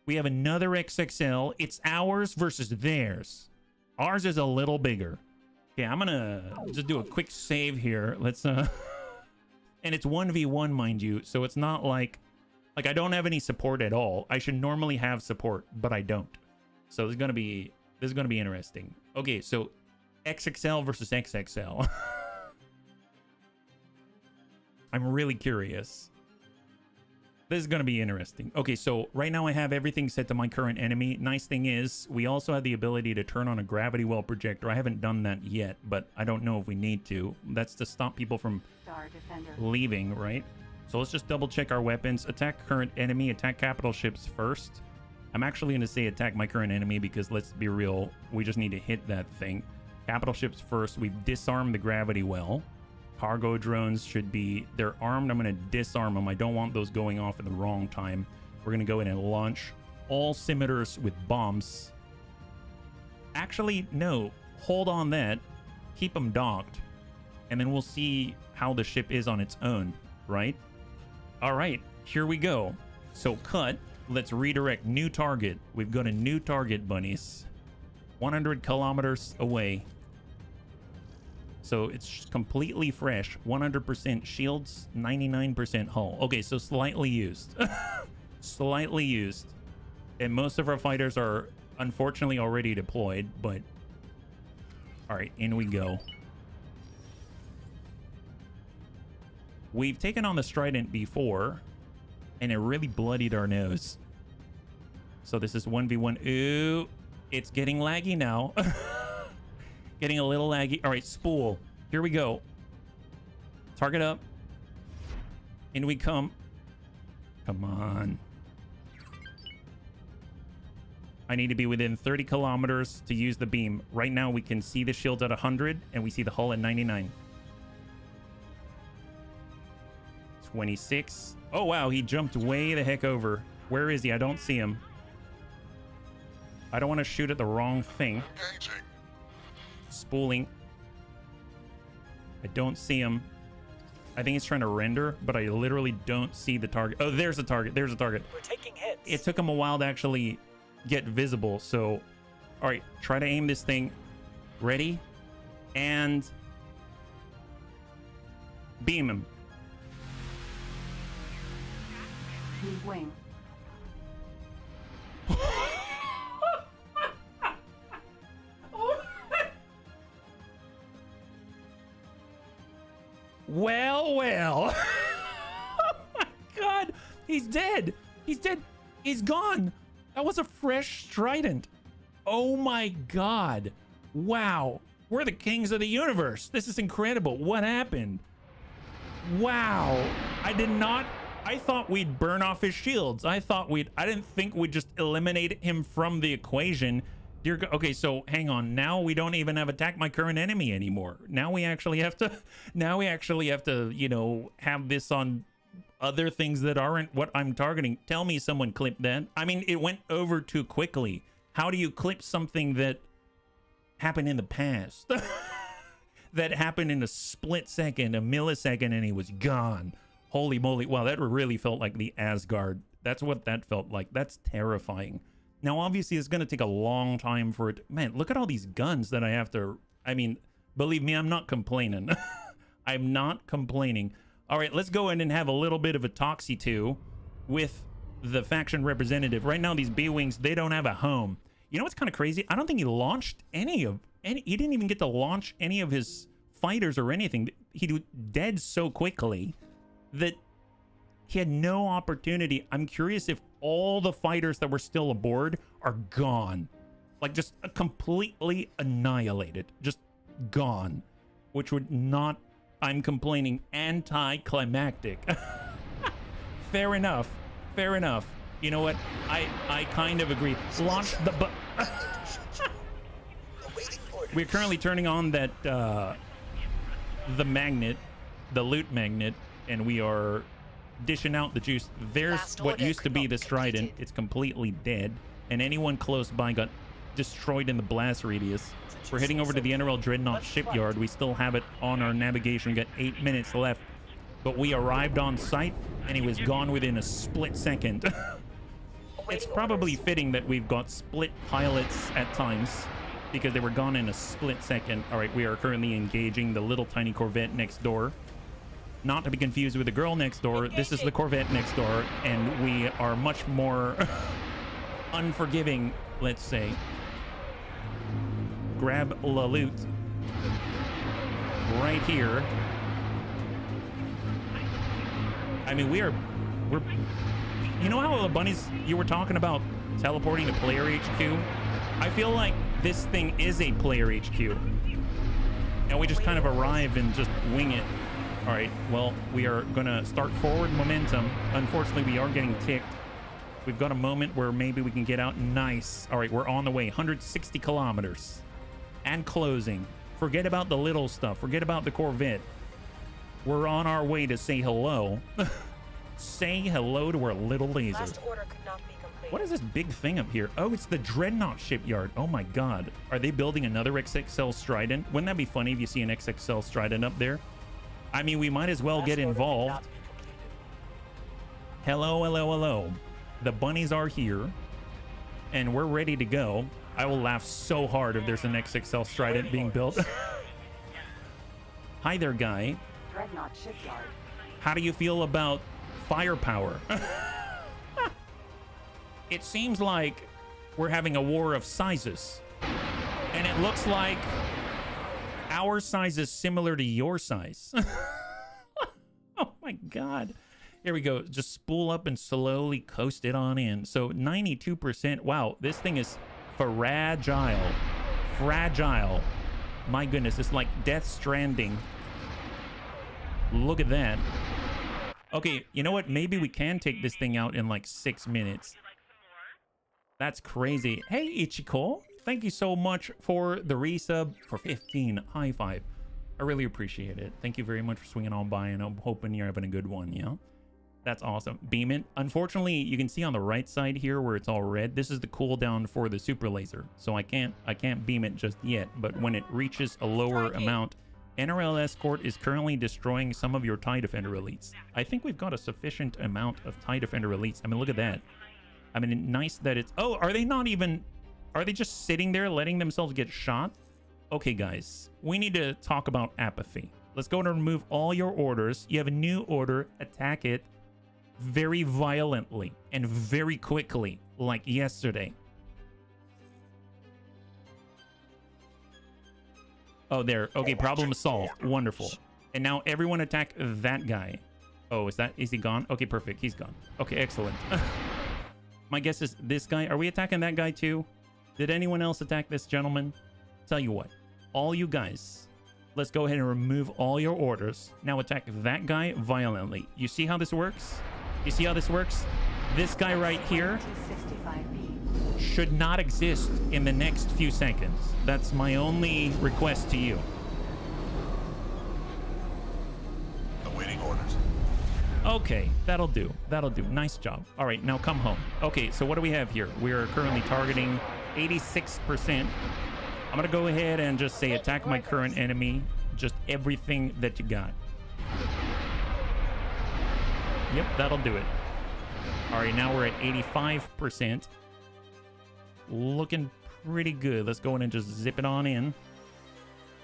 we have another XXL. It's ours versus theirs. Ours is a little bigger. Okay, I'm gonna just do a quick save here. Let's and it's 1v1, mind you, so it's not like I don't have any support at all. I should normally have support, but I don't. So this is gonna be interesting. Okay, so XXL versus XXL. I'm really curious. This is going to be interesting. Okay, so right now I have everything set to my current enemy. Nice thing is, we also have the ability to turn on a gravity well projector. I haven't done that yet, but I don't know if we need to. That's to stop people from Star Defender. leaving, right? So let's just double check our weapons. Attack current enemy, attack capital ships first. I'm actually going to say attack my current enemy because let's be real, we just need to hit that thing. Capital ships first. We've disarmed the gravity well. Cargo drones should be, they're armed. I'm going to disarm them. I don't want those going off at the wrong time. We're going to go in and launch all scimitars with bombs. Actually, no. Hold on that. Keep them docked. And then we'll see how the ship is on its own, right? All right, here we go. So cut. Let's redirect new target. We've got a new target, bunnies. 100 kilometers away. So it's completely fresh. 100% shields, 99% hull. Okay, so slightly used. Slightly used. And most of our fighters are unfortunately already deployed, but... Alright, in we go. We've taken on the Strident before, and it really bloodied our nose. So this is 1v1. Ooh, it's getting laggy now. Getting a little laggy. All right, spool. Here we go. Target up. In we come. Come on. I need to be within 30 kilometers to use the beam. Right now, we can see the shields at 100, and we see the hull at 99. 26. Oh, wow. He jumped way the heck over. Where is he? I don't see him. I don't want to shoot at the wrong thing. Engaging. spooling. I don't see him. I think it's trying to render, but I literally don't see the target. Oh, there's a target. There's a target. We're taking hits. It took him a while to actually get visible. So, all right, try to aim this thing. Ready? And beam him. Lead wing. Well, well. Oh my God. He's dead. He's dead. He's gone. That was a fresh trident. Oh my God. Wow. We're the kings of the universe. This is incredible. What happened? Wow. I thought we'd burn off his shields. I didn't think we'd just eliminate him from the equation. Dear God. Okay, so hang on. Now we don't even have attack my current enemy anymore. Now we actually have to, you know, have this on other things that aren't what I'm targeting. Tell me someone clipped that. I mean, it went over too quickly. How do you clip something that happened in the past? That happened in a split second, a millisecond, and he was gone. Holy moly. Wow, that really felt like the Asgard. That's what that felt like. That's terrifying. Now, obviously, it's going to take a long time for it. Man, look at all these guns that I have to... I mean, believe me, I'm not complaining. I'm not complaining. All right, let's go in and have a little bit of a Toxie 2 with the faction representative. Right now, these B-Wings, they don't have a home. You know what's kind of crazy? I don't think he launched he didn't even get to launch any of his fighters or anything. He dead so quickly that he had no opportunity. I'm curious if all the fighters that were still aboard are gone. Like, just completely annihilated. Just gone. Which would not, I'm complaining, anticlimactic. Fair enough. Fair enough. You know what? I kind of agree. Launch the We're currently turning on that the magnet, the loot magnet, and we are dishing out the juice. There's what used to be the trident. It's completely dead, and anyone close by got destroyed in the blast radius. We're heading over to the Interworld Dreadnought shipyard. We still have it on our navigation. We got 8 minutes left, but we arrived on site and he was gone within a split second. It's probably fitting that we've got split pilots at times because they were gone in a split second. All right, we are currently engaging the little tiny Corvette next door. Not to be confused with the girl next door. This is the Corvette next door, and we are much more unforgiving, let's say. Grab la loot right here. I mean, we're you know how the bunnies you were talking about teleporting to player HQ? I feel like this thing is a player HQ, and we just kind of arrive and just wing it. All right, well, we are gonna start forward momentum. Unfortunately, we are getting ticked. We've got a moment where maybe we can get out. Nice. All right, we're on the way. 160 kilometers and closing. Forget about the little stuff. Forget about the Corvette. We're on our way to say hello. Say hello to our little laser. Last order could not be completed. What is this big thing up here? Oh, it's the Dreadnought shipyard. Oh my God. Are they building another XXL Strident? Wouldn't that be funny if you see an XXL Strident up there? I mean, we might as well get involved. Hello, hello, hello. The bunnies are here, and we're ready to go. I will laugh so hard if there's an XXL Strident being built. Hi there, guy. Dreadnought shipyard. How do you feel about firepower? It seems like we're having a war of sizes, and it looks like our size is similar to your size. Oh my God. Here we go. Just spool up and slowly coast it on in. So 92%. Wow, this thing is fragile. Fragile. My goodness, it's like Death Stranding. Look at that. Okay, you know what? Maybe we can take this thing out in like 6 minutes. That's crazy. Hey, Ichiko. Thank you so much for the resub for 15. High five. I really appreciate it. Thank you very much for swinging on by, and I'm hoping you're having a good one, yeah? That's awesome. Beam it. Unfortunately, you can see on the right side here where it's all red. This is the cooldown for the super laser. So I can't beam it just yet. But when it reaches a lower amount, NRL Escort is currently destroying some of your TIE Defender elites. I think we've got a sufficient amount of TIE Defender elites. I mean, look at that. I mean, nice that it's... Oh, are they not even... Are they just sitting there letting themselves get shot? Okay, guys. We need to talk about apathy. Let's go and remove all your orders. You have a new order. Attack it very violently and very quickly, like yesterday. Oh, there. Okay, problem solved. Wonderful. And now everyone attack that guy. Oh, is he gone? Okay, perfect. He's gone. Okay, excellent. My guess is this guy. Are we attacking that guy too? Did anyone else attack this gentleman? Tell you what, all you guys, let's go ahead and remove all your orders. Now attack that guy violently. You see how this works? You see how this works? This guy right here should not exist in the next few seconds. That's my only request to you. Awaiting orders. Okay, that'll do. That'll do. Nice job. All right, now come home. Okay, so what do we have here? We are currently targeting 86%. I'm going to go ahead and just say attack my current enemy. Just everything that you got. Yep, that'll do it. All right, now we're at 85%. Looking pretty good. Let's go in and just zip it on in.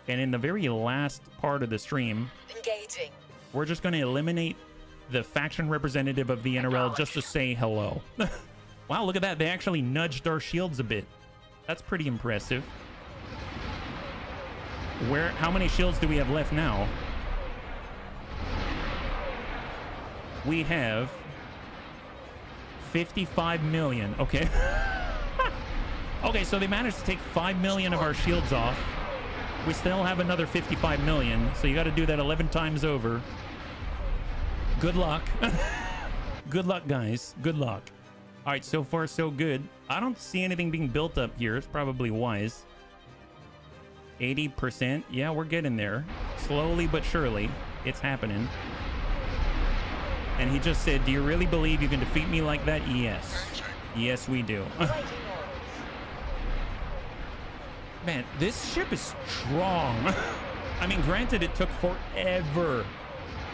And in the very last part of the stream, Engaging. we're just going to eliminate the faction representative of the NRL just to say hello. Wow, look at that. They actually nudged our shields a bit. That's pretty impressive. How many shields do we have left now? We have 55 million. Okay. Okay, so they managed to take 5 million of our shields off. We still have another 55 million, so you got to do that 11 times over. Good luck. Good luck, guys. Good luck. All right, so far so good. I don't see anything being built up here. It's probably wise. 80%. Yeah, we're getting there. Slowly but surely. It's happening. And he just said, do you really believe you can defeat me like that? Yes. Yes, we do. Man, this ship is strong. I mean, granted, it took forever.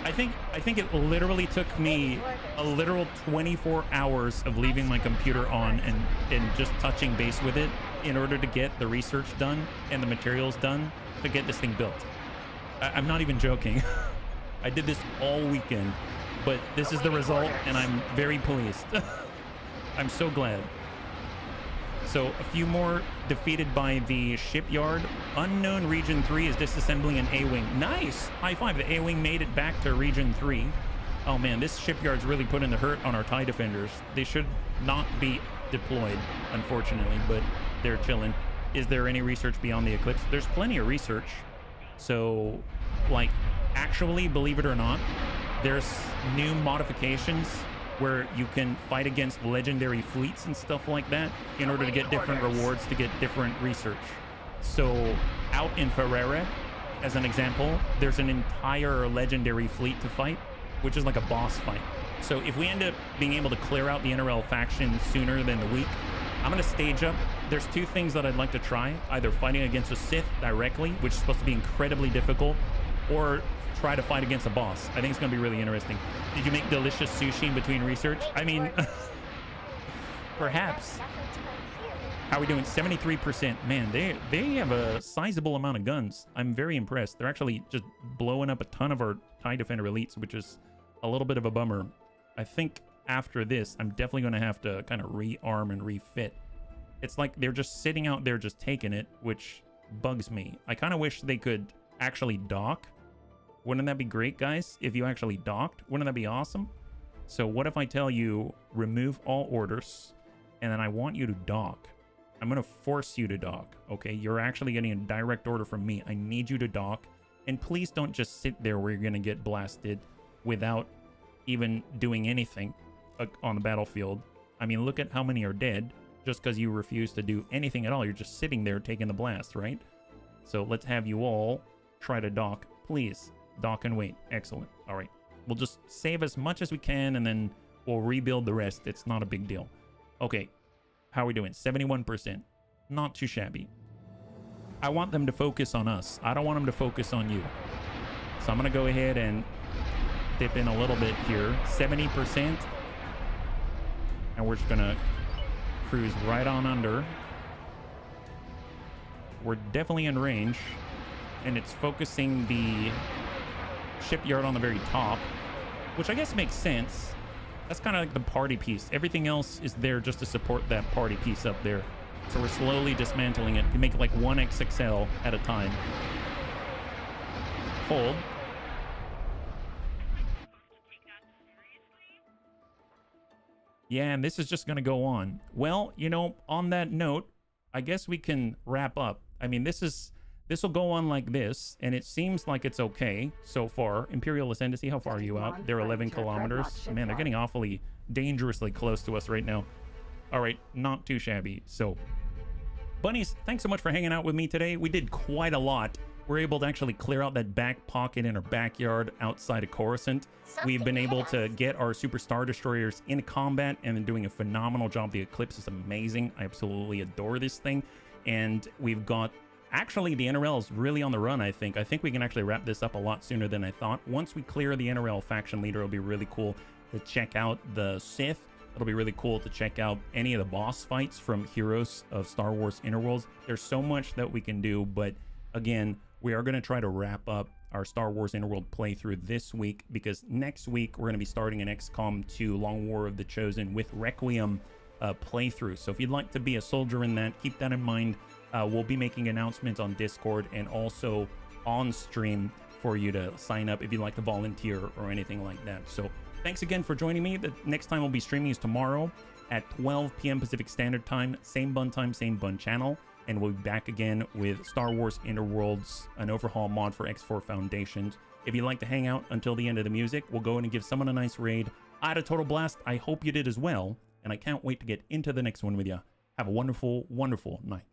I think it literally took me a literal 24 hours of leaving my computer on and just touching base with it in order to get the research done and the materials done to get this thing built. I'm not even joking. I did this all weekend, but this is the result, and I'm very pleased. I'm so glad. So a few more defeated by the shipyard. Unknown Region 3 is disassembling an A-Wing. Nice! High five. The A-Wing made it back to Region 3. Oh man, this shipyard's really putting the hurt on our TIE Defenders. They should not be deployed, unfortunately, but they're chilling. Is there any research beyond the Eclipse? There's plenty of research. So, like, actually, believe it or not, there's new modifications where you can fight against legendary fleets and stuff like that in order to get different rewards, to get different research. So out in Ferrera, as an example, there's an entire legendary fleet to fight, which is like a boss fight. So if we end up being able to clear out the NRL faction sooner than the week, I'm going to stage up. There's two things that I'd like to try, either fighting against a Sith directly, which is supposed to be incredibly difficult, or try to fight against a boss. I think it's going to be really interesting. Did you make delicious sushi in between research? I mean, perhaps. How are we doing? 73%. Man, they have a sizable amount of guns. I'm very impressed. They're actually just blowing up a ton of our TIE Defender elites, which is a little bit of a bummer. I think after this, I'm definitely going to have to kind of rearm and refit. It's like they're just sitting out there just taking it, which bugs me. I kind of wish they could actually dock. Wouldn't that be great, guys? If you actually docked, wouldn't that be awesome? So what if I tell you remove all orders and then I want you to dock? I'm going to force you to dock, okay? You're actually getting a direct order from me. I need you to dock. And please don't just sit there where you're going to get blasted without even doing anything on the battlefield. I mean, look at how many are dead just because you refuse to do anything at all. You're just sitting there taking the blast, right? So let's have you all try to dock, please. Dock and wait. Excellent. All right. We'll just save as much as we can, and then we'll rebuild the rest. It's not a big deal. Okay, how are we doing? 71%. Not too shabby. I want them to focus on us. I don't want them to focus on you. So I'm going to go ahead and dip in a little bit here. 70%. And we're just going to cruise right on under. We're definitely in range. And it's focusing the shipyard on the very top, which I guess makes sense. That's kind of like the party piece. Everything else is there just to support that party piece up there. So we're slowly dismantling it to make it like 1XXL at a time. Hold. Yeah, and this is just going to go on. Well, you know, on that note, I guess we can wrap up. I mean, this will go on like this, and it seems like it's okay so far. Imperial Ascendancy, how far are you out? They're 11 kilometers. Man, they're getting awfully dangerously close to us right now. All right, not too shabby. So, bunnies, thanks so much for hanging out with me today. We did quite a lot. We're able to actually clear out that back pocket in our backyard outside of Coruscant. We've been able to get our Super Star Destroyers in combat and then doing a phenomenal job. The Eclipse is amazing. I absolutely adore this thing. And we've got, actually, the NRL is really on the run, I think. I think we can actually wrap this up a lot sooner than I thought. Once we clear the NRL faction leader, it'll be really cool to check out the Sith. It'll be really cool to check out any of the boss fights from Heroes of Star Wars Interworlds. There's so much that we can do, but again, we are going to try to wrap up our Star Wars Interworld playthrough this week, because next week we're going to be starting an XCOM 2 Long War of the Chosen with Requiem playthrough. So if you'd like to be a soldier in that, keep that in mind. We'll be making announcements on Discord and also on stream for you to sign up if you'd like to volunteer or anything like that. So thanks again for joining me. The next time we'll be streaming is tomorrow at 12 p.m. Pacific Standard Time. Same bun time, same bun channel. And we'll be back again with Star Wars Interworlds, an overhaul mod for X4 Foundations. If you'd like to hang out until the end of the music, we'll go in and give someone a nice raid. I had a total blast. I hope you did as well. And I can't wait to get into the next one with you. Have a wonderful, wonderful night.